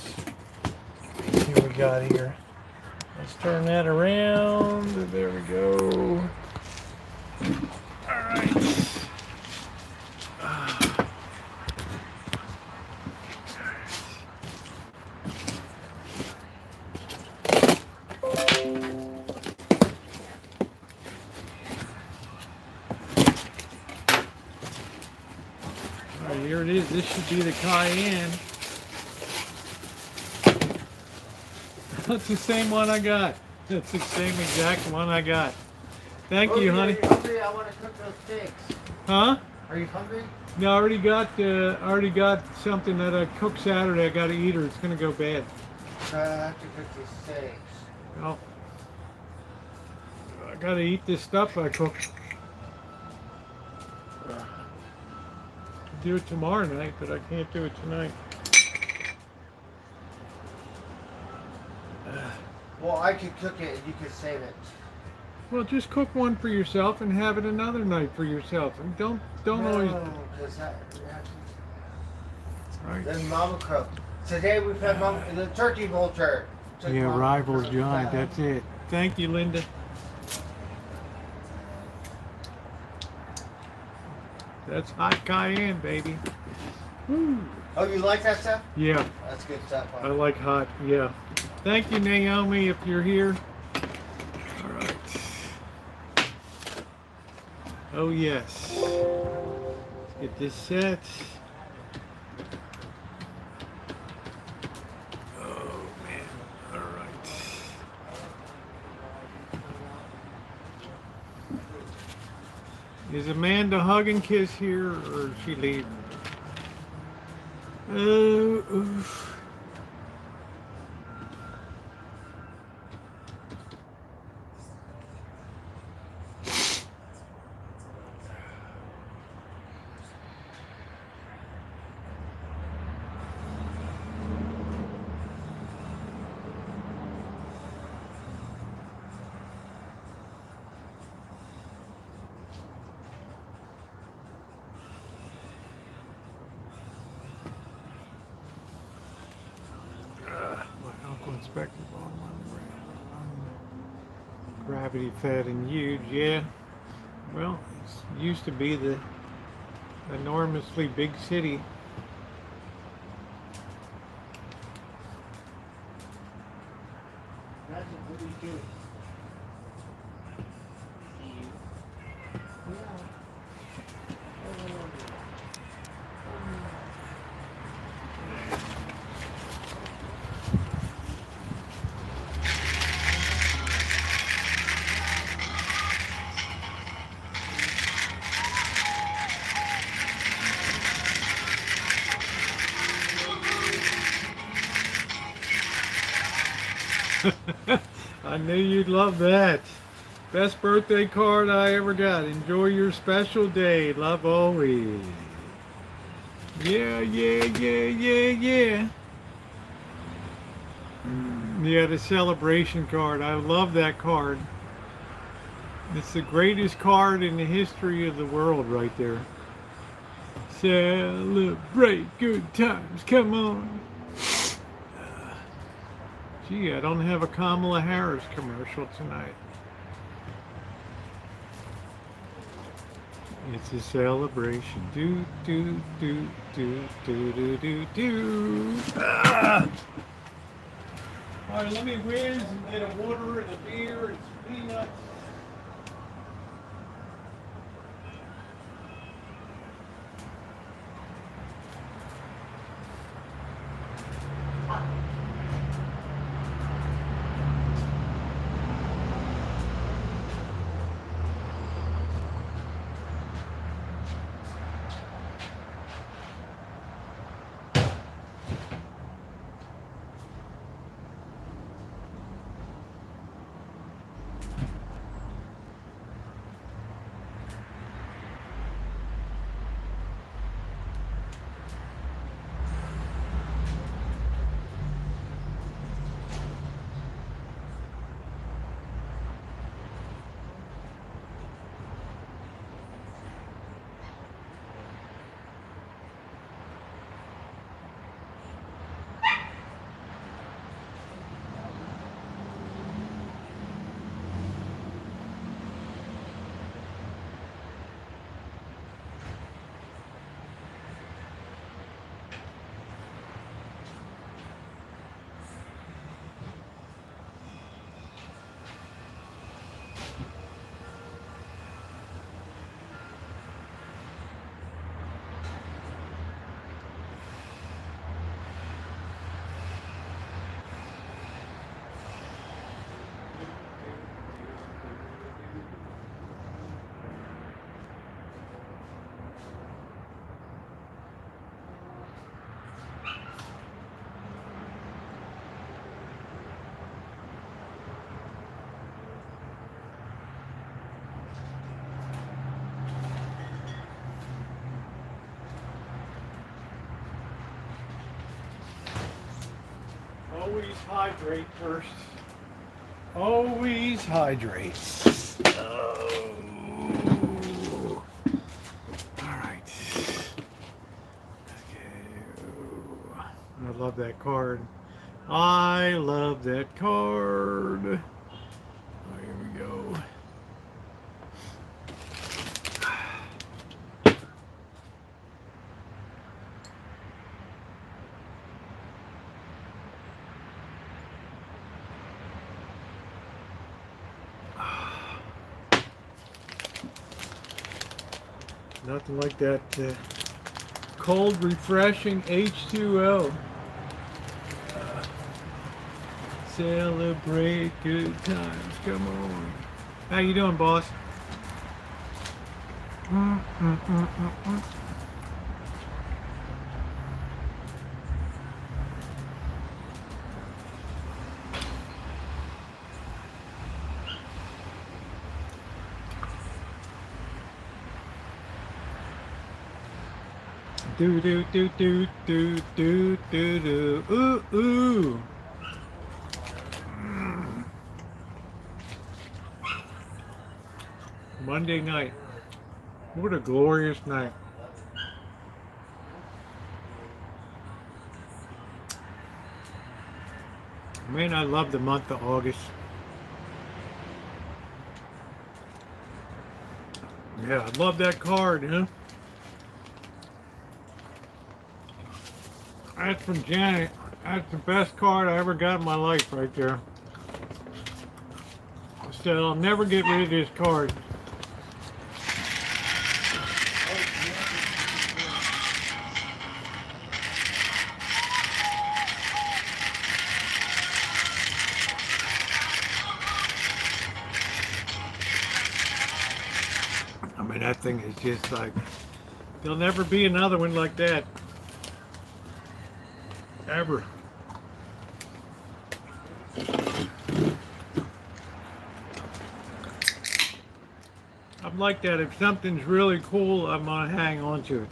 Let's see what we got here. Let's turn that around. There we go. All right. Here it is. This should be the cayenne. That's the same one I got. That's the same exact one I got. Thank you, honey. Are you hungry? I want to cook those steaks. Huh? Are you hungry? No, I already got something that I cooked Saturday. I got to eat or it's gonna go bad. I have to cook these steaks. Well, I gotta eat this stuff I cooked. Do it tomorrow night, but I can't do it tonight. Well, I could cook it and you could save it. Well, just cook one for yourself and have it another night for yourself. And don't always. No, because that. Right. Then Mama cooked. Today we've had the turkey vulture. Yeah, Rivals Joint. That's it. Thank you, Linda. That's hot cayenne, baby. Woo. Oh, you like that stuff? Yeah, That's good stuff. I like hot. Yeah. Thank you, Naomi, if you're here. All right. Oh, yes. Let's get this set. Oh, man. All right. Is Amanda hug and kiss here, or is she leaving? Oof. Inspected gravity fed and huge, yeah. Well, it used to be the enormously big city. That's what we do. I knew you'd love that. Best birthday card I ever got. Enjoy your special day. Love always. Yeah, yeah, yeah, yeah, yeah. Yeah, the celebration card. I love that card. It's the greatest card in the history of the world right there. Celebrate good times. Come on. Gee, I don't have a Kamala Harris commercial tonight. It's a celebration. Do, do, do, do, do, do, do, do. Ah! All right, let me whiz and get a water and a beer and some peanuts. Always hydrate first. Always hydrate. Oh. All right. Okay. I love that card. I love that card. Oh, here we go. Nothing like that cold, refreshing H2O. Celebrate good times. Come on. How you doing, boss? Do do do do do do do do. Ooh ooh. Monday night. What a glorious night. Man, I love the month of August. Yeah, I love that card, huh? That's from Janet. That's the best card I ever got in my life right there. so I'll never get rid of this card. I mean, that thing is just like, there'll never be another one like that. Ever. I'm like that. If something's really cool, I'm gonna hang on to it.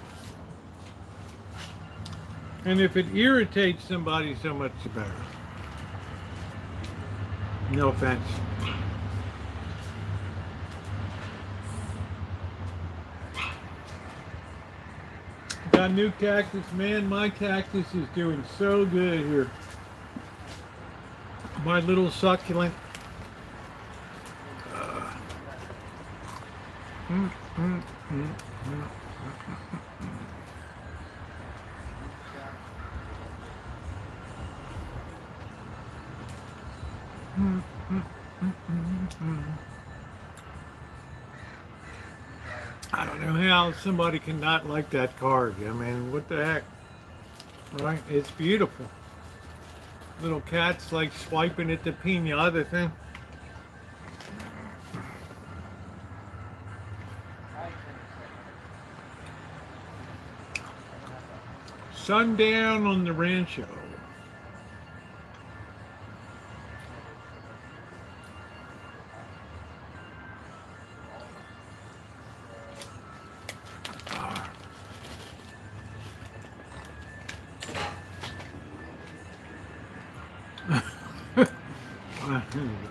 And if it irritates somebody, so much the better. No offense. Got new cactus, man. My cactus is doing so good here. My little succulent. I don't know how somebody can not like that card. I mean, what the heck? Right? It's beautiful. Little cats like swiping at the pinata thing. Sundown on the Rancho.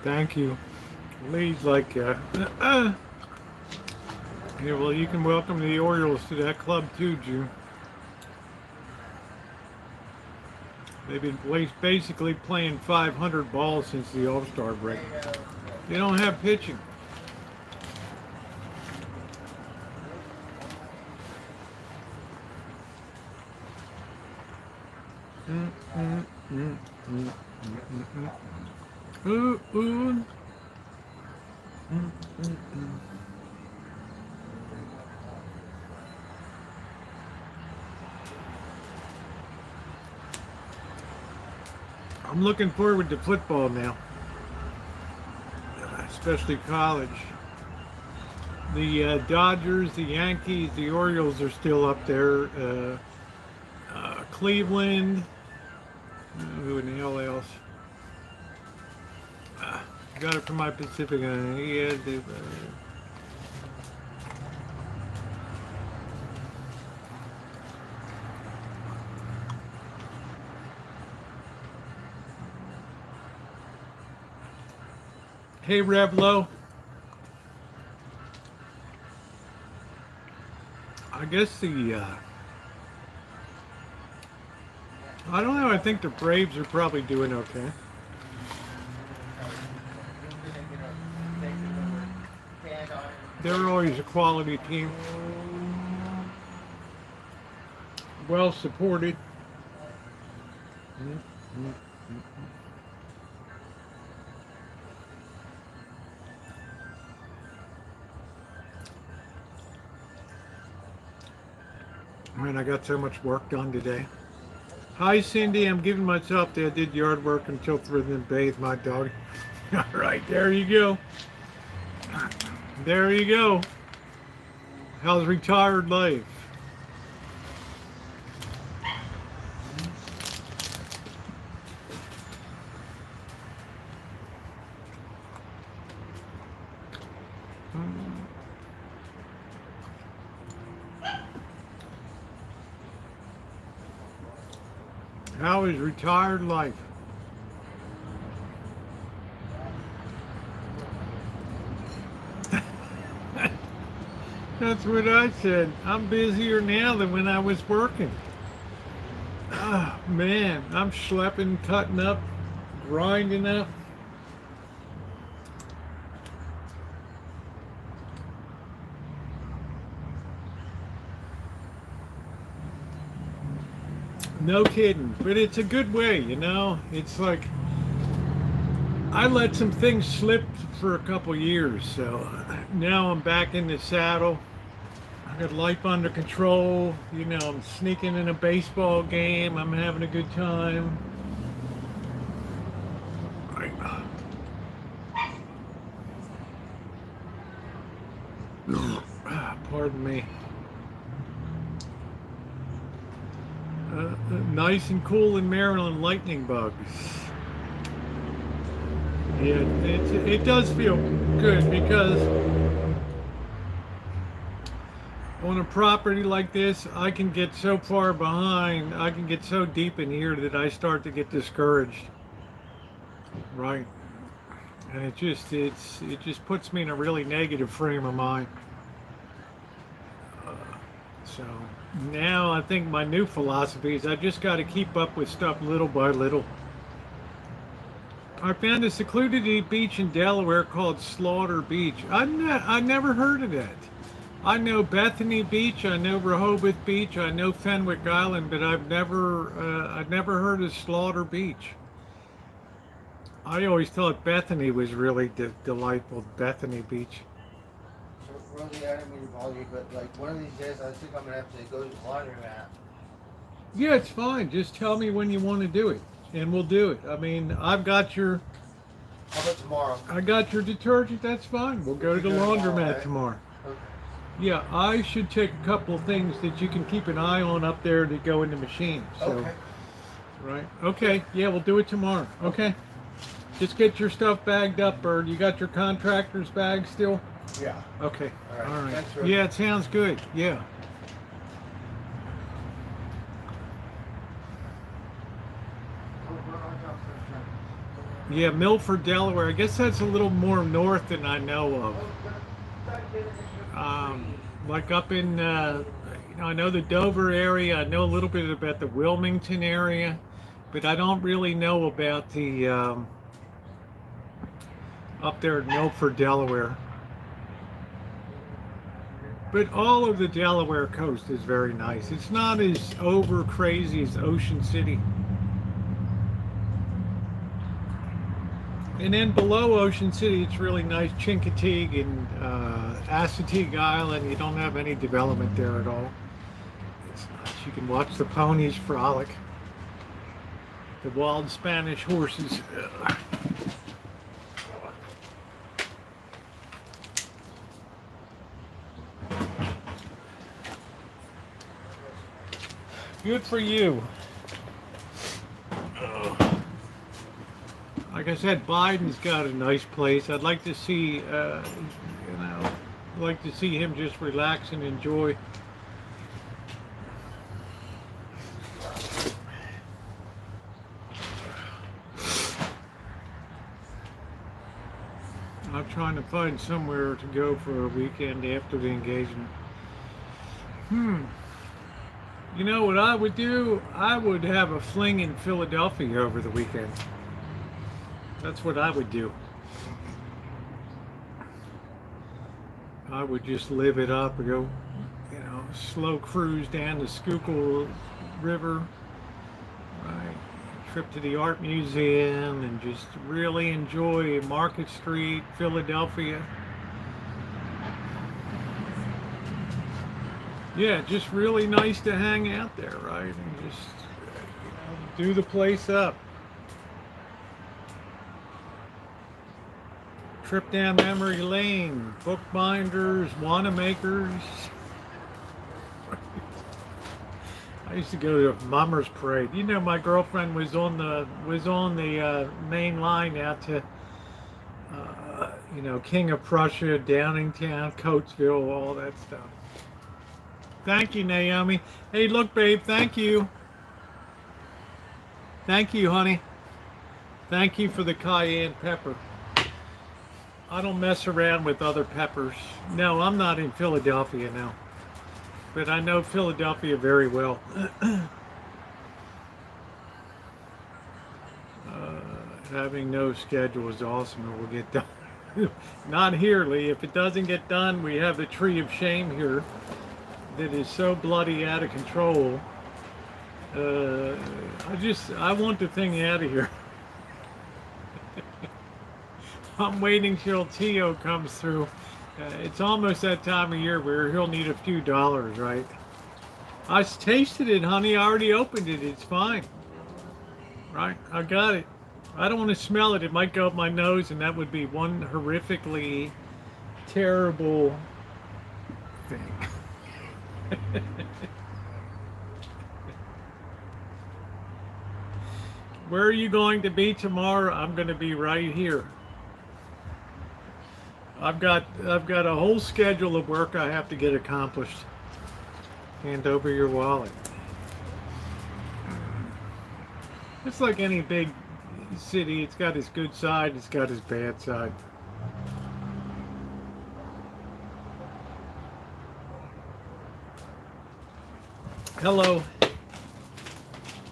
Thank you. Lee's like, yeah, well, you can welcome the Orioles to that club too, June. They've been basically playing 500 balls since the All-Star break. They don't have pitching. Ooh, ooh. I'm looking forward to football now, especially college. The Dodgers, the Yankees, the Orioles are still up there. Cleveland, who in the hell else? Got it from my Pacific. Yeah, hey, Revlo. I guess I don't know. I think the Braves are probably doing okay. They're always a quality team. Well supported. Man, I got so much work done today. Hi, Cindy. I'm giving myself I did yard work until further than bathe my dog. All right, there you go. There you go. How's retired life? How is retired life? That's what I said. I'm busier now than when I was working. Oh, man, I'm schlepping, cutting up, grinding up. No kidding, but it's a good way, you know? It's like, I let some things slip for a couple years, so now I'm back in the saddle. I got life under control. You know, I'm sneaking in a baseball game. I'm having a good time. Right. Pardon me. Nice and cool in Maryland, lightning bugs. Yeah, it does feel good because on a property like this, I can get so far behind, I can get so deep in here that I start to get discouraged. Right. And it just puts me in a really negative frame of mind. So now I think my new philosophy is I just got to keep up with stuff little by little. I found a secluded beach in Delaware called Slaughter Beach. I never heard of that. I know Bethany Beach, I know Rehoboth Beach, I know Fenwick Island, but I've never heard of Slaughter Beach. I always thought Bethany was really delightful, Bethany Beach. So, Rosie, I didn't mean to bother you, but like one of these days, I think I'm gonna have to go to the laundromat. Yeah, it's fine. Just tell me when you want to do it, and we'll do it. I mean, I've got your. How about tomorrow? I got your detergent. That's fine. We'll go to the laundromat tomorrow. Okay. Yeah, I should take a couple of things that you can keep an eye on up there to go in the machine. So, Okay. right. Okay. Yeah, we'll do it tomorrow. Okay. Just get your stuff bagged up, Bird. You got your contractor's bag still? Yeah. Okay. All right. Thanks, Rosie. Yeah, it sounds good. Yeah. Yeah, Milford, Delaware. I guess that's a little more north than I know of. Like up in, I know the Dover area. I know a little bit about the Wilmington area, but I don't really know about the up there in Milford, Delaware. But all of the Delaware coast is very nice. It's not as over crazy as Ocean City. And then below Ocean City, it's really nice. Chincoteague and Assateague Island. You don't have any development there at all. It's nice. You can watch the ponies frolic. The wild Spanish horses. Good for you. Like I said, Biden's got a nice place. I'd like to see, like to see him just relax and enjoy. I'm trying to find somewhere to go for a weekend after the engagement. You know what I would do? I would have a fling in Philadelphia over the weekend. That's what I would do. I would just live it up and go, slow cruise down the Schuylkill River, right? Trip to the art museum and just really enjoy Market Street, Philadelphia. Yeah, just really nice to hang out there, right? And just do the place up. Trip down memory lane, bookbinders, Wanamaker's. I used to go to Mummers Parade. You know, my girlfriend was on the main line out to King of Prussia, Downingtown, Coatesville, all that stuff. Thank you, Naomi. Hey, look, babe, thank you. Thank you, honey. Thank you for the cayenne pepper. I don't mess around with other peppers. No, I'm not in Philadelphia now. But I know Philadelphia very well. Having no schedule is awesome. It will get done. Not here, Lee. If it doesn't get done, we have the tree of shame here that is so bloody out of control. I want the thing out of here. I'm waiting till Tio comes through. It's almost that time of year where he'll need a few dollars, right? I tasted it, honey. I already opened it. It's fine. Right? I got it. I don't want to smell it. It might go up my nose, and that would be one horrifically terrible thing. Where are you going to be tomorrow? I'm going to be right here. I've got a whole schedule of work I have to get accomplished. Hand over your wallet. It's like any big city. It's got its good side. It's got its bad side. Hello.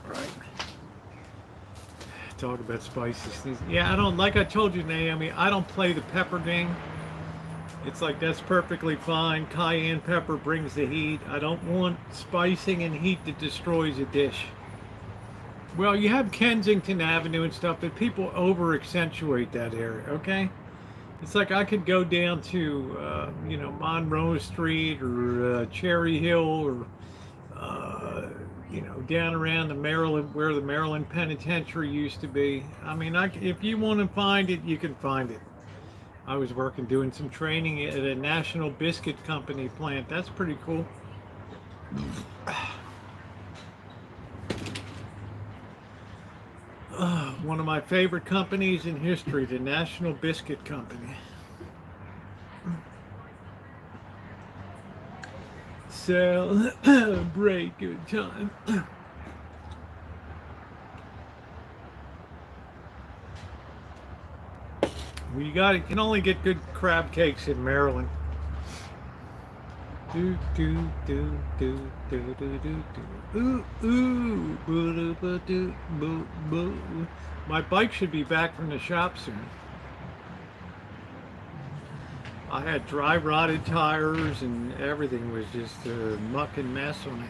Right. Talk about spices. Yeah, I don't, like I told you, Naomi, I don't play the pepper game. It's like, that's perfectly fine. Cayenne pepper brings the heat. I don't want spicing and heat that destroys a dish. Well, you have Kensington Avenue and stuff, but people over accentuate that area, okay? It's like I could go down to, Monroe Street or Cherry Hill or, down around the Maryland, where the Maryland Penitentiary used to be. I mean, if you want to find it, you can find it. I was doing some training at a National Biscuit Company plant. That's pretty cool. One of my favorite companies in history, the National Biscuit Company. Celebrate good time. You can only get good crab cakes in Maryland. Do do do do do do do do. Ooh ooh. Boo boo boo boo boo. My bike should be back from the shop soon. I had dry rotted tires and everything was just a muck and mess on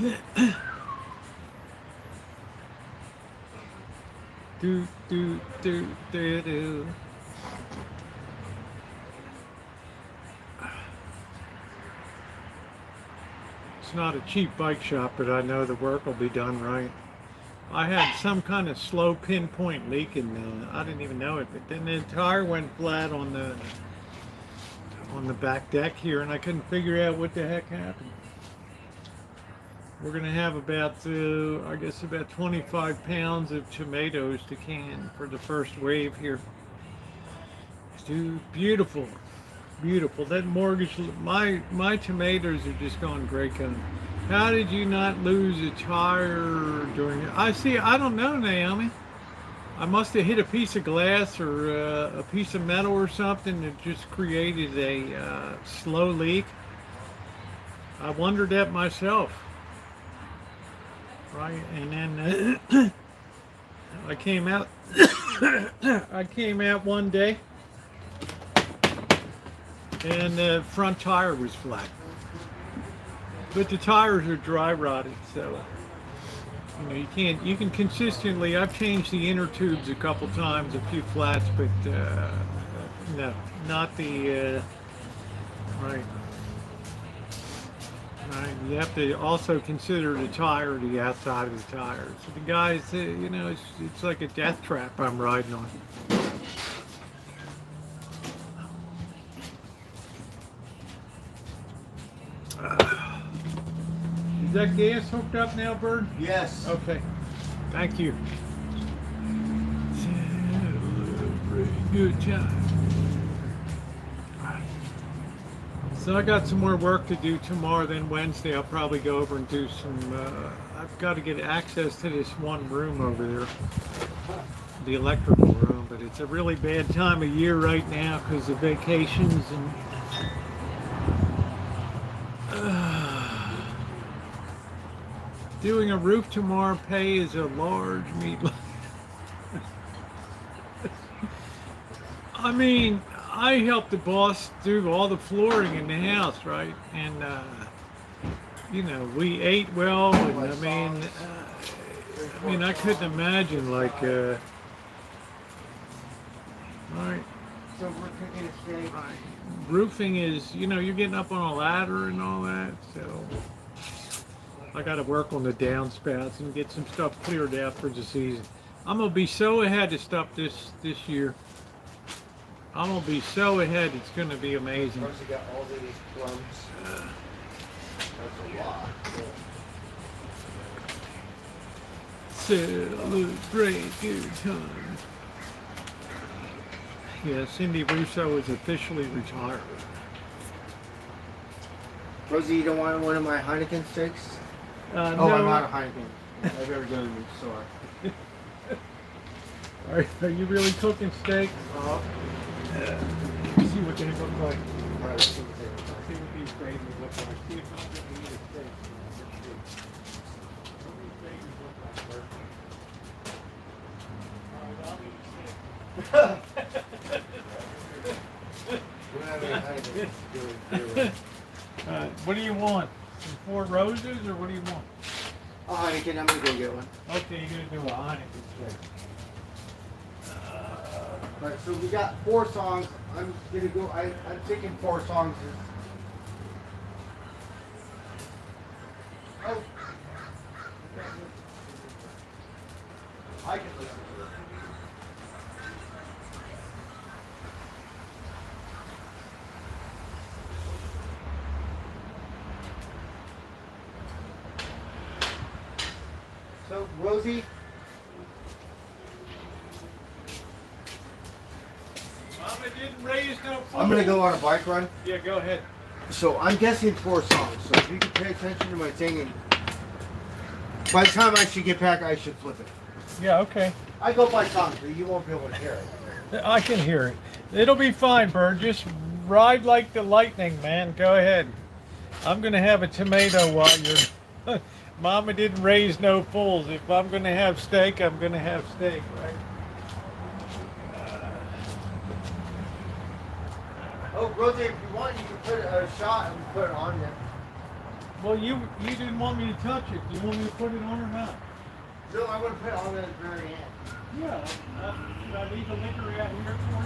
it. Do do do do do. It's not a cheap bike shop, but I know the work will be done right. I had some kind of slow pinpoint leak and I didn't even know it, but then the tire went flat on the back deck here and I couldn't figure out what the heck happened. We're gonna have about, I guess about 25 pounds of tomatoes to can for the first wave here. Dude, beautiful, beautiful. That mortgage, my tomatoes are just going great. How did you not lose a tire during it? I don't know, Naomi. I must have hit a piece of glass or a piece of metal or something that just created a slow leak. I wondered that myself. Right, and then I came out. I came out one day, and the front tire was flat. But the tires are dry rotted, so you can consistently. I've changed the inner tubes a couple times, a few flats, but no, not the right. Right. You have to also consider the tire, the outside of the tire. So the guys, it's like a death trap I'm riding on. Is that gas hooked up now, Bird? Yes. Okay. Thank you. Good job. So I got some more work to do tomorrow. Then Wednesday I'll probably go over and do some, I've got to get access to this one room over there, the electrical room, but it's a really bad time of year right now because of vacations and doing a roof tomorrow pay is a large meatloaf. I mean, I helped the boss do all the flooring in the house, right? And, we ate well, and I mean, I couldn't imagine, like, All right. So we're cooking a steak. All right. Roofing is, you're getting up on a ladder and all that, so I got to work on the downspouts and get some stuff cleared out for the season. I'm gonna be so ahead of stuff this year. I'm gonna be so ahead. It's gonna be amazing. Rosie got all these plums. That's a lot. Celebrate good time. Yeah, Cindy Russo is officially retired. Rosie, you don't want one of my Heineken steaks? No, I'm out of Heineken. I've ever done the store. Are you really cooking steak? Uh-huh. Let's see what they look like. All right, See what these babies look like. See if I'm going to eat a steak. What do these babies look like, Bert? All right, I'll eat a steak. We don't have any Heineken. What do you want? Some Four Roses, or what do you want? Oh, Heineken, I'm going to go get one. Okay, you're going to do a Heineken steak. All right, so we got 4 songs. I'm going to go, I'm thinking 4 songs is... Oh. I can listen to it. So, Rosie, Mama didn't raise no food. I'm going to go on a bike run. Yeah, go ahead. So, I'm guessing 4 songs. So, if you can pay attention to my thing, and by the time I should get back, I should flip it. Yeah, okay. I go by tongue, so you won't be able to hear it. I can hear it. It'll be fine, Bird. Just ride like the lightning, man. Go ahead. I'm going to have a tomato while you're... Mama didn't raise no fools. If I'm going to have steak, I'm going to have steak, right? Oh, Rosie, if you want, you can put a shot and put it on there. Well, you didn't want me to touch it. Do you want me to put it on or not? No, I want to put it on at the very end. Yeah. Should I leave the liquor out here for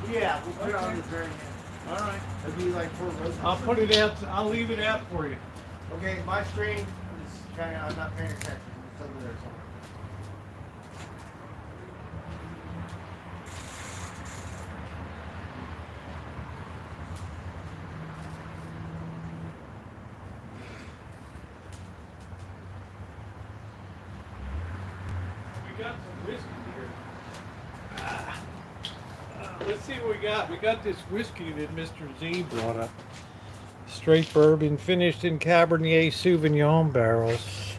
you? Yeah, we'll put it on Okay. the very end. All right. It'll be like 4 roses. I'll put it out. I'll leave it out for you. Okay, my screen is kind of, I'm not paying attention. It's over there somewhere. We got some whiskey here. Let's see what we got. We got this whiskey that Mr. Z brought up. Straight bourbon, finished in Cabernet Sauvignon barrels.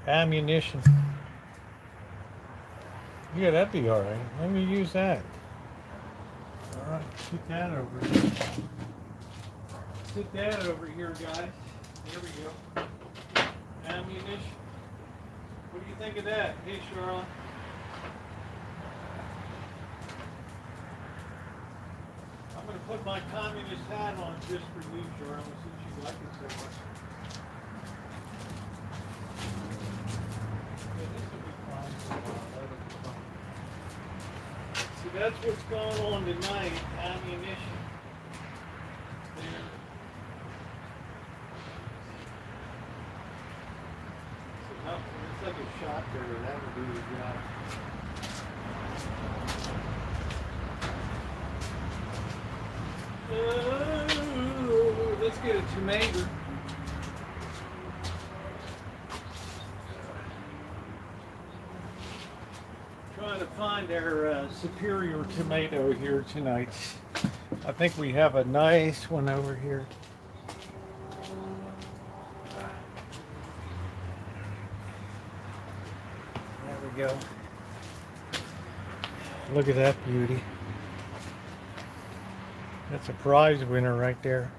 Ammunition. Yeah, that'd be all right. Let me use that. All right, put that over here. Put that over here, guys. There we go. Ammunition. What do you think of that? Hey, Charlotte. I'm going to put my communist hat on just for you, Charlotte, since you like it so much. Yeah, this will be fine for a while. That'll be fine. See, that's what's going on tonight, ammunition. There. So nothing. It's like a shot there. That would do the job. Let's get a tomato. Trying to find our superior tomato here tonight. I think we have a nice one over here. There we go. Look at that beauty. That's a prize winner right there.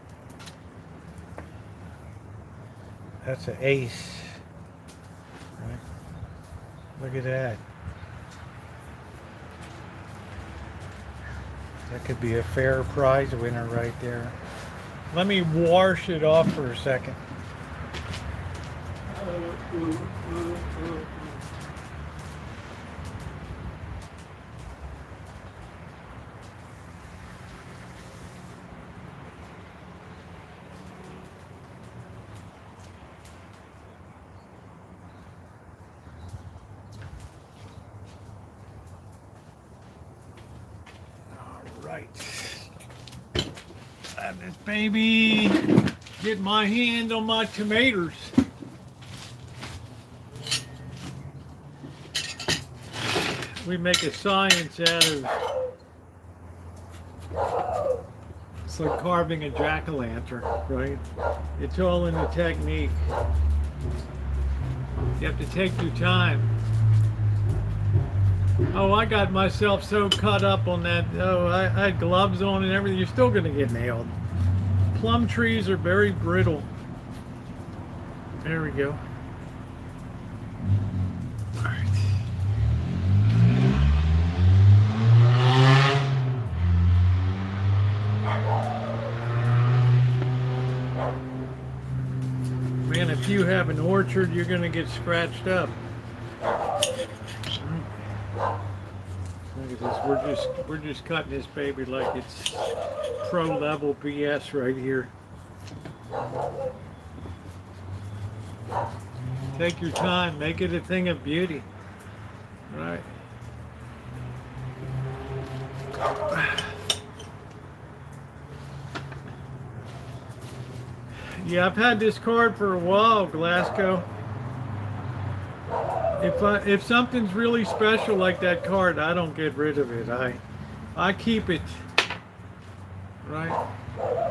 That's an ace. Right? Look at that. That could be a fair prize winner right there. Let me wash it off for a second. right. Have this baby. Get my hand on my tomatoes. We make a science out of. It's like carving a jack-o'-lantern, right? It's all in the technique. You have to take your time. Oh, I got myself so caught up on that. Oh, I had gloves on and everything. You're still going to get nailed. Plum trees are very brittle. There we go. All right. Man, if you have an orchard, you're going to get scratched up. Look at this. We're just cutting this baby like it's pro level BS right here. Take your time. Make it a thing of beauty. Right. Yeah, I've had this card for a while, Glasgow. If something's really special like that card, I don't get rid of it. I keep it. Right?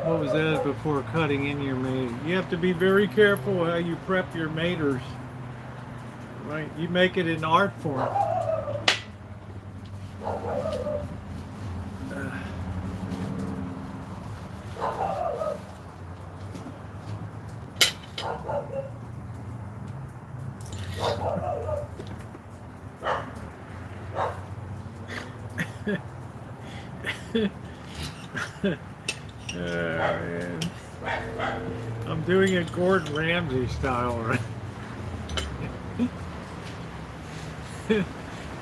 What was that before cutting in your mate? You have to be very careful how you prep your maters. Right? You make it an art form. Man. I'm doing it Gordon Ramsay style, right?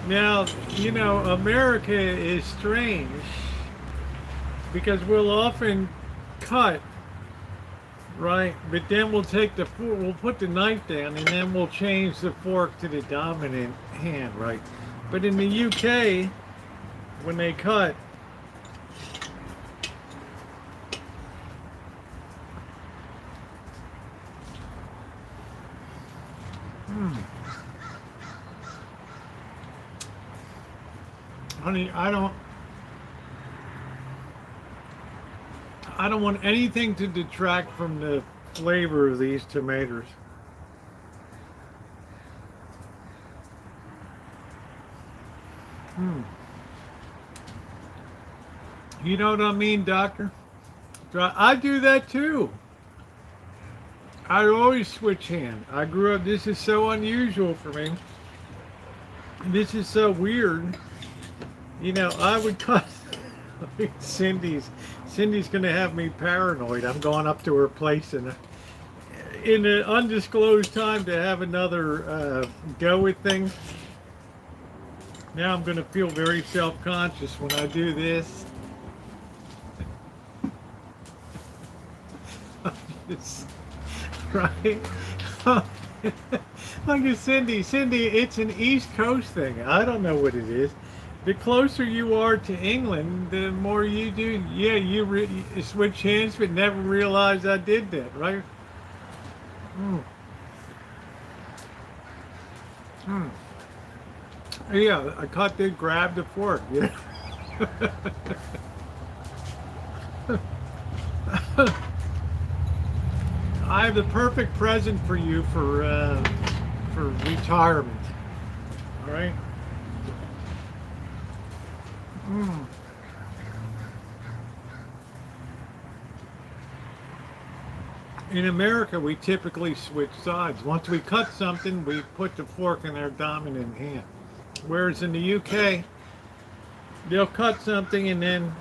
Now, you know, America is strange because we'll often cut, right? But then we'll take we'll put the knife down and then we'll change the fork to the dominant hand, right? But in the UK, when they cut, honey, I don't want anything to detract from the flavor of these tomatoes. You know what I mean, doctor? I do that too. I always switch hand. I grew up, this is so unusual for me. This is so weird. You know, I would cut Cindy's gonna have me paranoid. I'm going up to her place in an undisclosed time to have another go with things. Now I'm gonna feel very self-conscious when I do this. Right? Look at Cindy. Cindy, it's an East Coast thing. I don't know what it is. The closer you are to England, the more you do. Yeah, you switch hands, but never realized I did that, right? Yeah, I caught the grab the fork. Yeah. I have the perfect present for you for retirement. All right. In America, we typically switch sides. Once we cut something, we put the fork in our dominant hand. Whereas in the UK, they'll cut something and then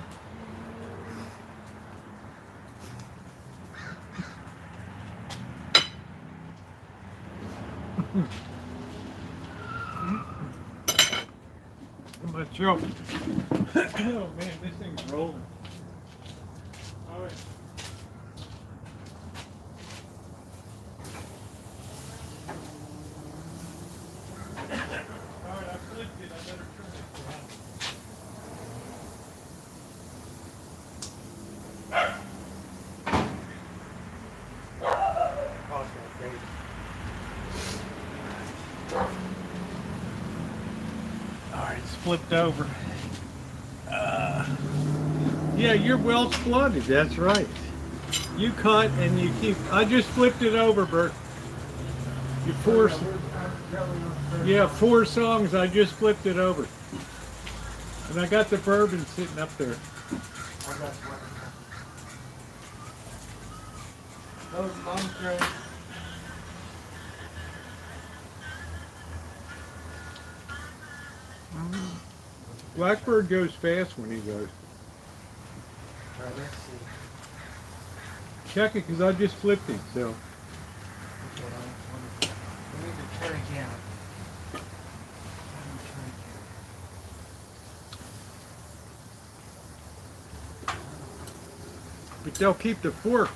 I'm gonna choke. Oh man, this thing's rolling. All right. All right, I flipped it. I better turn it around. flipped over. Yeah, you're Welsh blooded. That's right. You cut and you keep. I just flipped it over, Bert. You force. Yeah, 4 songs. I just flipped it over, and I got the bourbon sitting up there. Those mom's great. Blackbird goes fast when he goes. All right, let's see. Check it, because I just flipped it, so. Okay, we need to turn it down. But they'll keep the fork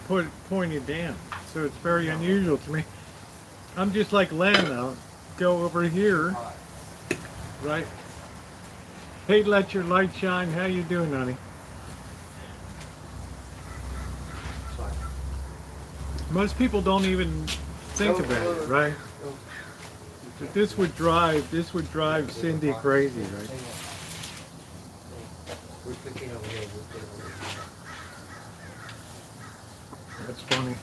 pointed down, so it's very unusual to me. I'm just like Len, I'll go over here, right? Hey, let your light shine. How you doing, honey? Most people don't even think about it, right? But this would drive Cindy crazy, right? We're picking over here. That's funny.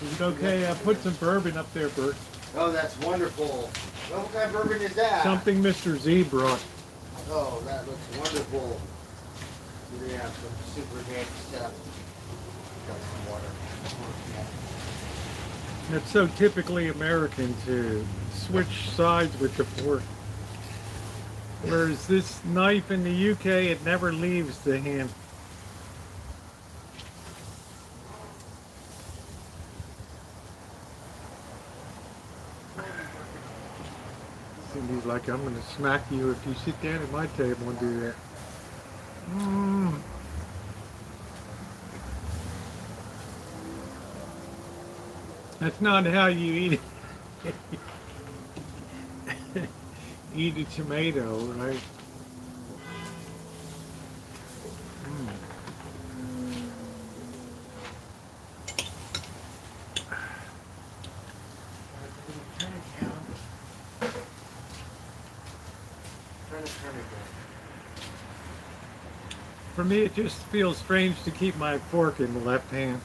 Is it okay? I put some bourbon up there, Bert. Oh, that's wonderful. Well, what kind of bourbon is that? Something Mr. Z brought. Oh, that looks wonderful. We have some super advanced stuff. Got some water. It's so typically American to switch sides with the fork. Whereas this knife in the UK, it never leaves the hand. Cindy's like, I'm going to smack you if you sit down at my table and do that. That's not how you eat it. Eat a tomato, right? For me, it just feels strange to keep my fork in the left hand.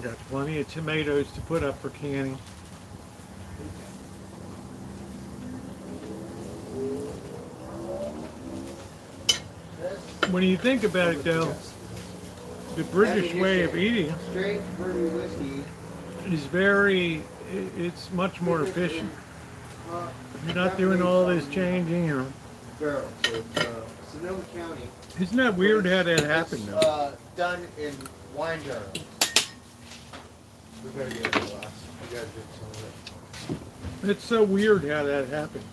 Got plenty of tomatoes to put up for canning. When you think about it, though, the British way of eating straight bourbon whiskey is it's much more efficient. You're not doing all this changing, or. barrel. So it's Sonoma County. Isn't that weird how that happened, though? Done in wine barrels. We better get a glass. We gotta drink some of it. It's so weird how that happened.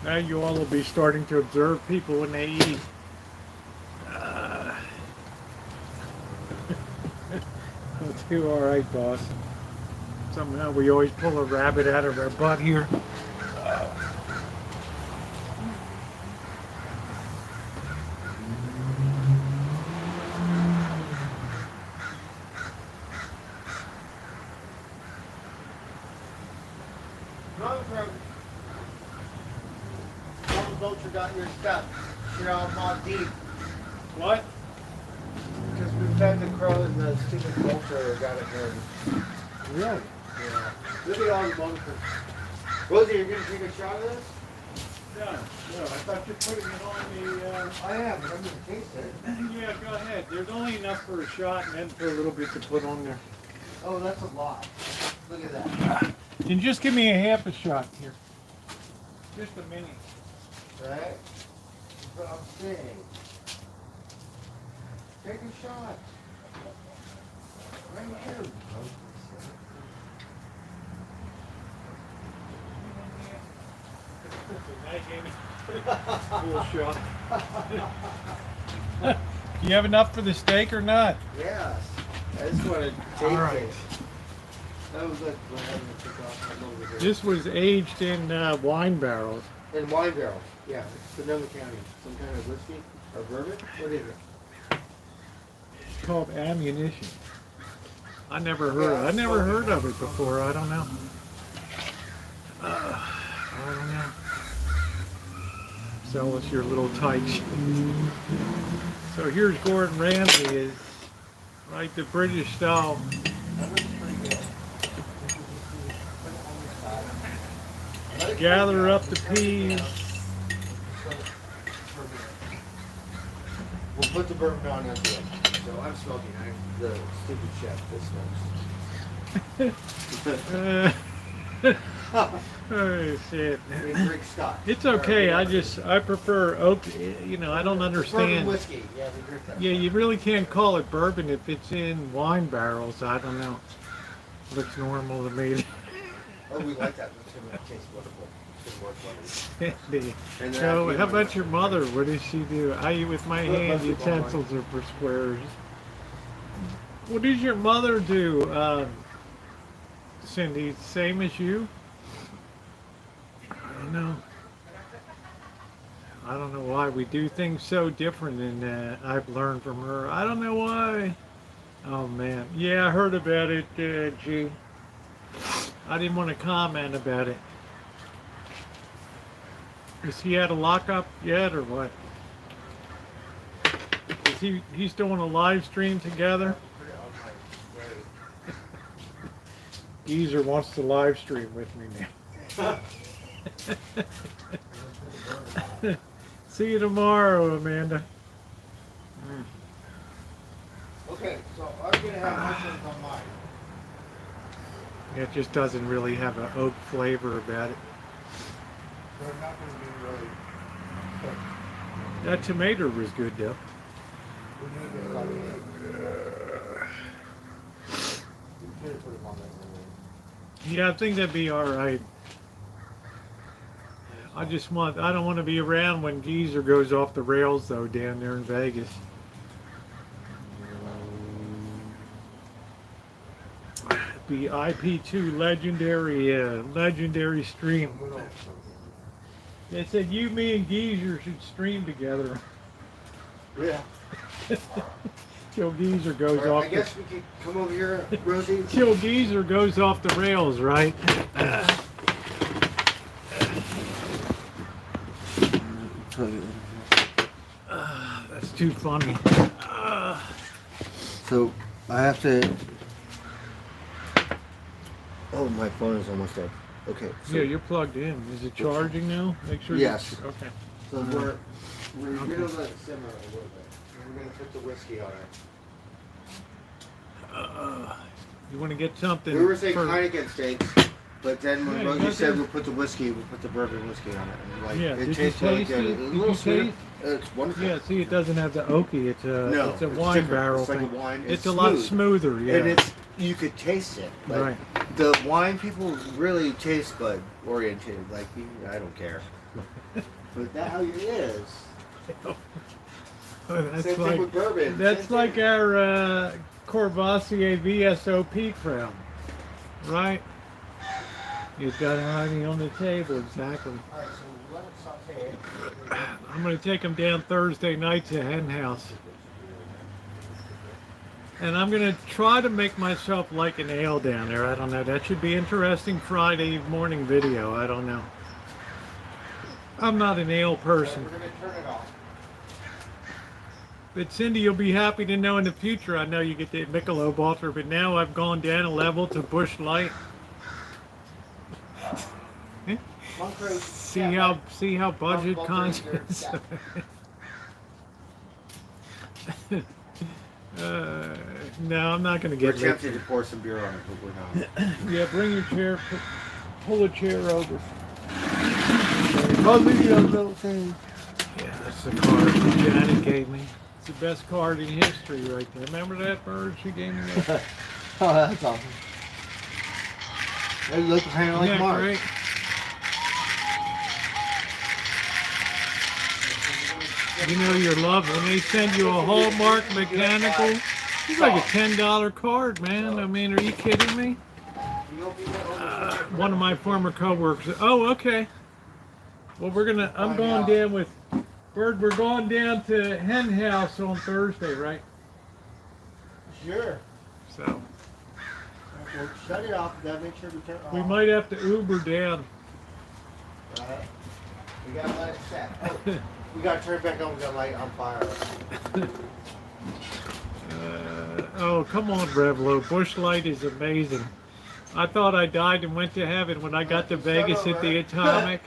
Now you all will be starting to observe people when they eat. We'll do all right, boss. Somehow we always pull a rabbit out of our butt here. Vulture got your stuff. You're all not deep. What? Because we fed the crow and the stupid vulture got it dirty. Really? Yeah. Look at all the vultures. Rosie, you're going to take a shot of this? No, I thought you were putting it on the... I am, but I'm going to taste it. Yeah, go ahead. There's only enough for a shot and then for a little bit to put on there. Oh, that's a lot. Look at that. And just give me a half a shot here. Just a mini. Right? That's what I'm saying. Take a shot. Right here. Cool shot. You have enough for the steak or not? Yes. I just want to taste it. That was like what I had to take off my nose here. This was aged in wine barrels. In wine barrels. Yeah, it's Sonoma County. Some kind of whiskey. A bourbon? What is it? It's called ammunition. I never heard of it before. I don't know. I don't know. Sell us your little tight shit. So here's Gordon Ramsay, is like the British style. Gather up the peas. We'll put the bourbon on into it. So I'm smoking. I'm the stupid chef. This smokes. Oh shit. We drink scotch. It's okay. I prefer oak. You know, I don't Bourbon understand. whiskey. Yeah, we drink that. Yeah, you really can't call it bourbon if it's in wine barrels. I don't know. Looks normal to me. Oh, we like that. It's going to taste wonderful. It's going to work wonderful. And So, how about your mother? What does she do? I eat with my hand. Utensils are for squares. What does your mother do, Cindy? Same as you? I don't know. I don't know why we do things so different than I've learned from her. I don't know why. Oh man. Yeah, I heard about it, G. I didn't want to comment about it. Is he at a lockup yet or what? Is he's doing a live stream together? Geezer wants to live stream with me now. See you tomorrow, Amanda. Okay, so I'm going to have mushrooms on mine. It just doesn't really have an oak flavor about it. They're not going to be really cooked. That tomato was good though. We need to cut it in. You could put them on that one. Yeah, I think that'd be all right. I don't want to be around when Geezer goes off the rails though down there in Vegas. The IP2 legendary stream. They said you, me, and Geezer should stream together. Yeah. Till Geezer goes Or off. I guess we could come over here, Rosie. Till Geezer goes off the rails, right? That's too funny. So I have to. Oh, my phone is almost dead. Okay. So, Yeah, you're plugged in. Is it charging now? Make sure. Yes. Okay. So we're gonna let it simmer a little bit. And we're gonna put the whiskey on it. You want to get something? We were saying for- Heineken steaks, but then when Yeah, Rosie you said got we'll put the whiskey, we'll put the bourbon whiskey on it. And like, Yeah, it did you tastes really taste good. it? It's a Did little you sweeter. taste? It's wonderful. Yeah, see, it doesn't have the oaky. It's a No, it's a it's wine different. barrel It's like thing. a wine. It's It's a lot smooth. smoother. Yeah. And it's you could taste it. Like, Right. The wine people really taste bud oriented. Like I don't care. But that how it is. Oh, that's Same thing like with bourbon. that's Same like thing. our Courvoisier VSOP crown, right? You've got it hiding on the table, exactly. All right, so let it saute. I'm going to take them down Thursday night to Hen House. And I'm going to try to make myself like an ale down there. I don't know. That should be interesting Friday morning video. I don't know. I'm not an ale person. We're gonna turn it off. But Cindy, you'll be happy to know in the future, I know you get the Michelob Ultra, but now I've gone down a level to Busch Light. One cruise. See how budget One conscious. No, I'm not going to We're get tempted to pour some beer on it, but we're not. Yeah, bring your chair. Pull a chair over. I'll leave you a little thing. Yeah, that's the card that Janet gave me. It's the best card in history right there. Remember that bird she gave me? That? Oh, that's awesome. It looks kind of like Isn't that Mark. great? You know your love when they send you a Hallmark mechanical. It's like a $10 card, man. I mean, are you kidding me? One of my former coworkers. Oh, okay. Well, I'm going down with Bird, we're going down to Hen House on Thursday, right? Sure. So Well, shut it off. We gotta make sure we turn it off. we might have to Uber down. Right. We gotta let it set. Oh, we gotta turn it back on. We gotta light it on fire. Oh, come on, Revlo. Bush Light is amazing. I thought I died and went to heaven when I got to Vegas at the Atomic.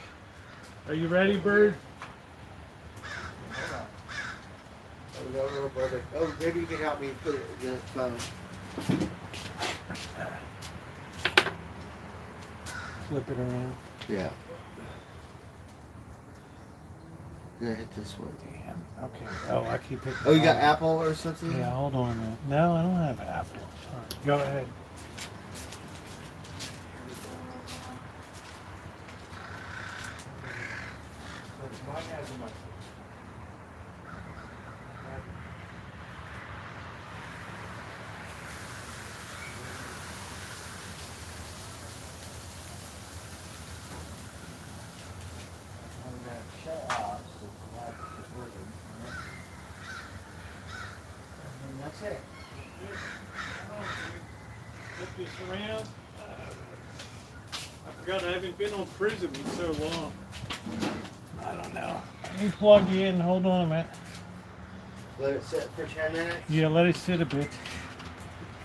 Are you ready, Bird? Oh, we got a little brother. Oh, maybe you can help me put it in the phone. Flip it around. Yeah. Gonna hit this one. Damn. Okay. Oh, I keep hitting. Oh, you got Apple or something? Yeah, hold on a minute. No, I don't have Apple. Sorry. Go ahead. Mine has a mic. That's it. Flip this around. I forgot I haven't been on Prism in so long. I don't know. Let me plug you in. Hold on a minute. Let it sit for 10 minutes. Yeah, let it sit a bit.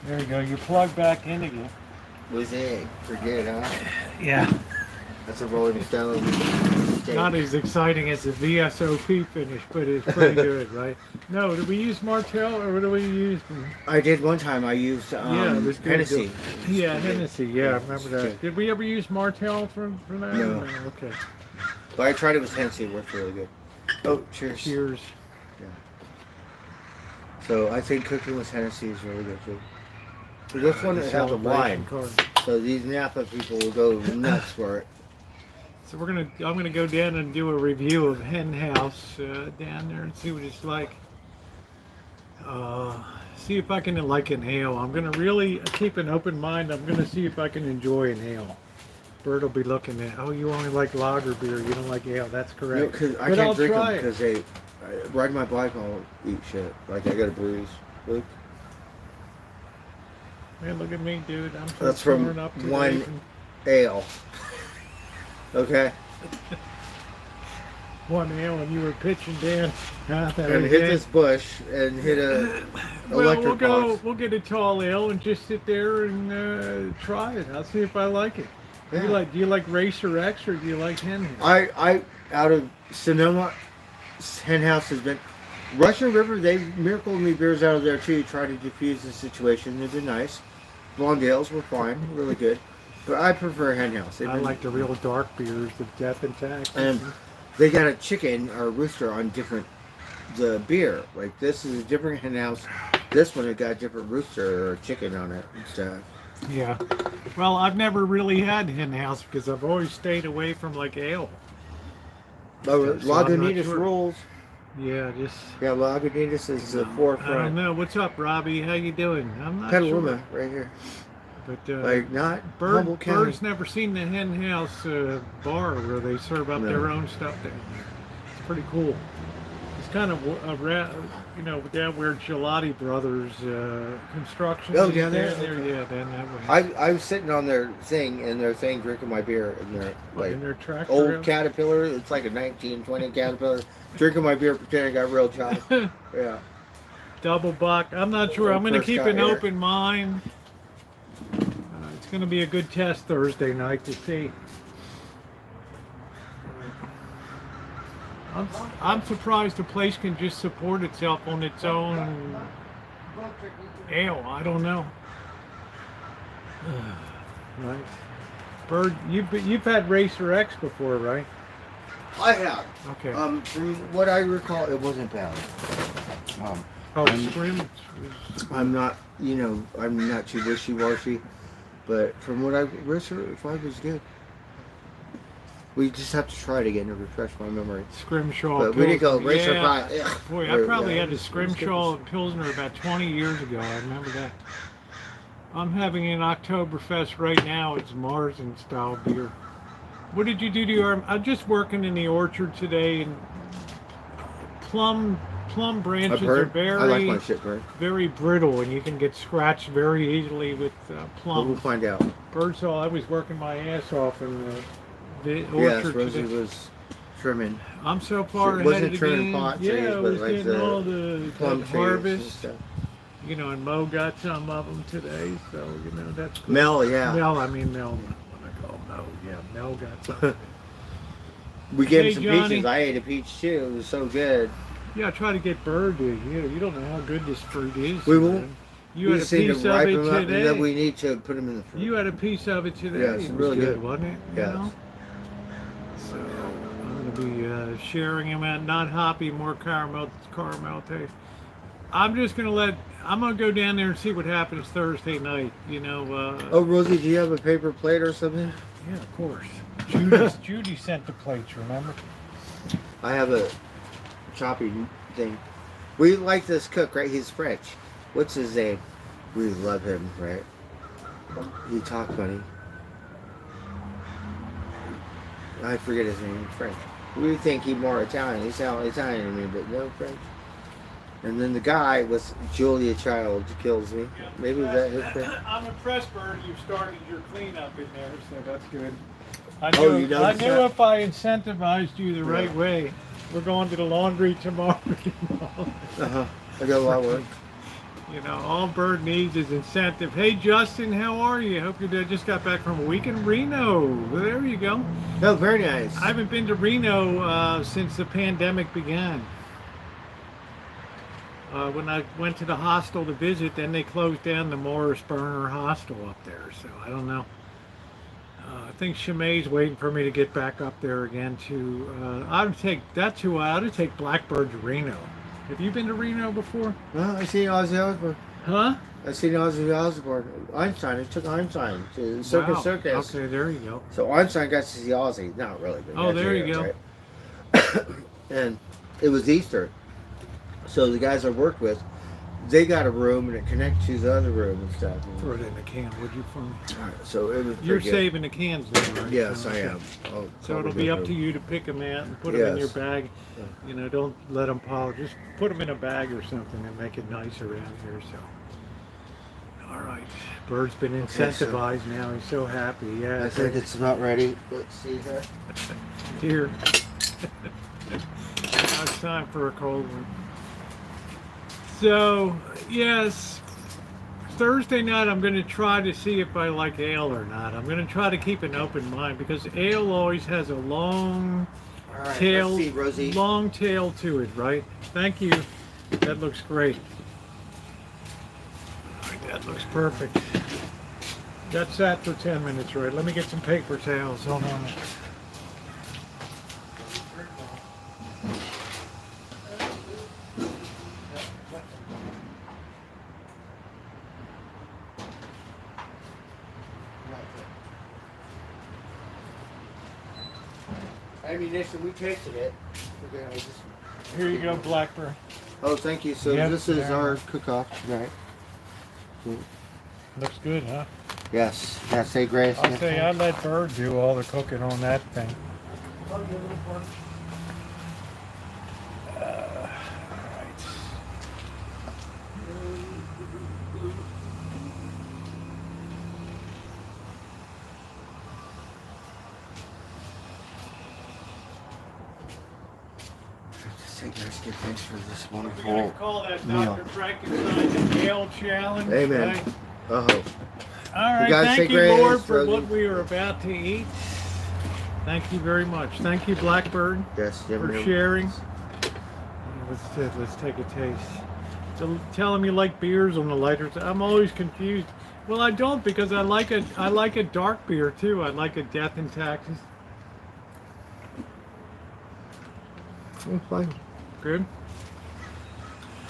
There you go. You're plugged back in again. Was it? Forget, huh? Yeah. That's a Rolling Stone. Not as exciting as the VSOP finish, but it's pretty good, right? No, did we use Martell or what do we use? I did one time. I used Yeah, it was good. Hennessy. Yeah, Hennessy. Yeah, I remember that. Did we ever use Martell for that? No. Okay. But I tried it with Hennessy. It worked really good. Oh, cheers. Cheers. Yeah. So I think cooking with Hennessy is really good too. But this one has a wine. Card. So these Napa people will go nuts for it. So I'm gonna go down and do a review of Hen House down there and see what it's like. See if I can like an ale. I'm gonna really keep an open mind. I'm gonna see if I can enjoy an ale. Bird will be looking at. Oh, you only like lager beer. You don't like ale. That's correct. No, cause I But can't I'll drink them try it. because they ride my bike. I'll eat shit. Like I got a bruise. Look, Man, look at me, dude. I'm so that's from torn up today one from ale. Okay. one ale, and you were pitching down. And hit this bush and hit a electric box. We'll get a tall ale and just sit there and try it. I'll see if I like it. Yeah. Do you like Racer X or do you like Hen House? I out of Sonoma, Hen House has been Russian River. They miracled me beers out of there too. Try to diffuse the situation. They've been nice. Blonde ales were fine, really good. But I prefer Hen House. I like the real dark beers, the Death and Tax. And they got a chicken or a rooster on the beer. Like this is a different Hen House. This one it got a different rooster or chicken on it and stuff. Yeah. Well, I've never really had Hen House because I've always stayed away from like ale. Oh, So I'm not Lagunitas sure. rules. Yeah, just. Yeah, Lagunitas is the I don't forefront. know. What's up, Robbie? How you doing? I'm not Petaluma, sure. right here. But Like not Humboldt County. Bird's never seen the Hen House bar where they serve up No. their own stuff there. It's pretty cool. It's kind of down where Gelati Brothers construction. Oh, is down there? Yeah, down that way. I was sitting on their thing drinking my beer in their like in their tractor. old Caterpillar. It's like a 1920 Caterpillar. Drinking my beer, pretending I got real job. Yeah. Double buck. I'm not sure. I'm going to First keep got an here. open mind. It's going to be a good test Thursday night to see. I'm surprised the place can just support itself on its own ale. I don't know. Right. Bird, you've had Racer X before, right? I have. Okay. From what I recall, it wasn't bad. Scrim. I'm not, I'm not too wishy-washy, but from what Racer 5 was good. We just have to try it again to refresh my memory. Scrimshaw. But we didn't go Racer Yeah. 5. Ugh. Boy, I probably Yeah. had a Scrimshaw Pilsner about 20 years ago. I remember that. I'm having an Oktoberfest right now. It's Marzen style beer. What did you do to your arm? I'm just working in the orchard today, and plum I've branches heard. are I like my shit burnt. very brittle, and you can get scratched very easily with But plums. we'll find out. Birdsall, I was working my ass off in the Yes, orchard Rosie today. was trimming. I'm so far She ahead wasn't of the trimming game. pot Yeah, trees, I but was like getting all the plum trees and harvest. stuff. You know, and Mo got some of them today, so you know that's good. Mel, yeah. Mel, what I call Mo. Yeah, Mel got some. We gave Hey, him some Johnny. peaches. I ate a peach too. It was so good. Yeah, try to get Bird to. You don't know how good this fruit is. We won't. man. You We had a just need to piece of ripe it them up, and today. then we need to put them in the fruit. You had a piece of it today. Yes, it was really good. wasn't it? Yes. You know? So I'm gonna be sharing them out. Not hoppy, more caramel taste. I'm gonna go down there and see what happens Thursday night. You know. Oh, Rosie, do you have a paper plate or something? Yeah, of course. Judy sent the plates. Remember? I have a chopping thing. We like this cook, right? He's French. What's his name? We love him, right? He talks funny. I forget his name. He's French. We think he's more Italian. He sounds Italian to me, but no French. And then the guy was Julia Child, kills me. Maybe that his friend. I'm impressed, Bird. You started your cleanup in there, so that's good. I Oh, you noticed that? if I incentivized you the right way. We're going to the laundry tomorrow. I got a lot of work. You know, all Bird needs is incentive. Hey, Justin, how are you? Hope you just got back from a week in Reno. Well, there you go. No, very nice. I haven't been to Reno since the pandemic began. When I went to the hostel to visit, then they closed down the Morris Burner hostel up there. So I don't know. I think Shemai's waiting for me to get back up there again to. I ought to take Blackbird to Reno. Have you been to Reno before? Well, I seen Ozzy Osbourne. Huh? I seen Ozzy Osbourne. Einstein. I took Einstein to Circus Wow. Circus. Okay, there you go. So Einstein got to see Ozzy. Not really. But Oh, there you go. Right? And it was Easter. So the guys I worked with, they got a room and it connects to the other room and stuff. Throw it in the can, would you, for me? So it was. You're pretty good. saving the cans then, right? Yes, I Okay. am. So it'll be up to you to pick them out and put them in your Yes. bag. You know, don't let them pile. Just put them in a bag or something and make it nice around here. So, all right. Bird's been incentivized now. He's so happy. Yeah. I think it's about ready. Let's see here. Here. Now it's time for a cold one. So, yes, Thursday night I'm going to try to see if I like ale or not. I'm going to try to keep an open mind because ale always has a long All right, tail, let's see, Rosie. long tail to it, right? Thank you. That looks great. All right, that looks perfect. That sat for 10 minutes, right? Let me get some paper towels. Hold on. Ammunition, we tasted it. Okay, I just... Here you go, Blackbird. Oh, thank you. So Yep, this is yeah. our cook-off tonight. Looks good, huh? Yes. Can I say grace? I'll say I let Bird do all the cooking on that thing. All right. Say grace, give thanks for this We're wonderful going to call that meal. Dr. Frankenstein's Ale Challenge. Amen. Right? Oh. All right, guys say thank you, grace, Lord, for Rosie. what we are about to eat. Thank you very much. Thank you, Blackbird, Yes. for sharing. Let's take a taste. So tell them you like beers on the lighter side. I'm always confused. Well, I don't because I like a dark beer too. I like a Death and Taxes. It's fine. Good.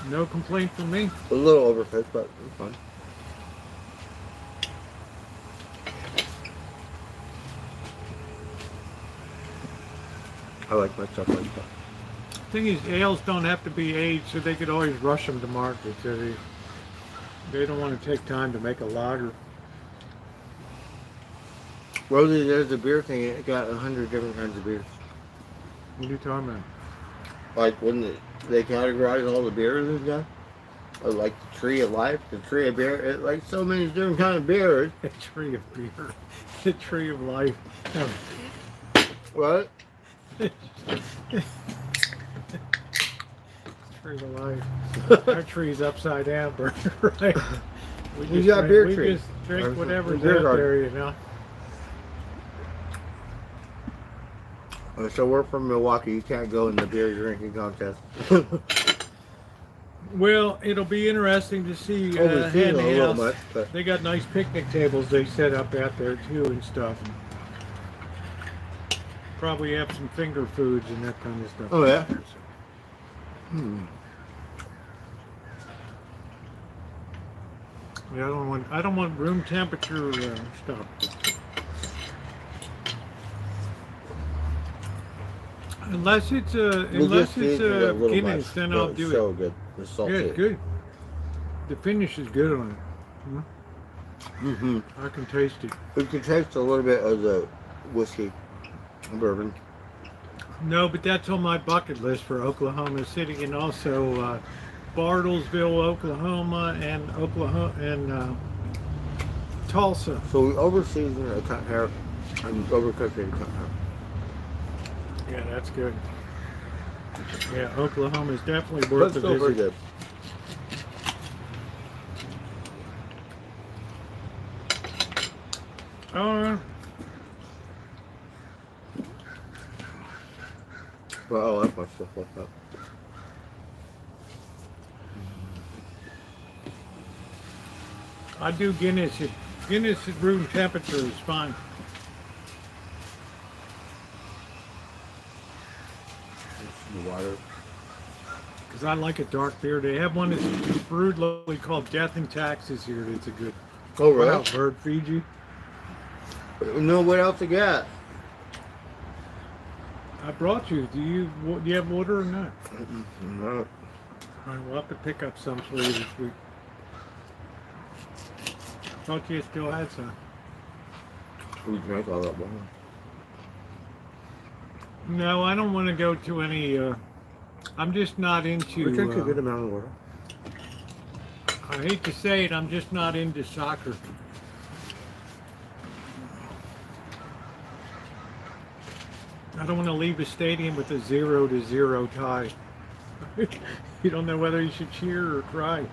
No complaint from me. A little overcooked, but it's fine. I like my stuff like that. Thing is, ales don't have to be aged, so they could always rush them to market. So they don't want to take time to make a lager. Rosie, there's a beer thing. It got 100 different kinds of beers. What are you talking about? like when they categorize all the beers and stuff. Like the tree of life, the tree of beer, like so many different kind of beers. The tree of beer. The tree of life. What? Tree of life. Our tree's upside down, Bert, right? We got beer tree. We just drink whatever's beer out garden. there, you know. So we're from Milwaukee. You can't go in the beer drinking contest. Well, it'll be interesting to see Overseas Hen a little House. much, but They got nice picnic tables they set up out there too and stuff. Probably have some finger foods and that kind of stuff. Oh, yeah? Yeah, I don't want room temperature stuff. Unless it's Guinness, then I'll do so it. good. It's salty. Yeah, it's good. The finish is good on it. Mm-hmm. I can taste it. You can taste a little bit of the whiskey, bourbon. No, but that's on my bucket list for Oklahoma City, and also Bartlesville, Oklahoma, and Tulsa. So we overseason a cut hair and overcooked it a cut hair. Yeah, that's good. Yeah, Oklahoma is definitely worth That's a still pretty visit. good. Well, that's my stuff like that. I do Guinness. Guinness at room temperature is fine. The water. Because I like a dark beer. They have one that's brewed locally called Death and Taxes here. That's a good. Oh, really? Wow, bird Fiji. No, what else you got? I brought you. Do you have water or not? No. All right, we'll have to pick up some for you this week. I thought you still had some. We drank all that water. No, I don't want to go to any. I'm just not into. We drank a good amount of water. I hate to say it, I'm just not into soccer. I don't want to leave the stadium with a 0-0 tie. You don't know whether you should cheer or cry.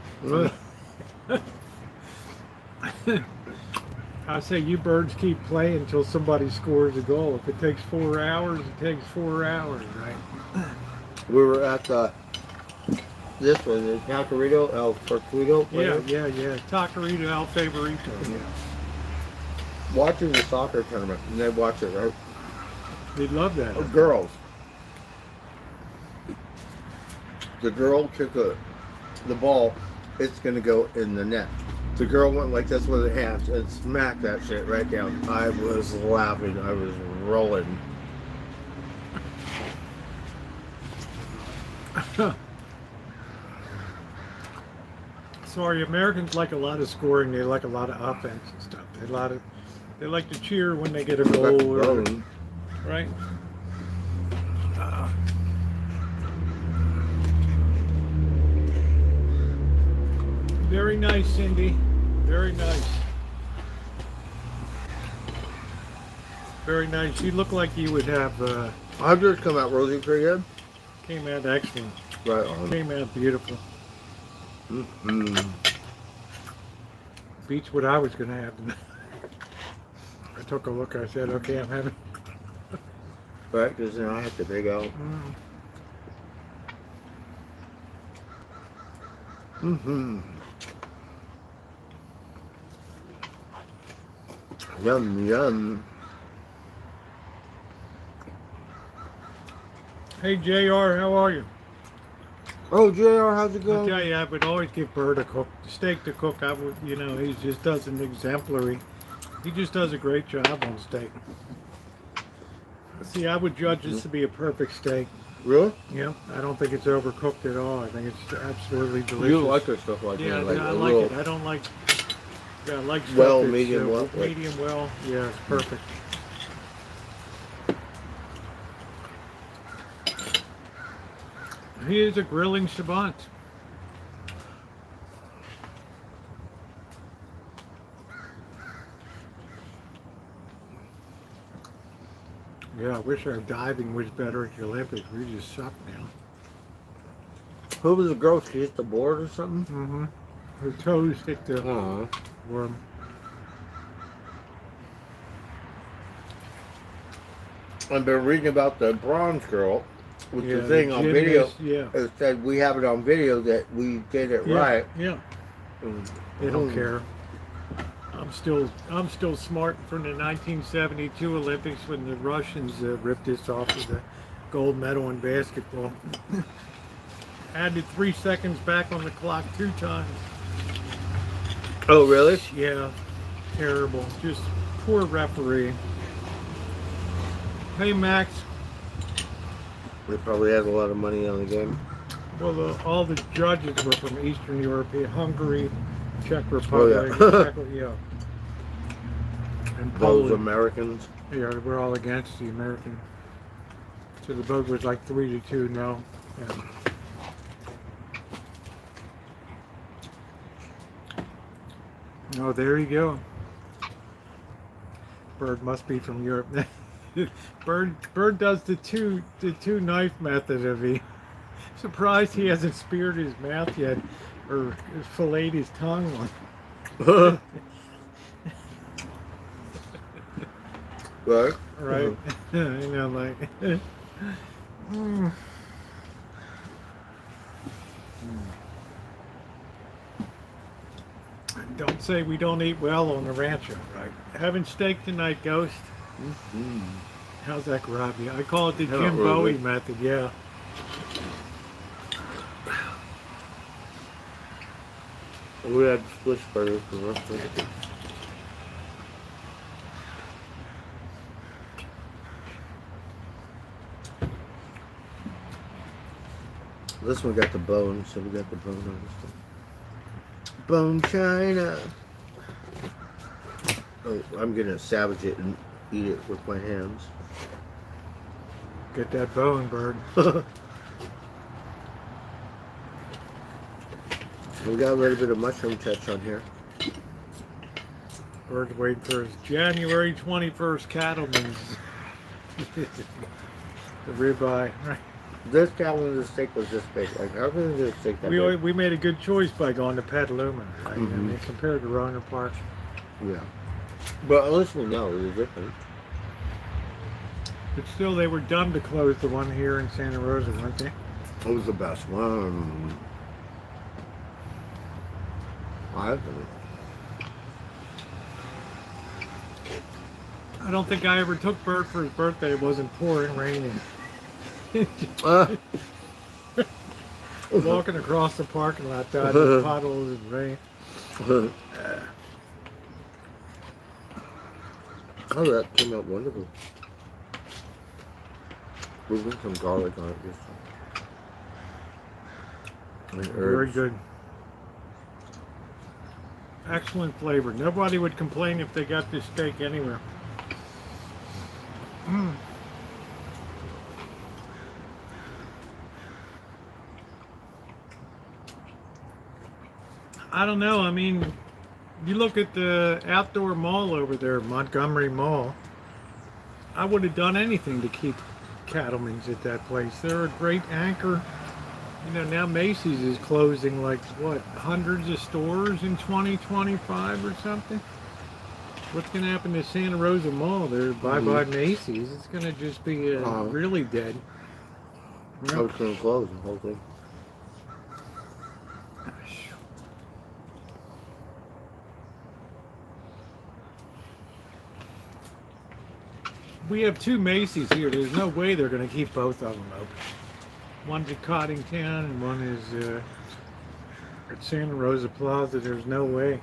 I say you birds keep playing until somebody scores a goal. If it takes 4 hours, it takes 4 hours, right? We were at this one, the Taquerito El Fortuito. Yeah. Taquerito El Favorito. Yeah. Watching the soccer tournament, and they watch it, right? They'd love that. Oh, girls. The girl took the ball, it's going to go in the net. The girl went like this with her hands and smacked that shit right down. I was laughing. I was rolling. Sorry, Americans like a lot of scoring. They like a lot of offense and stuff. They like to cheer when they get a goal, right? Very nice, Cindy. Very nice. Very nice. You look like you would have. I've just come out Rosie pretty good. Came out excellent. Right on. Came out beautiful. Mm-hmm. Beats what I was going to have tonight. I took a look. I said, okay, I'm having. Right, because then I have to big out. Mm-hmm. Yum, yum. Hey, JR, how are you? Oh, JR, how's it I going? tell you, I would always give Bert a steak to cook. I would, he just does an exemplary. He just does a great job on steak. See, I would judge this to be a perfect steak. Really? Yeah, I don't think it's overcooked at all. I think it's absolutely delicious. You like this stuff like yeah, that? I like it. I don't like. Yeah, I like stuff well, that's, medium well. Medium well. Yeah, it's perfect. He is a grilling savant. Yeah, I wish our diving was better at the Olympics. We just suck now. Who was the girl? She hit the board or something? Mm-hmm. Her toes hit the worm. I've been reading about the bronze girl with Yeah, the thing on gymnast, video. yeah. It said we have it on video that we did it right. Yeah. They don't care. I'm still smart from the 1972 Olympics when the Russians ripped us off of the gold medal in basketball. Added 3 seconds back on the clock 2 times. Oh, really? Yeah, terrible. Just poor referee. Hey, Max. They probably had a lot of money on the game. Well, all the judges were from Eastern Europe, Hungary, Czech Republic, yeah. And Those Poland. Americans. Yeah, we're all against the American. So the vote was like 3-2 no. Yeah. Oh, there you go. Bird must be from Europe. Bird does the two knife method of he. Surprised he hasn't speared his mouth yet, or filleted his tongue one. Right. Right. You know, like. Don't say we don't eat well on the Rancho, right? Having steak tonight, Ghost. Mm-hmm. How's that grab you? I call it the Hello, Jim Rosie. Bowie method, yeah. We had split burgers for breakfast. This one got the bone, so we got the bone on this one. Bone china. Oh, I'm gonna savage it and eat it with my hands. Get that bone, Bird. We got a little bit of mushroom touch on here. Bird's waiting for his January 21st cattleman's. The ribeye. Right. This gallon of steak was this big. Like, how can this steak that big? We made a good choice by going to Petaluma, right? Mhm. I mean, compared to Roner Park. Yeah. But at least we know it was different. But still, they were dumb to close the one here in Santa Rosa, weren't they? It was the best one. I think. I don't think I ever took Bird for his birthday. It wasn't pouring raining. Walking across the parking lot, dodging puddles and rain. Oh, that came out wonderful. We'll put some garlic on it this time. And Very herbs. good. Excellent flavor. Nobody would complain if they got this steak anywhere. I don't know. I mean, you look at the outdoor mall over there, Montgomery Mall. I would have done anything to keep cattlemen's at that place. They're a great anchor. You know, now Macy's is closing like, what, hundreds of stores in 2025 or something? What's going to happen to Santa Rosa Mall? They're bye-bye Macy's. It's going to just be really dead. I was going to close the whole thing. We have 2 Macy's here. There's no way they're going to keep both of them open. One's at Coddingtown and one is at Santa Rosa Plaza. There's no way.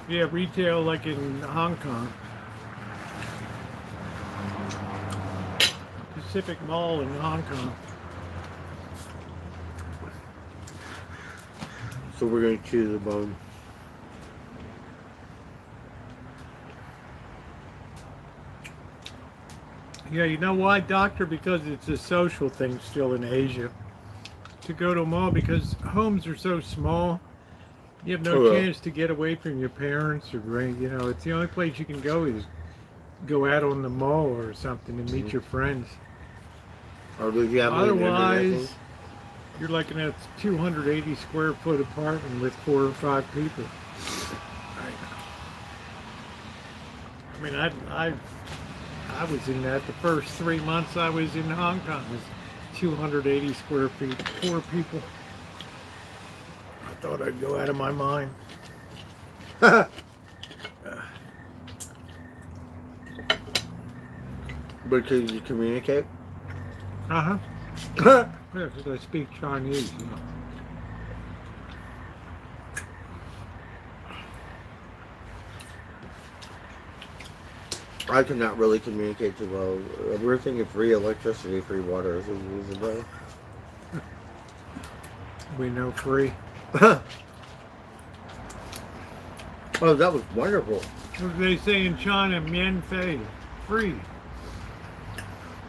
Yeah, retail like in Hong Kong. Pacific Mall in Hong Kong. So we're going to chew the bone. Yeah, you know why, Doctor? Because it's a social thing still in Asia. To go to a mall because homes are so small. You have no chance to get away from your parents or it's the only place you can go is go out on the mall or something and meet your friends. Or do you have Otherwise, you're like in a 280 square foot apartment with 4 or 5 people. I mean, I was in that the first 3 months I was in Hong Kong. It was 280 square feet, 4 people. I thought I'd go out of my mind. But could you communicate? Uh-huh. Yeah, because I speak Chinese, I cannot really communicate too well. We're thinking free electricity, free water is better. We know free. Oh, that was wonderful. What do they say in China? Mian fei, free.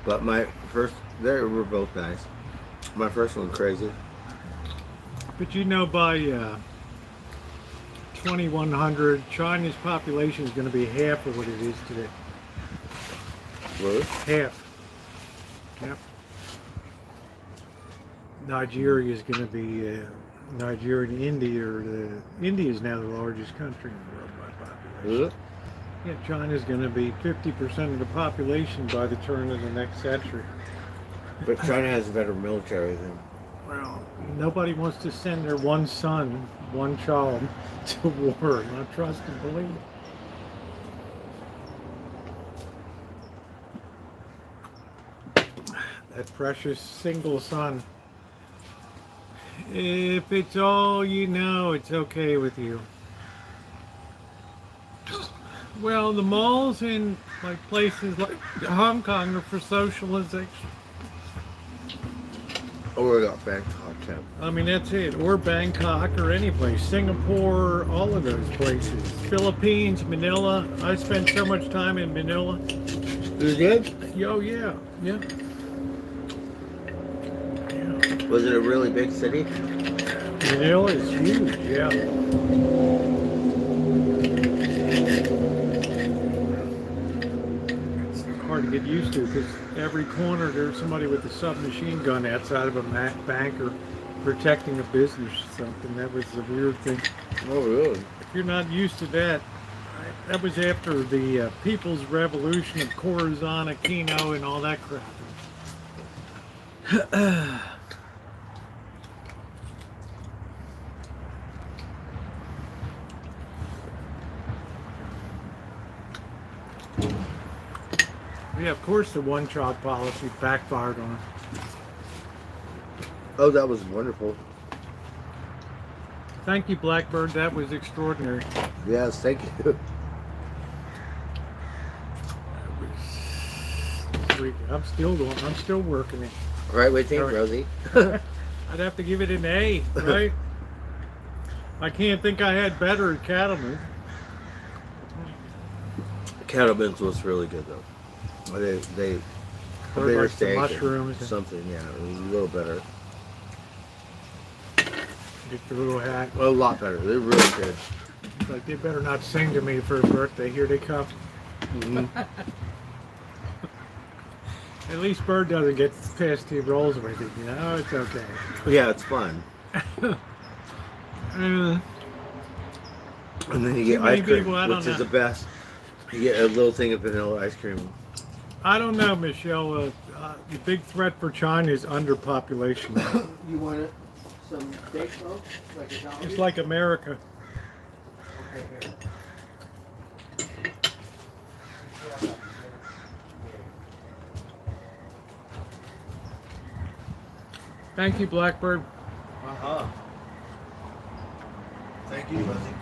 But my first, they were both nice. My first one crazy. But by 2100, China's population is going to be half of what it is today. Really? Half. Yep. Nigeria is going to be Nigeria and India. India is now the largest country in the world by population. Is it? Yeah, China's going to be 50% of the population by the turn of the next century. But China has a better military than. Well, nobody wants to send their one son, one child, to war. Not trust and believe. That precious single son. If it's all you know, it's okay with you. Well, the malls in places like Hong Kong are for socialization. Oh, we got Bangkok too. I mean, that's it. Or Bangkok or any place. Singapore, all of those places. Philippines, Manila. I spent so much time in Manila. You did? Oh, yeah. Yeah. Was it a really big city? Manila is huge, yeah. It's hard to get used to because every corner there's somebody with a submachine gun outside of a bank or protecting a business or something. That was the weird thing. Oh, really? If you're not used to that, that was after the People's Revolution of Corazon Aquino and all that crap. Yeah, of course the one-child policy backfired on us. Oh, that was wonderful. Thank you, Blackbird. That was extraordinary. Yes, thank you. I'm still working it. All right, what do you think, Rosie? I'd have to give it an A, right? I can't think I had better at Cattleman. Cattleman's was really good though. They a Or bigger like the steak and mushrooms. something, yeah, it was a little better. Get the little hat. Well, a lot better. They're really good. Like they better not sing to me for a birthday. Here they come. Mm-hmm. At least Bird doesn't get past 2 rolls with it. It's okay. Yeah, it's fun. And then you get ice cream, which is the best. You get a little thing of vanilla ice cream. I don't know, Michelle. The big threat for China is underpopulation. You want some steak, though? Like a It's like America. Okay, here. Thank you, Blackbird. Uh-huh. Thank you, Rosie.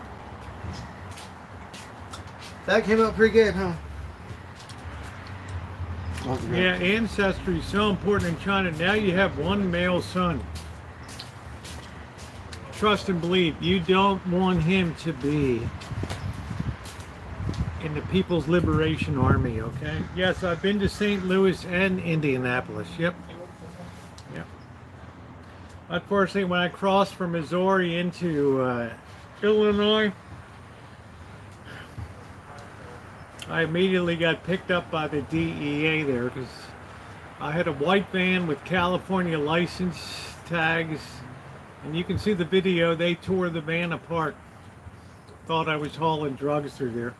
That came out pretty good, huh? Yeah, ancestry is so important in China. Now you have one male son. trust and believe. You don't want him to be in the People's Liberation Army, okay? Yes, I've been to St. Louis and Indianapolis. Yep. Yep. Unfortunately, when I crossed from Missouri into Illinois, I immediately got picked up by the DEA there because I had a white van with California license tags, and you can see the video. They tore the van apart. Thought I was hauling drugs through there.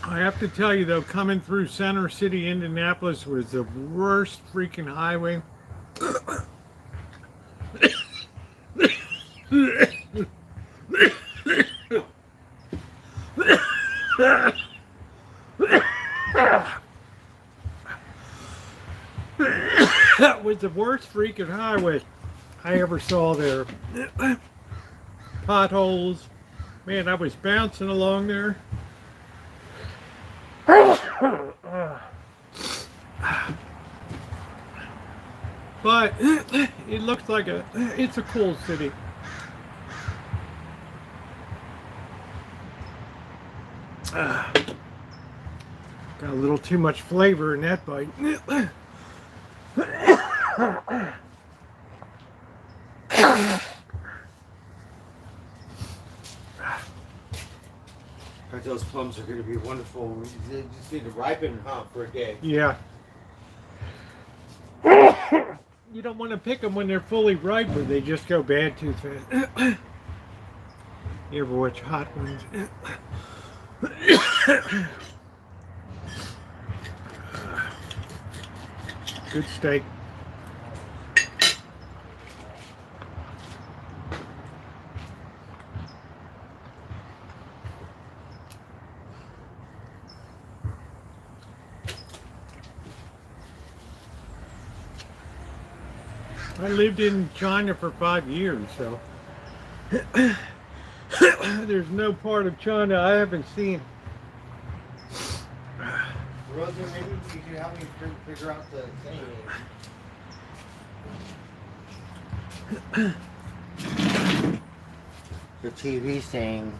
I have to tell you though, coming through Center City, Indianapolis was the worst freaking highway. That was the worst freaking highway I ever saw there. Potholes. Man, I was bouncing along there. But it looks like it's a cool city. Got a little too much flavor in that bite. Those plums are going to be wonderful. They just need to ripen, huh, for a day. Yeah. You don't want to pick them when they're fully ripe, or they just go bad too fast. You ever watch Hot Ones? Good steak. I lived in China for 5 years, so there's no part of China I haven't seen. Rosa, maybe you could help me figure out the thing. The TV saying.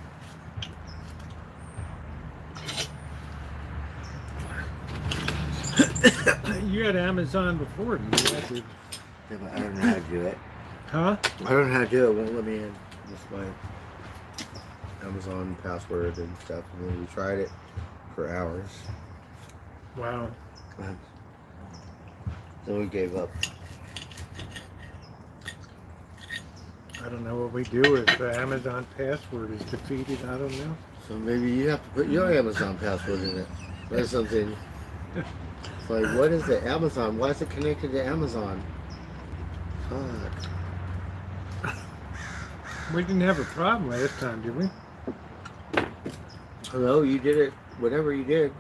You had Amazon before, didn't you? Yeah, but I don't know how to do it. Huh? I don't know how to do it. It won't let me in. That's my Amazon password and stuff. And then we tried it for hours. Wow. Then we gave up. I don't know what we do if the Amazon password is defeated. I don't know. So maybe you have to put your Amazon password in it. Or something. It's like, what is the Amazon? Why is it connected to Amazon? Fuck. We didn't have a problem last time, did we? Hello, you did it. Whatever you did.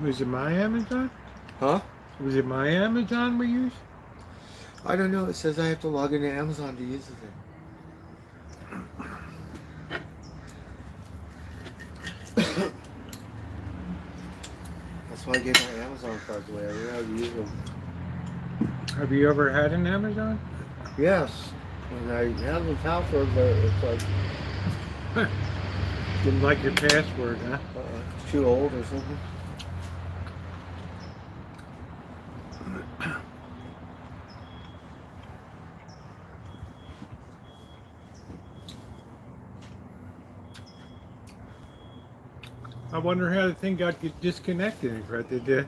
Was it my Amazon? Huh? Was it my Amazon we used? I don't know. It says I have to log into Amazon to use it. That's why I gave my Amazon cards away. I don't know how to use them. Have you ever had an Amazon? Yes. And I have the password, but it's like Didn't like your password, huh? it's too old or something. I wonder how the thing got disconnected. Did the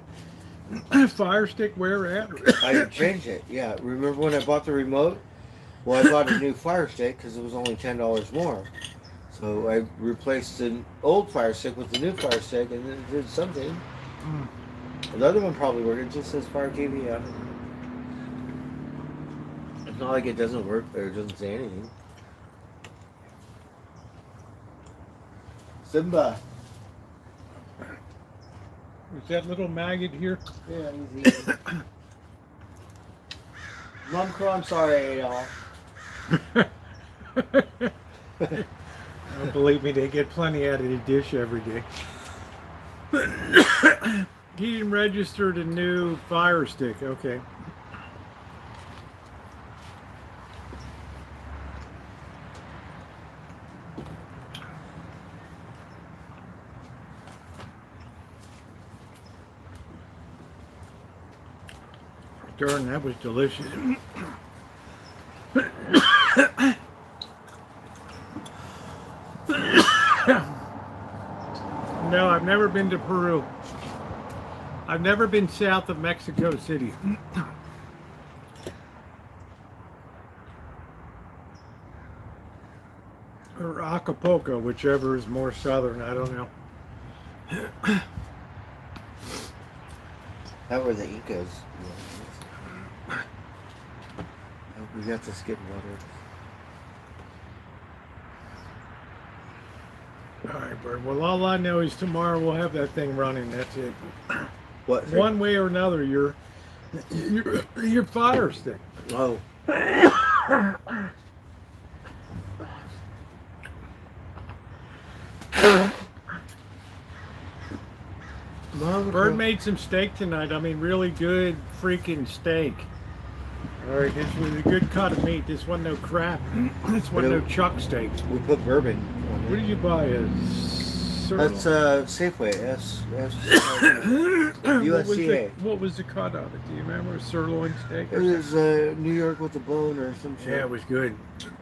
Fire Stick wear out? I changed it. Yeah. Remember when I bought the remote? Well, I bought a new Fire Stick because it was only $10 more. So I replaced the old Fire Stick with the new Fire Stick, and it did something. The other one probably worked. It just says Fire TV on it. It's not like it doesn't work or it doesn't say anything. Is that little maggot here? Yeah, he's eating. Mom Crow, I'm sorry I ate all. Oh, believe me, they get plenty out of the dish every day. He registered a new Fire Stick. Okay. Darn, that was delicious. No, I've never been to Peru. I've never been south of Mexico City. Or Acapulco, whichever is more southern, I don't know. That were the Incas. Yeah. We got to skip water. All right, Bird. Well, all I know is tomorrow we'll have that thing running. That's it. What? One way or another, your Fire Stick. Oh. Bird made some steak tonight. I mean, really good freaking steak. All right, this was a good cut of meat. This wasn't no crap. This wasn't no chuck steak. We put bourbon on What it. did you buy? That's Safeway. USDA. What was the cut of it? Do you remember? A sirloin steak? It Or was New York with a bone or some shit. yeah, it was good.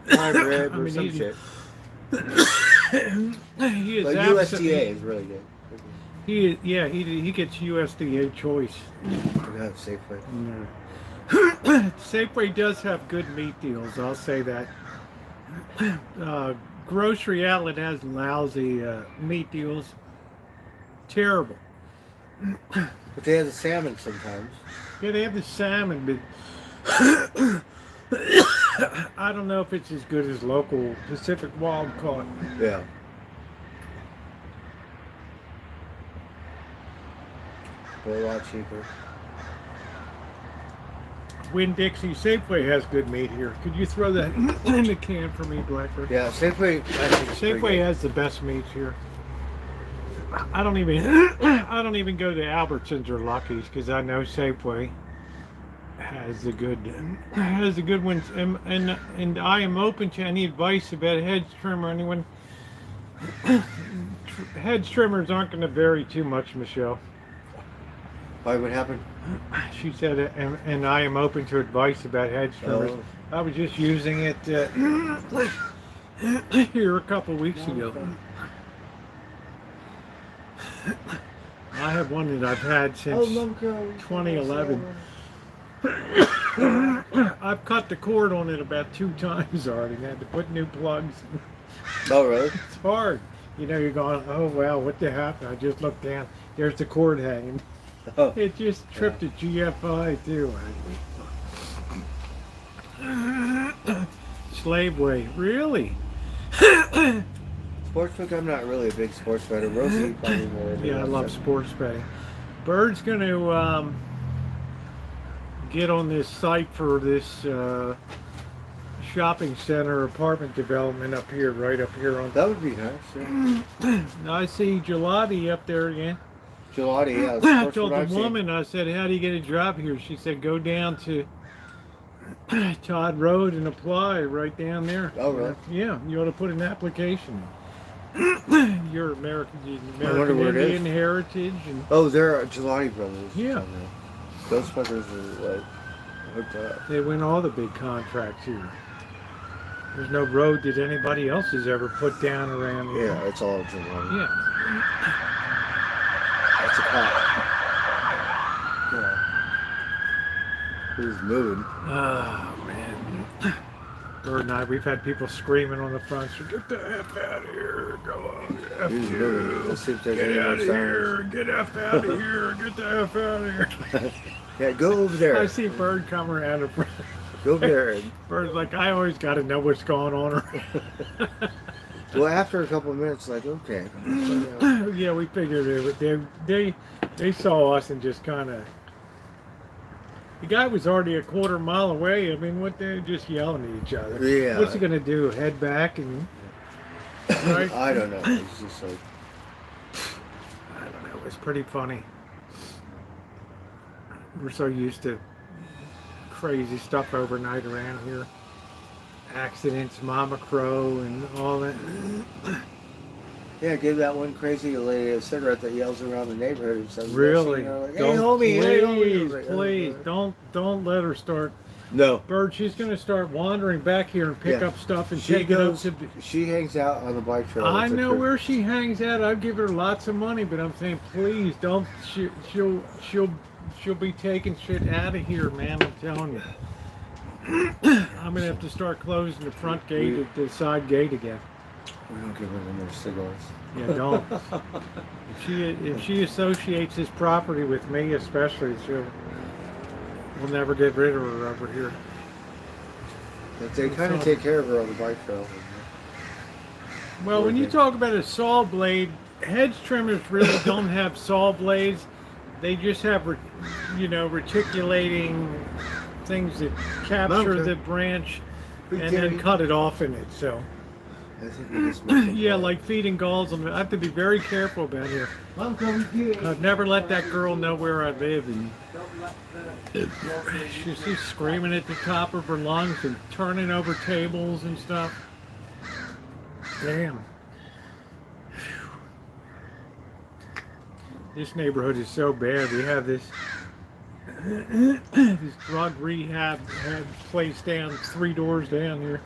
Prime rib I or mean, some he- shit. He is But absolutely- USDA is really good. He gets USDA choice. We have Safeway. Safeway does have good meat deals. I'll say that. Grocery Outlet has lousy meat deals. Terrible. But they have the salmon sometimes. Yeah, they have the salmon, but I don't know if it's as good as local Pacific Wild caught. Yeah. They're a lot cheaper. Winn-Dixie Safeway has good meat here. Could you throw that in the can for me, Blackbird? Yeah, Safeway. I think is pretty Safeway good. has the best meats here. I don't even go to Albertsons or Lucky's because I know Safeway has the good ones. And I am open to any advice about hedge trimmer. Anyone? Hedge trimmers aren't going to vary too much, Michelle. Why would happen? She said, and I am open to advice about hedge trimmers. Oh. I was just using it here a couple weeks ago. I have one that I've had since 2011. I've cut the cord on it about 2 times already. I had to put new plugs. Oh, really? It's hard. You know, you're going, oh, well, what the happened? I just looked down. There's the cord hanging. Oh. It just tripped a GFI too. Slave way, really? Sportsbook, I'm not really a big sports bettor. Rosie probably more. Yeah, I love sports betting. Bird's going to get on this site for this shopping center apartment development up here, right up here on. That would be nice. Yeah. I see Gelati up there again. Gelati, yeah. I Sports told what the I've seen. woman, I said, how do you get a job here? She said, go down to Todd Road and apply right down there. Oh, really? Yeah, you ought to put an application in. You're American wonder where it is. Indian heritage. And Oh, they're Gelati Brothers. Yeah. Those fuckers are like hooked up. they win all the big contracts here. There's no road that anybody else has ever put down around here. Yeah, it's all Gelati. Yeah. That's a cop. Yeah. He's moving. Oh, man. Bird and I, we've had people screaming on the front street, get the F out of here, go on, F He's you. moving. Let's see if there's Get any out more of sounds. here, get F out of here, get the F out of here. Yeah, go over there. I see Bird come around the front. Go over there. Bird's like, I always got to know what's going on. Well, after a couple of minutes, like, okay. Yeah, we figured it. They saw us and just kind of. The guy was already a quarter mile away. I mean, what they're just yelling at each other. Yeah. What's he gonna do? Head back and. Right? I don't know. It's just like. I don't know. It was pretty funny. We're so used to crazy stuff overnight around here. Accidents, Mama Crow, and all that. Yeah, give that one crazy lady a cigarette that yells around the neighborhood and says, Really? Like, hey, Don't, homie, hey, homie. please, don't let her start. No. Bird, she's going to start wandering back here and pick Yeah. up stuff and She take it up goes. to. She hangs out on the bike trail. I It's a know cr- where she hangs out. I'd give her lots of money, but I'm saying, please don't. She'll be taking shit out of here, man. I'm telling you. I'm gonna have to start closing the front gate, the side gate again. We don't give her no more cigars. Yeah, don't. If she associates this property with me, especially, we'll never get rid of her over here. But they kind of take care of her on the bike trail. Well, when you talk about a saw blade, hedge trimmers really don't have saw blades. They just have, reticulating things that capture the branch and then cut it off in it. So, I think we just make it yeah, right. like feeding galls. I have to be very careful about here. I've never let that girl know where I live, and she's screaming at the top of her lungs and turning over tables and stuff. Damn. This neighborhood is so bad. We have this this drug rehab place down 3 doors down here.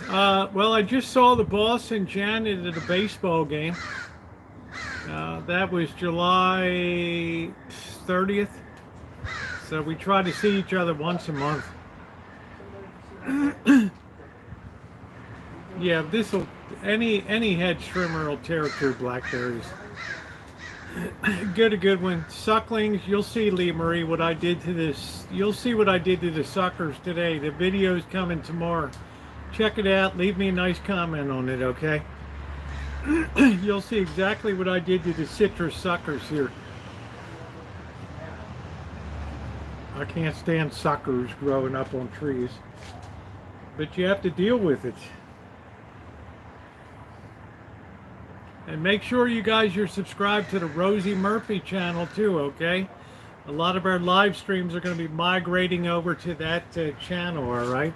Well, I just saw the boss and Janet at a baseball game. That was July 30th. So we try to see each other once a month. Yeah, this'll any hedge trimmer will tear through blackberries. Get a good one. Sucklings, you'll see, Lee Marie, what I did to this. You'll see what I did to the suckers today. The video's coming tomorrow. Check it out. Leave me a nice comment on it, okay? You'll see exactly what I did to the citrus suckers here. I can't stand suckers growing up on trees. But you have to deal with it. And make sure you guys are subscribed to the Rosie Murphy channel too, okay? A lot of our live streams are going to be migrating over to that channel, all right?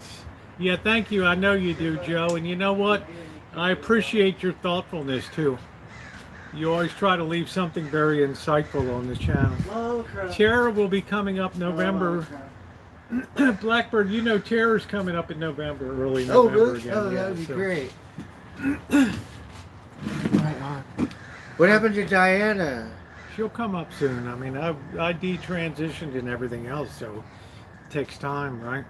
Yeah, thank you. I know you do, Joe. And you know what? I appreciate your thoughtfulness too. You always try to leave something very insightful on the channel. Tara will be coming up November. Blackbird, you know Tara's coming up in November, early November really? again. Oh, yeah, that would be so. great. Right on. What happened to Diana? She'll come up soon. I mean, I detransitioned and everything else, so it takes time, right?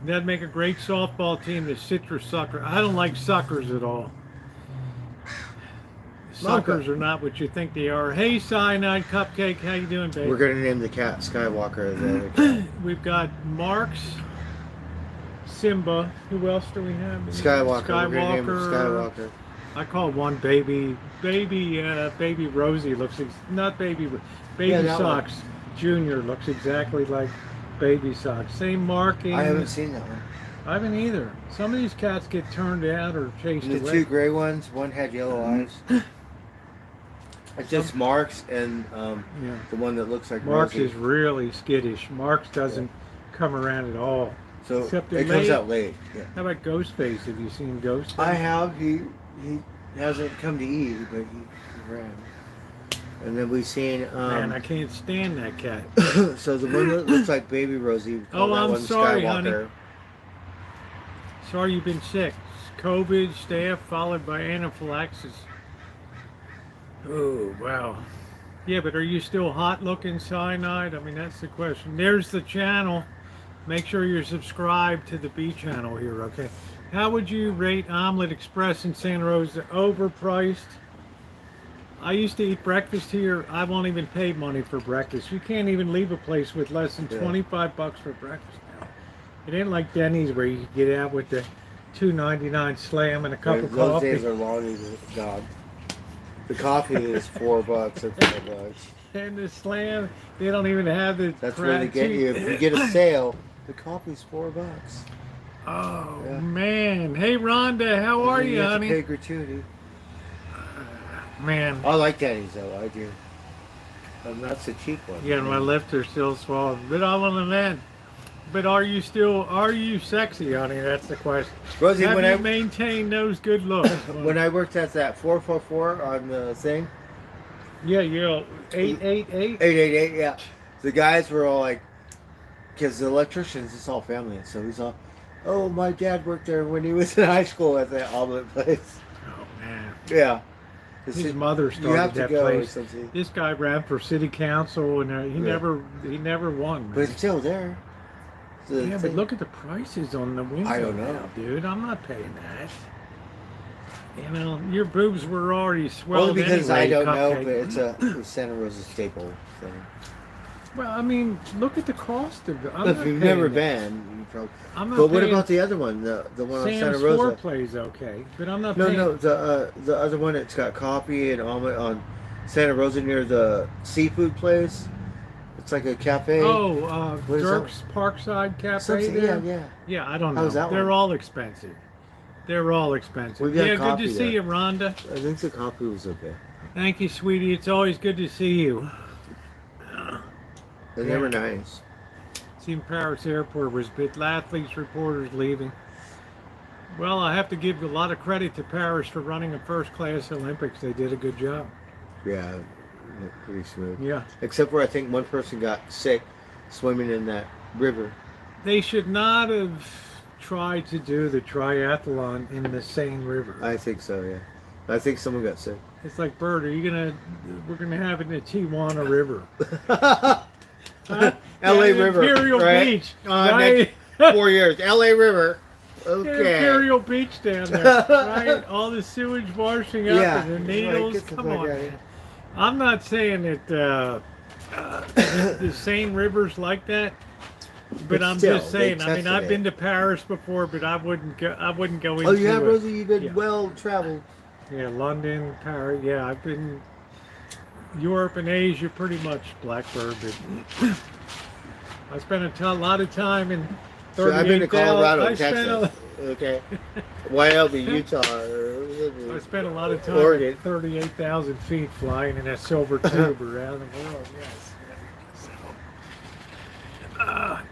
That'd make a great softball team, the citrus sucker. I don't like suckers at all. Suckers are not what you think they are. Hey, Cyanide Cupcake, how you doing, baby? We're going to name the cat Skywalker. The other cat. We've got Marks, Simba. Who else do we have? Skywalker. We're going to name him Skywalker. I call one baby Rosie looks not baby Socks one. Junior looks exactly like Baby Socks. Same marking. I haven't seen that one. I haven't either. Some of these cats get turned out or chased And the away. 2 gray ones, one had yellow eyes. It's just Marks and Yeah. the one that looks like Marks Rosie. is really skittish. Marks doesn't come around at all. So Except it late. comes out late. Yeah. How about Ghostface? Have you seen Ghostface? I have. He hasn't come to eat, but he ran. And then we've seen. Man, I can't stand that cat. So the one that looks like Baby Rosie. We call Oh, that I'm one sorry, Skywalker. honey. Sorry you've been sick. COVID, staph, followed by anaphylaxis. Oh, wow. Yeah, but are you still hot looking, Cyanide? I mean, that's the question. There's the channel. Make sure you're subscribed to the B channel here, okay? How would you rate Omelet Express in Santa Rosa? Overpriced? I used to eat breakfast here. I won't even pay money for breakfast. You can't even leave a place with less than $25 for breakfast now. It ain't like Denny's where you can get out with the $2.99 slam and a cup of Those coffee. days are long gone. The coffee is $4 or $5. And the slam, they don't even have the That's where they get you. If you get a sale, the coffee's $4. Oh, Yeah. man. Hey, Rhonda, how And are then you, have to honey? pay gratuity. Man. I like Denny's though. I do. And that's a cheap one. Yeah, my lips are still swollen. But I'm on the mend. But are you sexy, honey? That's the question. Rosie, Have when you I maintained those good looks? when I worked at that 444 on the thing, Yeah, 888. 888, yeah. The guys were all like, because the electricians, it's all family, so he's all, oh, my dad worked there when he was in high school at that omelet place. Oh man. Yeah. His mother You have started to that go or place. something. This guy ran for city council, and he never won. But Man. it's still there. The Yeah, but thing- look at the prices on the window I don't know. now, dude. I'm not paying that. You know, your boobs were already swelled Only because anyway, I don't know, cupcake. but it's a Santa Rosa staple thing. Well, I mean, look at the cost of it. I'm If not you've paying never it. been, you probably. I'm not But what paying- about the other one, the one on Santa Sam's Rosa? Foreplay's okay, but I'm not No, paying. no, the other one. It's got coffee and omelet on Santa Rosa near the seafood place. It's like a cafe. Oh, What is Dirk's Parkside Cafe Something, there? yeah. Yeah, I don't know. How's that They're one? all expensive. They're all expensive. We've got Yeah, good coffee to see there. you, Rhonda. I think the coffee was okay. Thank you, sweetie. It's always good to see you. They were nice. Seen Paris Airport was bit athletes reporters leaving. Well, I have to give a lot of credit to Paris for running a first-class Olympics. They did a good job. Yeah, looked pretty smooth. Yeah. Except for I think one person got sick swimming in that river. They should not have tried to do the triathlon in the Seine River. I think so, yeah. I think someone got sick. It's like, Bert, we're gonna have it in the Tijuana River. Huh? LA Yeah, River. Imperial right? Beach. Next Right? 4 years. LA River. Yeah, Okay. Imperial Beach down there, right? All the sewage washing up Yeah. and the Right, needles. get the Come fuck on, out of here. man. I'm not saying that the Seine River's like that, but But I'm still, just saying. they I mean, I've tested been it. to Paris before, but I wouldn't go into. Oh, you have, Rosie? You've been yeah. well traveled. Yeah, London, Paris. Yeah, I've been Europe and Asia pretty much, Blackbird. But I spent a lot of time in. So I've been to 38,000 Colorado I and spent Texas. Okay. Wyoming, Utah. I spent a lot of time Oregon. at 38,000 feet flying in a silver tube around the world. Yes. So,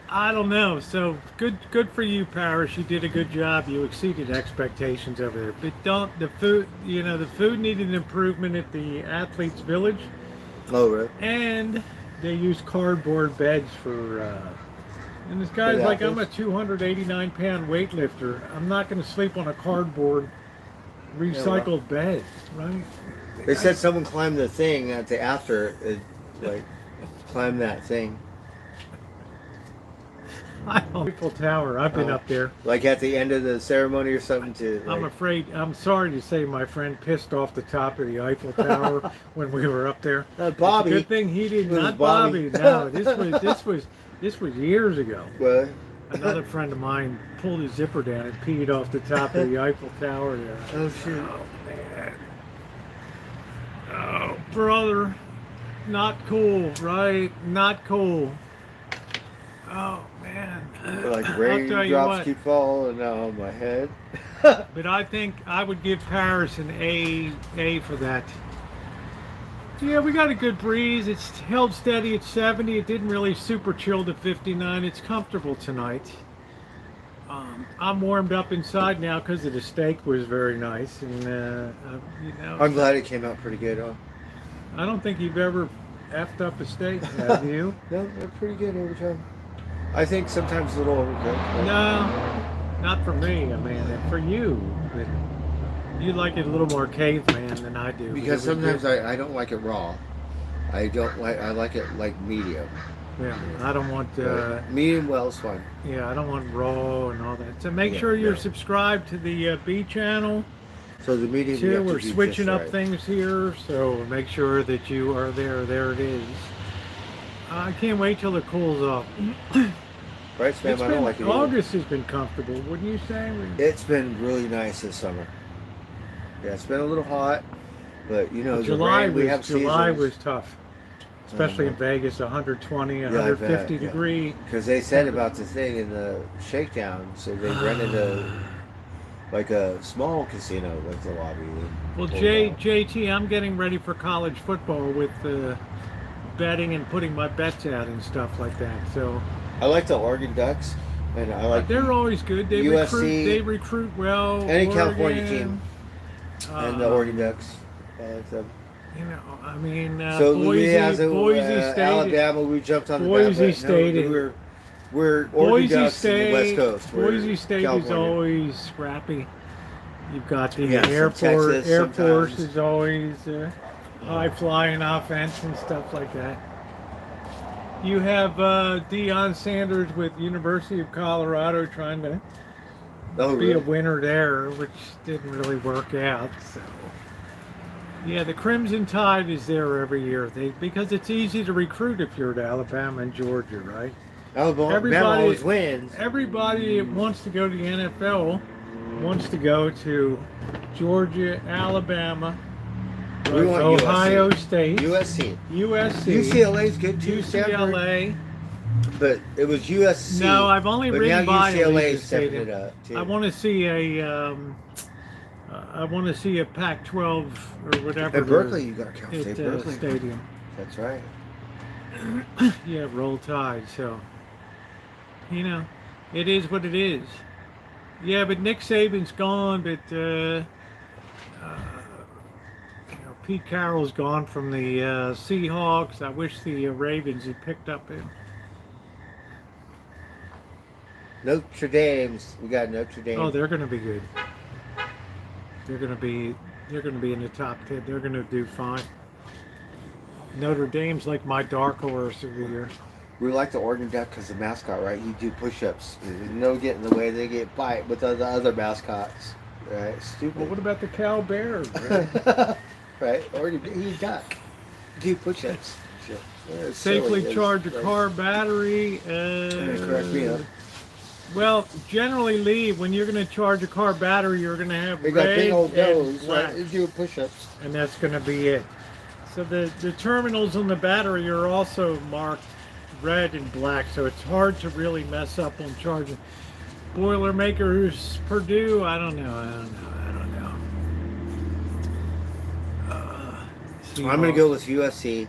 I don't know. So good for you, Paris. You did a good job. You exceeded expectations over there. But don't the food. You know the food needed an improvement at the athletes' village, Oh, really? and they use cardboard beds for. And this guy's the like, I'm a athletes? 289-pound weightlifter. I'm not going to sleep on a cardboard recycled bed, right? They said someone climbed the thing at the after, like, climbed that thing. Eiffel Tower. I've been up there. Like at the end of the ceremony or something to. I'm Like, afraid. I'm sorry to say, my friend pissed off the top of the Eiffel Tower when we were up there. Bobby. It's a good thing he did It was not Bobby. Bobby. No, this was years ago. Well, Another friend of mine pulled his zipper down and peed off the top of the Eiffel Tower there. oh shoot. Oh man. Oh brother, not cool, right? Not cool. Oh man. Like I'll tell you raindrops what. keep falling on my head. But I think I would give Paris an A for that. Yeah, we got a good breeze. It's held steady at 70. It didn't really super chill to 59. It's comfortable tonight. I'm warmed up inside now because the steak was very nice, and you know. I'm glad it came out pretty good. Huh? I don't think you've ever effed up a steak, have you? No, they're pretty good every time. I think sometimes a little overcooked. No, not for me. I mean, for you. But you like it a little more caveman than I do. Because It was sometimes good. I don't like it raw. I like it like medium. Yeah, I don't want. Medium well is fine. Yeah, I don't want raw and all that. So make Yeah, sure you're no. subscribed to the B channel. So the medium. you Too. have to We're do switching just up right. things here, so make sure that you are there. There it is. I can't wait till it cools off. Right, Spam? I don't like it either. August has been comfortable, wouldn't you say? It's been really nice this summer. Yeah, it's been a little hot, but you know, the July rain, we have July seasons. was tough, especially in Vegas, 120, Yeah, 150 I bet, yeah. degree. Because they said about the thing in the shakedown, so they rented a small casino like the lobby. Well, pulled out. JT, I'm getting ready for college football with betting and putting my bets out and stuff like that. So I like the Oregon Ducks, and I like they're always good. They USC, recruit well. any Oregon, California team, and the Oregon Ducks. I like them. You know, I mean, So Boise State, Alabama, we jumped on the Boise State, we're Oregon Boise Ducks State, in the West Coast. We're Boise State California. is always scrappy. You've got the Yeah, Air some Force. Texas Air Force sometimes. is always high flying offense and stuff like that. You have Deion Sanders with University of Colorado trying to Oh, be a really? winner there, which didn't really work out. So, yeah, the Crimson Tide is there every year. Because it's easy to recruit if you're at Alabama and Georgia, right? Alabama always wins. Everybody that wants to go to the NFL wants to go to Georgia, Alabama, We want Ohio USC. State, USC. USC, UCLA's good too. Stanford. UCLA. But it was USC. No, I've only but ridden now by UCLA Allegiant is stepping Stadium. it up too. I want to see a Pac-12 or whatever. At Berkeley, you got Cal at, State Berkeley. Stadium. That's right. Yeah, Roll Tide. So, you know, it is what it is. Yeah, but Nick Saban's gone, but you know, Pete Carroll's gone from the Seahawks. I wish the Ravens had picked up him. Notre Dame's. We got Notre Dame. Oh, they're going to be good. They're going to be in the top 10. They're going to do fine. Notre Dame's like my dark horse of the year. We like the Oregon Duck because the mascot, right? You do push-ups. There's no getting in the way. They get bite with the other mascots, right? Stupid. Well, what about the Cal Bears? Right? Right? Oregon, he's duck. Do push-ups. Sure. Yeah, Safely silly. charge a Right. car battery. Correct me up. Well, generally, Lee, when you're going to charge a car battery, you're going to have They got red big old and nose, black, right? They do push-ups. and that's going to be it. So the terminals on the battery are also marked red and black, so it's hard to really mess up on charging. Boilermakers, Purdue, I don't know. I'm going to go with USC,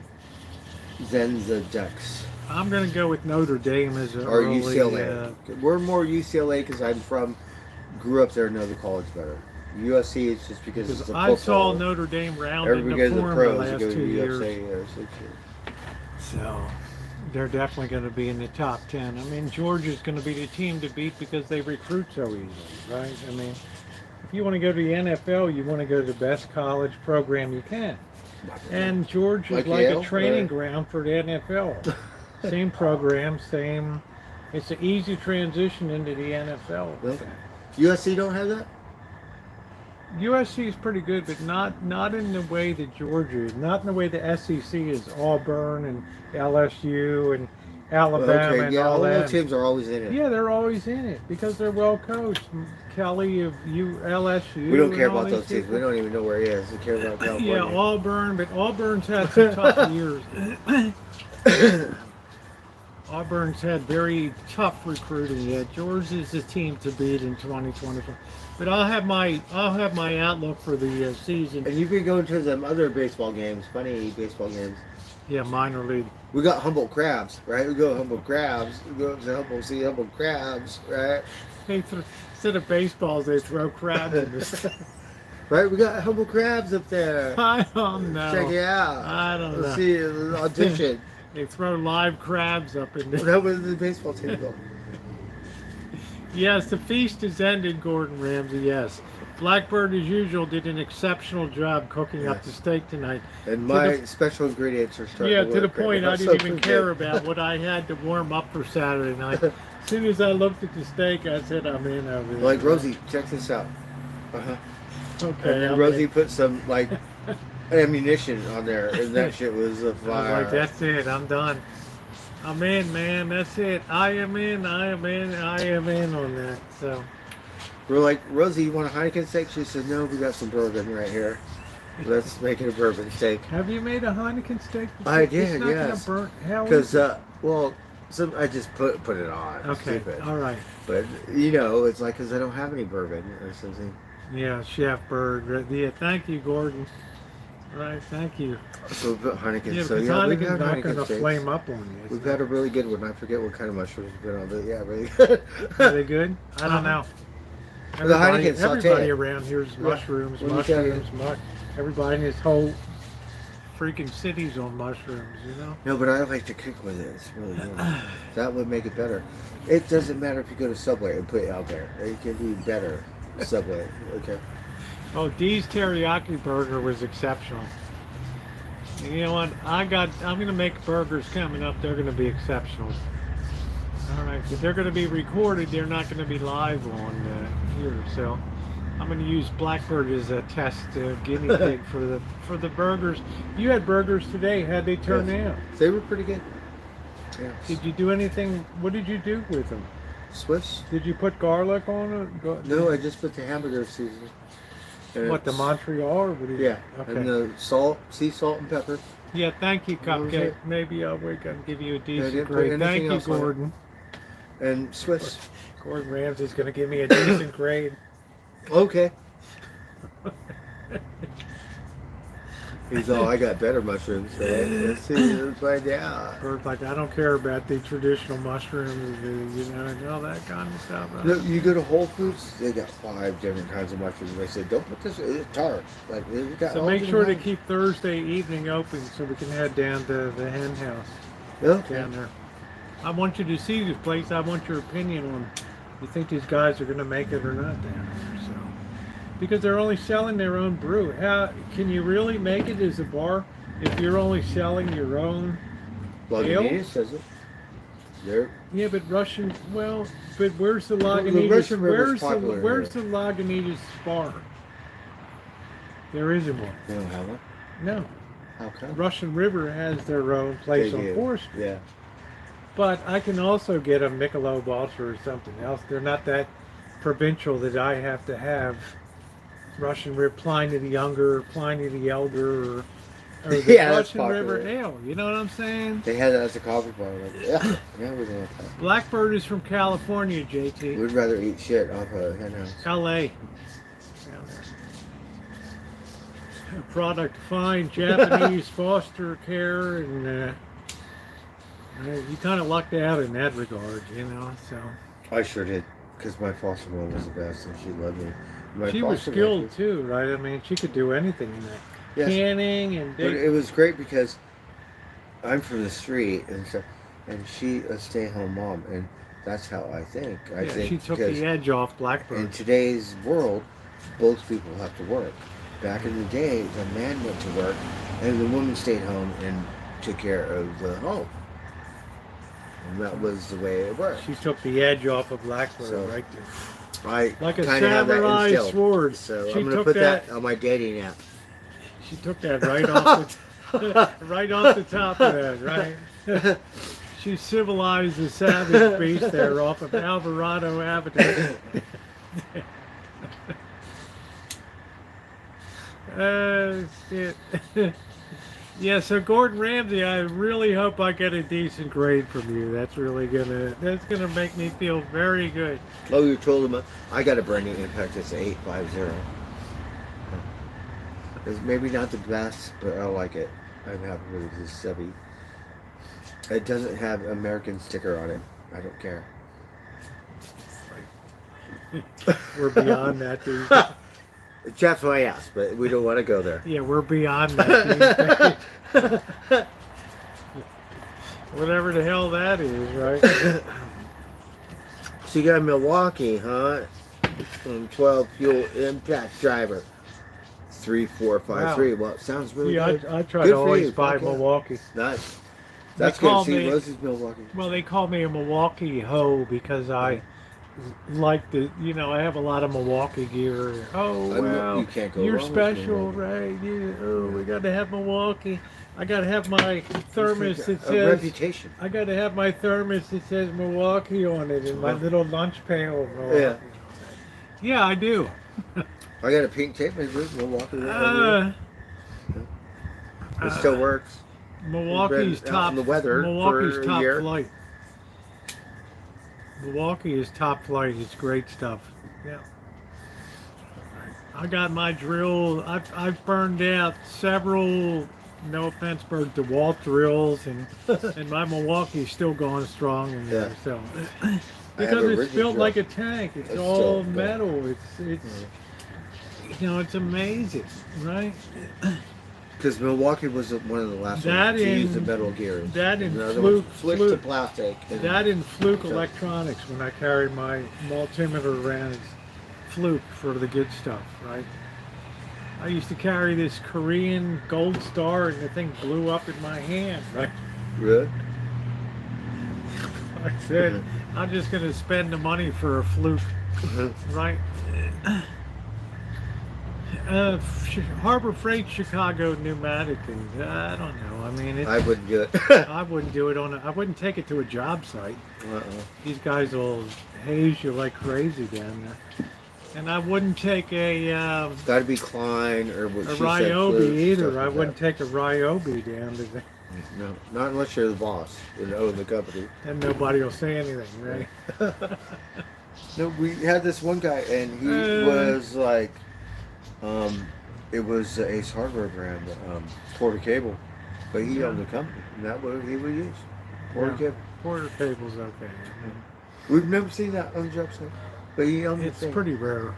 then the Ducks. I'm going to go with Notre Dame as a Or early, UCLA. We're more UCLA because grew up there and know the college better. USC is just because it's a because football. I saw Notre Dame round in Everybody the goes to form the the pros. last You go 2 to years. USA or 6 years. So they're definitely going to be in the top 10. I mean, Georgia's going to be the team to beat because they recruit so easily, right? I mean, if you want to go to the NFL, you want to go to the best college program you can. And Georgia's Like like Yale, a training or- ground for the NFL. Same program, same. It's an easy transition into the NFL. Well, USC don't have that? USC is pretty good, but not in the way that Georgia is. Not in the way the SEC is. Auburn and LSU and Alabama and yeah, all all that. those teams are always in it. Yeah, they're always in it because they're well coached. Kelly of LSU. We don't care and all about those these teams. We people. don't even know where he is. We care about California. Yeah, Auburn, but Auburn's had some tough years. Auburn's had very tough recruiting yet. Georgia's the team to beat in 2024. But I'll have my outlook for the season. And you could go to them other baseball games, funny baseball games. Yeah, minor league. We got Humboldt Crabs, right? We go to Humboldt Crabs. We go to Humboldt, see Humboldt Crabs, right? Instead of baseballs, they throw crabs in this. Right? We got Humboldt Crabs up there. I don't know. Check it out. I don't Let's know. see the audition. They throw live crabs up in there. That was the baseball team, though. Yes, the feast is ended, Gordon Ramsay, yes. Blackbird, as usual, did an exceptional job cooking up Yes. the steak tonight. And my special ingredients are starting Yeah, to to the work right point now. I So didn't even good. care about what I had to warm up for Saturday night. As soon as I looked at the steak, I said, I'm in over there. Like, Rosie, check this out. Okay. And then I'm Rosie in. put some, like, ammunition on there, and that shit was a I was fire. like, that's it, I'm done. I'm in, man. That's it. I am in. I am in. I am in on that. So. We're like, Rosie, you want a Heineken steak? She said, no, we got some bourbon right here. Let's make it a bourbon steak. Have you made a Heineken steak before? I did, it's not yes. Gonna burn. How Because, is it? well, I just put it on. Okay, Stupid. all right. But, you know, it's like, because I don't have any bourbon or something. Yeah, Chef Bird. Yeah, thank you, Gordon. Right, thank you. So we put Heineken. Yeah, so because yeah, we've Heineken's had not Heineken going to steaks. flame up on you. We've had a really good one. I forget what kind of mushrooms we've been on, but yeah, really good. Are they good? I don't know. The Heineken Everybody sauté. around here's mushrooms, What do you tell you? Everybody in this whole freaking city's on mushrooms, you know? No, but I like to cook with it. It's really good. That would make it better. It doesn't matter if you go to Subway and put it out there. You can do better. Subway. Okay. Oh, Dee's teriyaki burger was exceptional. You know what? I'm going to make burgers coming up. They're going to be exceptional. All right, but they're going to be recorded. They're not going to be live on here. So I'm going to use Blackbird as a test guinea pig for the burgers. You had burgers today. How'd they turn out? They were pretty good. Yeah. Did you do anything? What did you do with them? Swiss? Did you put garlic on it? No, I just put the hamburger seasoning. What, the Montreal? Or what do you, Yeah. Okay. And the salt, sea salt and pepper. Yeah, thank you, What was Cupcake. it? Maybe I'll wake up and give you a decent didn't put grade. anything Thank you, else on it. Gordon. And Swiss. Gordon Ramsay's going to give me a decent grade. Okay. He's all, I got better mushrooms. So let's see, let's find out. Bird's like, I don't care about the traditional mushrooms, you know, and all that kind of stuff. No, you go to Whole Foods, they got 5 different kinds of mushrooms. They said, don't put this, it's tart. Like, they got So all make different sure to kinds. keep Thursday evening open so we can head down to the hen house Okay. down there. I want you to see this place. I want your opinion on, you think these guys are going to make it or not down there. So, because they're only selling their own brew. How can you really make it as a bar if you're only selling your own ale? Lagunitas says it. They're, Yeah, but Russian. Well, but where's the the Lagunitas? Russian River's popular Where's the here. Lagunitas bar? There isn't one. They don't have one. No. How come? Russian River has their own place They on do. 4th Street. Yeah. But I can also get a Michelob Ultra or something else. They're not that provincial that I have to have Russian River, Pliny the Younger, Pliny the Elder, or the Yeah, that's Russian River popular. Ale. You know what I'm saying? They had that as a coffee bar. Like, yeah, we don't have that. Blackbird is from California, JT. We'd rather eat shit off a hen house. LA. Product fine, Japanese foster care, and you kind of lucked out in that regard, you know. So I sure did, because my foster mom was the best, and she loved me. My she was foster skilled mom- too, right? I mean, she could do anything in that. Yes. Canning and But it was great because I'm from the street, and so, and she a stay-at-home mom, and that's how I think. I think she took because the edge off Blackbird. in today's world, both people have to work. Back in the day, the man went to work, and the woman stayed home and took care of the home. And that was the way it worked. She took the edge off of Blackbird So, right there. I Like a kind of have that samurai instilled. sword. So She I'm going to took put that that- on my dating app. She took that right off the right off the top of that, right? She civilized the savage beast there off of Alvarado Avenue. Shit. Yeah, so Gordon Ramsay, I really hope I get a decent grade from you. That's gonna make me feel very good. Oh, you told him I got a branding impact. It's 850. It's maybe not the best, but I like it. I'm happy with it. It's stubby. It doesn't have American sticker on it. I don't care. We're beyond that, dude. That's my ass, but we don't want to go there. Yeah, we're beyond that, dude. Whatever the hell that is, right? So you got a Milwaukee, huh? 12 fuel impact driver. 3453. Well, it sounds really Yeah, good. I try Good to for always you. buy Fuck yeah. Milwaukee. Nice. They That's call good. See, me- Rosie's Milwaukee. Well, they call me a Milwaukee hoe because I like I have a lot of Milwaukee gear. Oh, I know well, you can't go you're wrong with special, Milwaukee. right? We got to have Milwaukee. I gotta have my thermos that A says. reputation. I gotta have my thermos that says Milwaukee on it, and my little lunch pail. Of Milwaukee. Yeah. Yeah, I do. I got a pink tape measure, Milwaukee. It still works. Milwaukee's Been out top. in the weather Milwaukee's for a top year. flight. Milwaukee is top flight. It's great stuff. Yeah. I got my drill. I've burned out several. No offense, Bert, DeWalt drills, and my Milwaukee's still going strong in there. Yeah. So I because have a it's rigid built drill. like a tank. It's It's all still good. metal. It's it's amazing, right? Because Milwaukee was one of the last That ones to use the in- metal gears. that in Another Fluke- one switched to Fluke. plastic. And That and Fluke So- Electronics when I carried my multimeter around. It's Fluke for the good stuff, right? I used to carry this Korean gold star, and the thing blew up in my hand, right? Really? I said, I'm just going to spend the money for a Fluke, right? Harbor Freight Chicago pneumatic, and I don't know. I mean, I wouldn't do it. I wouldn't do it I wouldn't take it to a job site. Uh-uh. These guys will haze you like crazy down there. And I wouldn't take a Got to be Klein or what she said, Ryobi Fluke, either. stuff I like wouldn't take a Ryobi down to the, that. No, not unless you're the boss and own the company. and nobody will say anything, right? No, we had this one guy, and he was like, it was Ace Hardware brand, Porter Cable, but he owned the company, and that what he would use. Porter Yeah. Cable. Porter cable's okay. We've never seen that on the job site, but he owned the It's thing. pretty rare.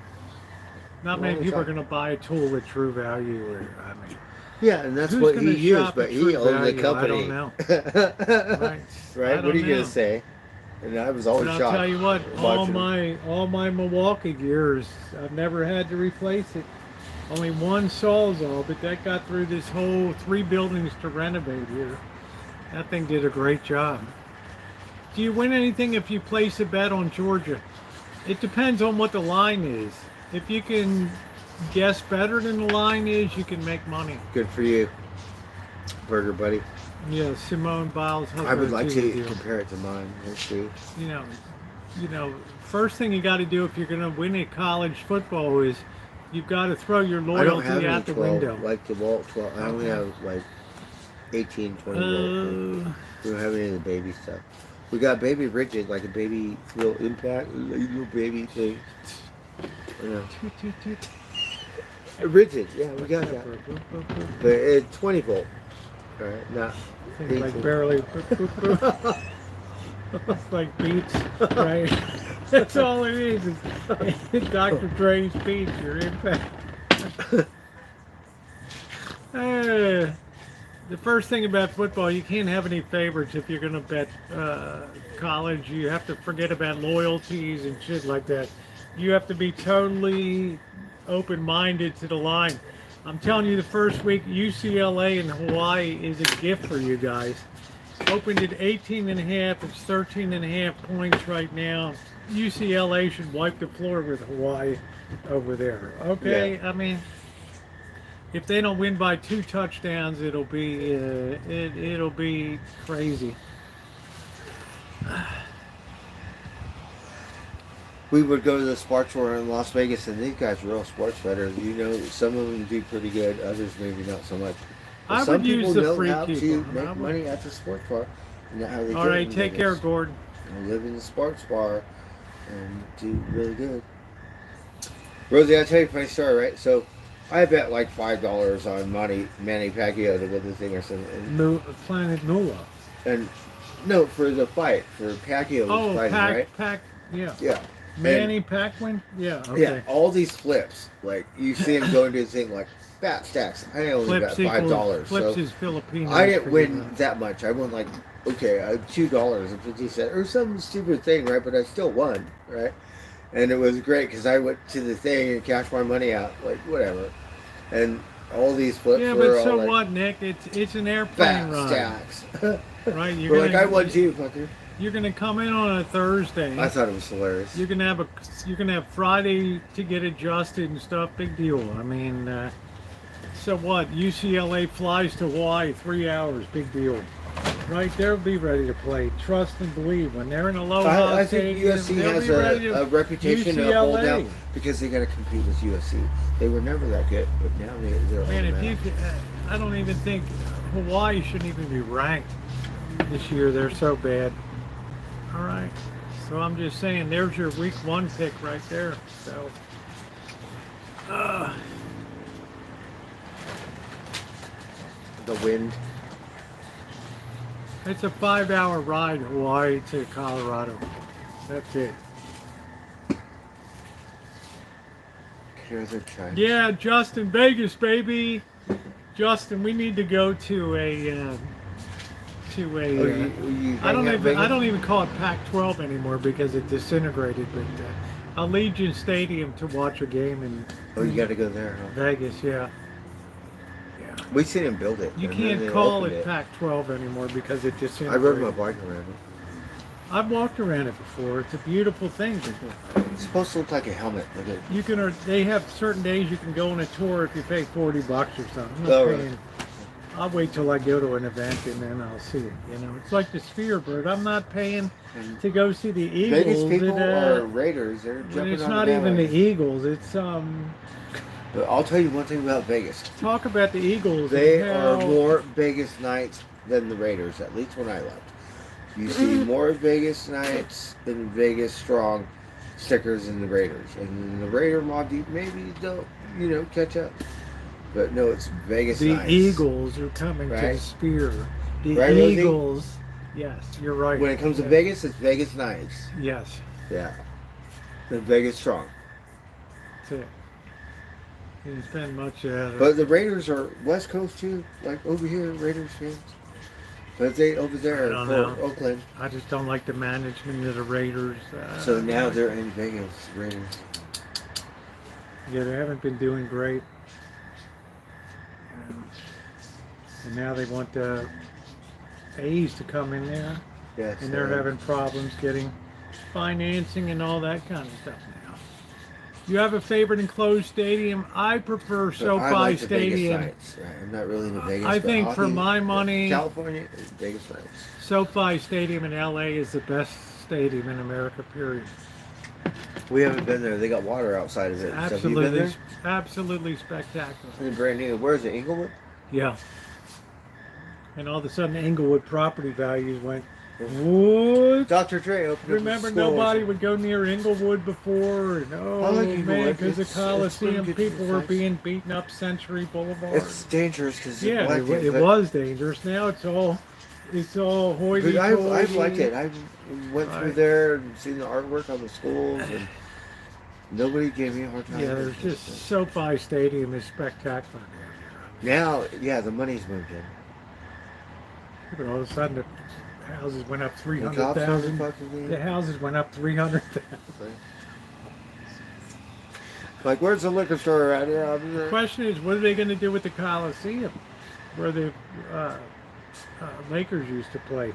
Not Well, many it's people are not- going to buy a tool at true value. Or I mean, Yeah, and that's who's what gonna he used, shop but at he True owned the Value? I company. don't know. Right? Right? I What are don't you know. gonna say? And I was always But I'll shocked. tell you what, watching him. all my Milwaukee gears, I've never had to replace it. Only one Sawzall, but that got through this whole 3 buildings to renovate here. That thing did a great job. Do you win anything if you place a bet on Georgia? It depends on what the line is. If you can guess better than the line is, you can make money. Good for you, Burger Buddy. Yeah, Simone Biles. has I would her like too, to deal. compare it to mine. Let's see. You know, first thing you got to do if you're going to win at college football is you've got to throw your I don't loyalty have any out the 12, window. like the Walt 12. I only have like 18, 20 volt. We don't have any of the baby stuff. We got baby rigid, like a baby little impact, little baby thing. You know. Rigid, yeah, we got that. But it's 20 volt. Alright, not Things like 18. barely. Boop, boop, boop. It's like Beats, right? That's all it is Dr. Dre's Beats, your impact. The first thing about football, you can't have any favorites if you're going to bet college. You have to forget about loyalties and shit like that. You have to be totally open-minded to the line. I'm telling you, the first week, UCLA in Hawaii is a gift for you guys. Opened at 18.5. It's 13.5 points right now. UCLA should wipe the floor with Hawaii over there. Okay, Yeah. I mean, if they don't win by 2 touchdowns, it'll be it'll be crazy. We would go to the sports store in Las Vegas, and these guys are real sports bettors. You know, some of them do pretty good, others maybe not so much. But I some would use people the know free how to keeper. I make would- money at the sports bar. And how they All get right, in take Vegas. care, Gordon. And live in the sports bar and do really good. Rosie, I'll tell you a funny story, right? So I bet like $5 on Manny Pacquiao to win the thing or something. Planet Moolah. And no, for the fight, for Pacquiao was Oh, fighting, right? yeah. Yeah. Manny Pacquiao? Yeah, okay. Yeah, all these flips, like you see him going to the thing like fat stacks. I only got $5. Flips So is Filipino. I didn't win that much. I won like $2.50 or some stupid thing, right? But I still won, right? And it was great because I went to the thing and cashed my money out, like whatever. And all these flips Yeah, were but all so like what, Nick? It's an airplane fat ride, stacks. right? We're like, I won too, fucker. You're gonna come in on a Thursday. I thought it was hilarious. You're gonna have Friday to get adjusted and stuff. Big deal. I mean, So what? UCLA flies to Hawaii, 3 hours, big deal. Right, they'll be ready to play. Trust and believe. When they're in Aloha I think Stadium, USC they'll has be ready to a reputation to hold UCLA. out because they got to compete with USC. They were never that good, but now they're Man, on if the you, map. I don't even think Hawaii shouldn't even be ranked this year. They're so bad. All right. So I'm just saying, there's your week 1 pick right there. So, The wind. it's a 5-hour ride, Hawaii to Colorado. That's it. Here's a chimes. Yeah, Justin, Vegas, baby. Justin, we need to go to a Oh, I don't hang out even Vegas? call it Pac-12 anymore because it disintegrated. But Allegiant Stadium to watch a game in Oh, you got to go there, huh? Vegas. Yeah, yeah. We seen him build it. You and then can't they call opened it Pac-12 anymore because it I disintegrated. rode my bike around it. I've walked around it before. It's a beautiful thing. It's supposed to look like a helmet. Look at You can. They have certain days you can go on a tour if you pay $40 or something. I'm not Oh, really? paying. I'll wait till I go to an event and then I'll see it. You know, it's like the Sphere Bird. I'm not paying to go see the Eagles. Vegas people at, are Raiders. They're when jumping it's on not the even the bandwagon. Eagles. It's But I'll tell you one thing about Vegas. talk about the Eagles. They and are how- more Vegas Knights than the Raiders, at least when I left. You see more Vegas Knights than Vegas Strong stickers than the Raiders. And the Raider mob, maybe they'll, catch up. But no, it's Vegas the Knights. Eagles are coming to the Right? Sphere. The Right, Rosie? Eagles. Yes, you're right. When it comes to Yeah. Vegas, it's Vegas Knights. Yes, Yeah. Then Vegas Strong. that's it. Didn't spend much. But the Raiders are West Coast too, like over here, Raiders fans. But they over there I don't for know. Oakland. I just don't like the management of the Raiders. So now they're in Vegas, Raiders. Yeah, they haven't been doing great. And now they want the A's to come in there, Yes. and they're having problems getting financing and all that kind of stuff now. You have a favorite enclosed stadium? I prefer I SoFi like the Vegas Stadium. Knights. Right, I'm not really into Vegas. I but think I'll for give my it- money- California is Vegas Knights. SoFi Stadium in LA is the best stadium in America, period. We haven't been there. They got water outside of it. and stuff. You been Absolutely, there? absolutely spectacular. It's brand new. Where is it? Inglewood? Yeah. And all of a sudden, Inglewood property values went, what? Dr. Dre opened Remember, up a school. nobody would go near Inglewood before. And, I like man, Inglewood. because the It's pretty Coliseum, good people were size. being beaten up Century Boulevard. It's dangerous because Yeah, it was dangerous. Now it's all hoity But I've liked it. I went through Right. there and seen the artwork on the schools, and nobody gave me a hard time. Yeah, there's just SoFi Stadium is spectacular. Now, yeah, the money's moved in. But all of a sudden, the houses went up The 300,000. cops are fucking The houses went up 300,000. Like, where's the liquor store at here? The question is, what are they going to do with the Coliseum, where the Lakers used to play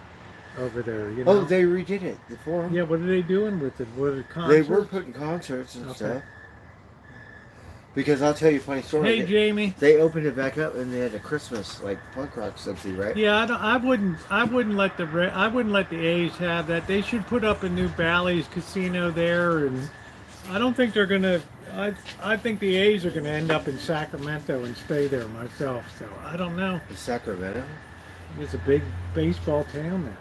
over there? You know? Oh, they redid it. The Forum. Yeah, what are they doing with it? What are They concerts? were putting concerts and Okay. stuff. Because I'll tell you a funny story. Hey, Jamie. They opened it back up and they had a Christmas like punk rock something, right? Yeah, I wouldn't let the A's have that. They should put up a new Bally's casino there, and I don't think they're gonna. I think the A's are gonna end up in Sacramento and stay there myself. So I don't know. In Sacramento. It's a big baseball town there.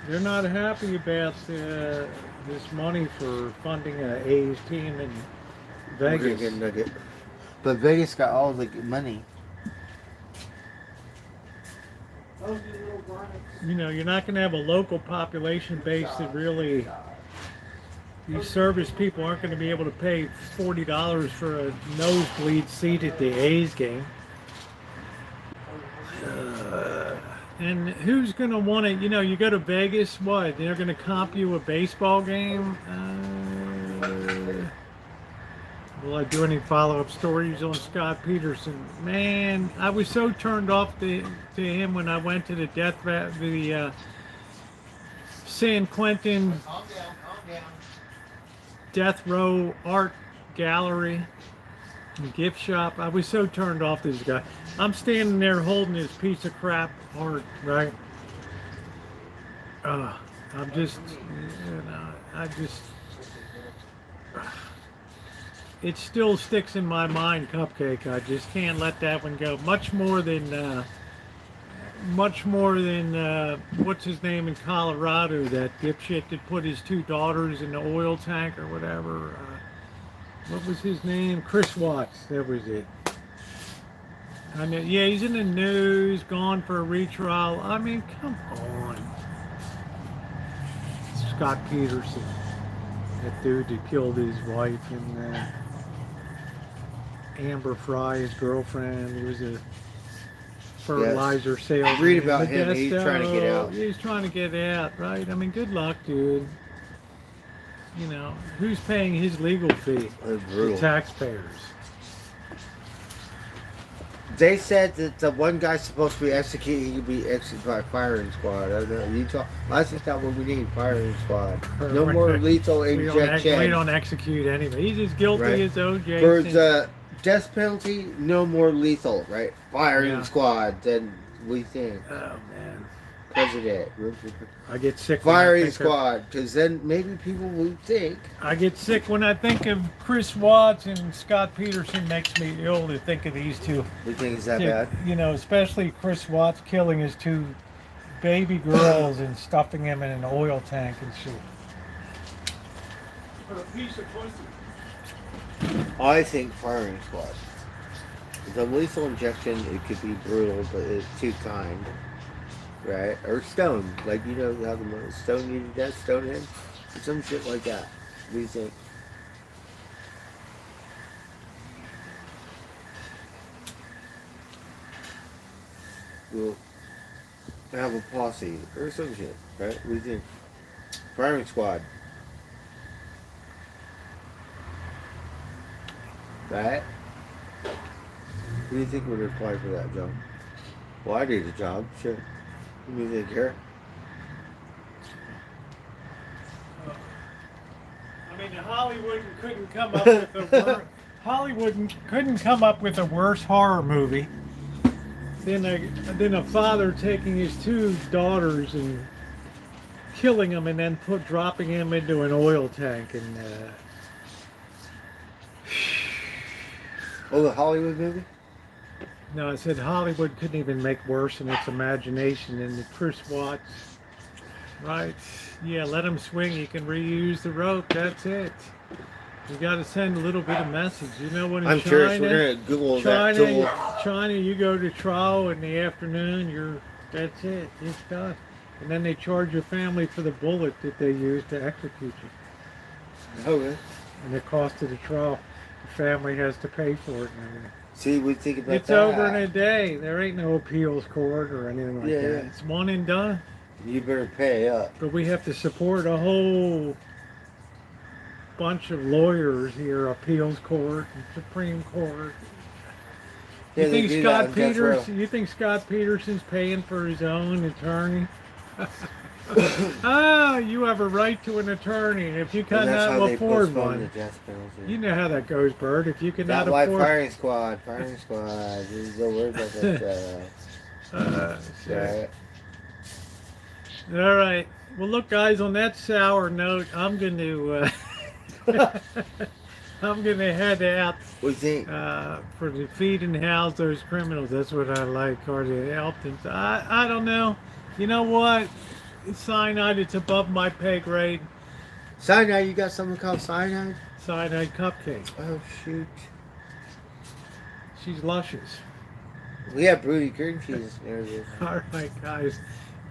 They're not happy about this money for funding an A's team in We're gonna Vegas. get a nugget. But Vegas got all the money. You know, you're not going to have a local population base that really. These service people aren't going to be able to pay $40 for a nosebleed seat at the A's game. And who's going to want it? You know, you go to Vegas, what? They're going to comp you a baseball game? Will I do any follow-up stories on Scott Peterson? Man, I was so turned off to him when I went to the San Quentin Death Row Art Gallery. The gift shop. I was so turned off this guy. I'm standing there holding this piece of crap art, right? I'm just, you know, it still sticks in my mind, Cupcake. I just can't let that one go. Much more than what's his name in Colorado, that dipshit that put his two daughters in the oil tank or whatever. What was his name? Chris Watts. That was it. I know. Yeah, he's in the news, gone for a retrial. I mean, come on. Scott Peterson, that dude that killed his wife, and Amber Fry, his girlfriend. He was a fertilizer salesman. Read about him. He's trying to get out. He's trying to get out, right? I mean, good luck, dude. You know, who's paying his legal fee? The taxpayers. They said that the one guy's supposed to be executed. He could be executed by firing squad. I don't know. Utah. That's just not what we need. Firing squad. No more lethal injection. We don't execute anybody. He's as guilty as OJ. For the death penalty, no more lethal. Right? Firing squad. Then we think. Oh man. President. I get sick. Firing squad, because then maybe people will think. I get sick when I think of Chris Watts and Scott Peterson. Makes me ill to think of these two. You think it's that bad? You know, especially Chris Watts killing his two baby girls and stuffing them in an oil tank and shit. For a piece of pussy. I think firing squad. The lethal injection, it could be brutal, but it's too kind. Right? Or stone. Like, you know how the stone you to death, stone him? Or some shit like that. What do you think? We'll have a posse or some shit, right? What do you think? Firing squad. Right? Who do you think would apply for that job? Well, I need a job, sure. What do you think here? I mean, Hollywood couldn't come up with a worse horror movie than a father taking his two daughters and killing them and then dropping them into an oil tank and. Oh, the Hollywood movie? No, I said Hollywood couldn't even make worse in its imagination than the Chris Watts. Right? Yeah, let him swing. He can reuse the rope. That's it. You got to send a little bit of message. You know when in I'm China, curious. We're gonna Google that tool. China, you go to trial in the afternoon. That's it. It's done. And then they charge your family for the bullet that they used to execute you. Okay. And the cost of the trial, the family has to pay for it and everything. See, we think about it's that. It's over in a day. There ain't no appeals court or anything like that. It's one and done. You better pay up. But we have to support a whole bunch of lawyers here, appeals court and Supreme Court. Yeah, You think Scott Peterson's paying for his own attorney? You have a right to an attorney. If you cannot afford one, you know how that goes, Bert. If you cannot afford, firing squad. There's no word about that. Right. All right. Well, look, guys. On that sour note, I'm going to head out. What do you think? For the feed and house those criminals. That's what I like. Or the Eltons. I don't know. You know what? Cyanide, it's above my pay grade. Cyanide, you got something called cyanide? Cyanide cupcake. Oh, shoot. She's luscious. We have broody cream cheese. All right, guys.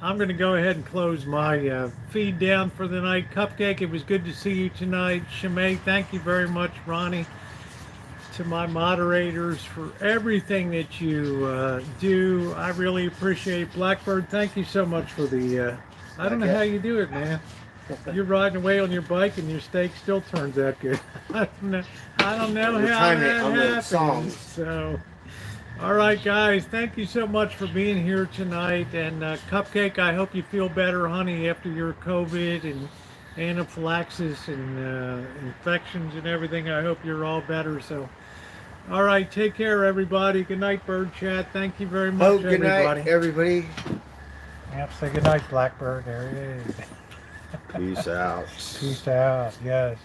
I'm going to go ahead and close my feed down for the night. Cupcake, it was good to see you tonight. Shimei, thank you very much. Ronnie, to my moderators for everything that you do. I really appreciate it. Blackbird, thank you so much for the... I don't know how you do it, man. You're riding away on your bike and your steak still turns out good. I don't know how that happens. So, all right, guys. Thank you so much for being here tonight. And Cupcake, I hope you feel better, honey, after your COVID and anaphylaxis and infections and everything. I hope you're all better. So, All right, take care, everybody. Good night, Bird Chat. Thank you very much, Good everybody. night, everybody. Yep, say good night, Blackbird. There he is. Peace out. Peace out. Yes.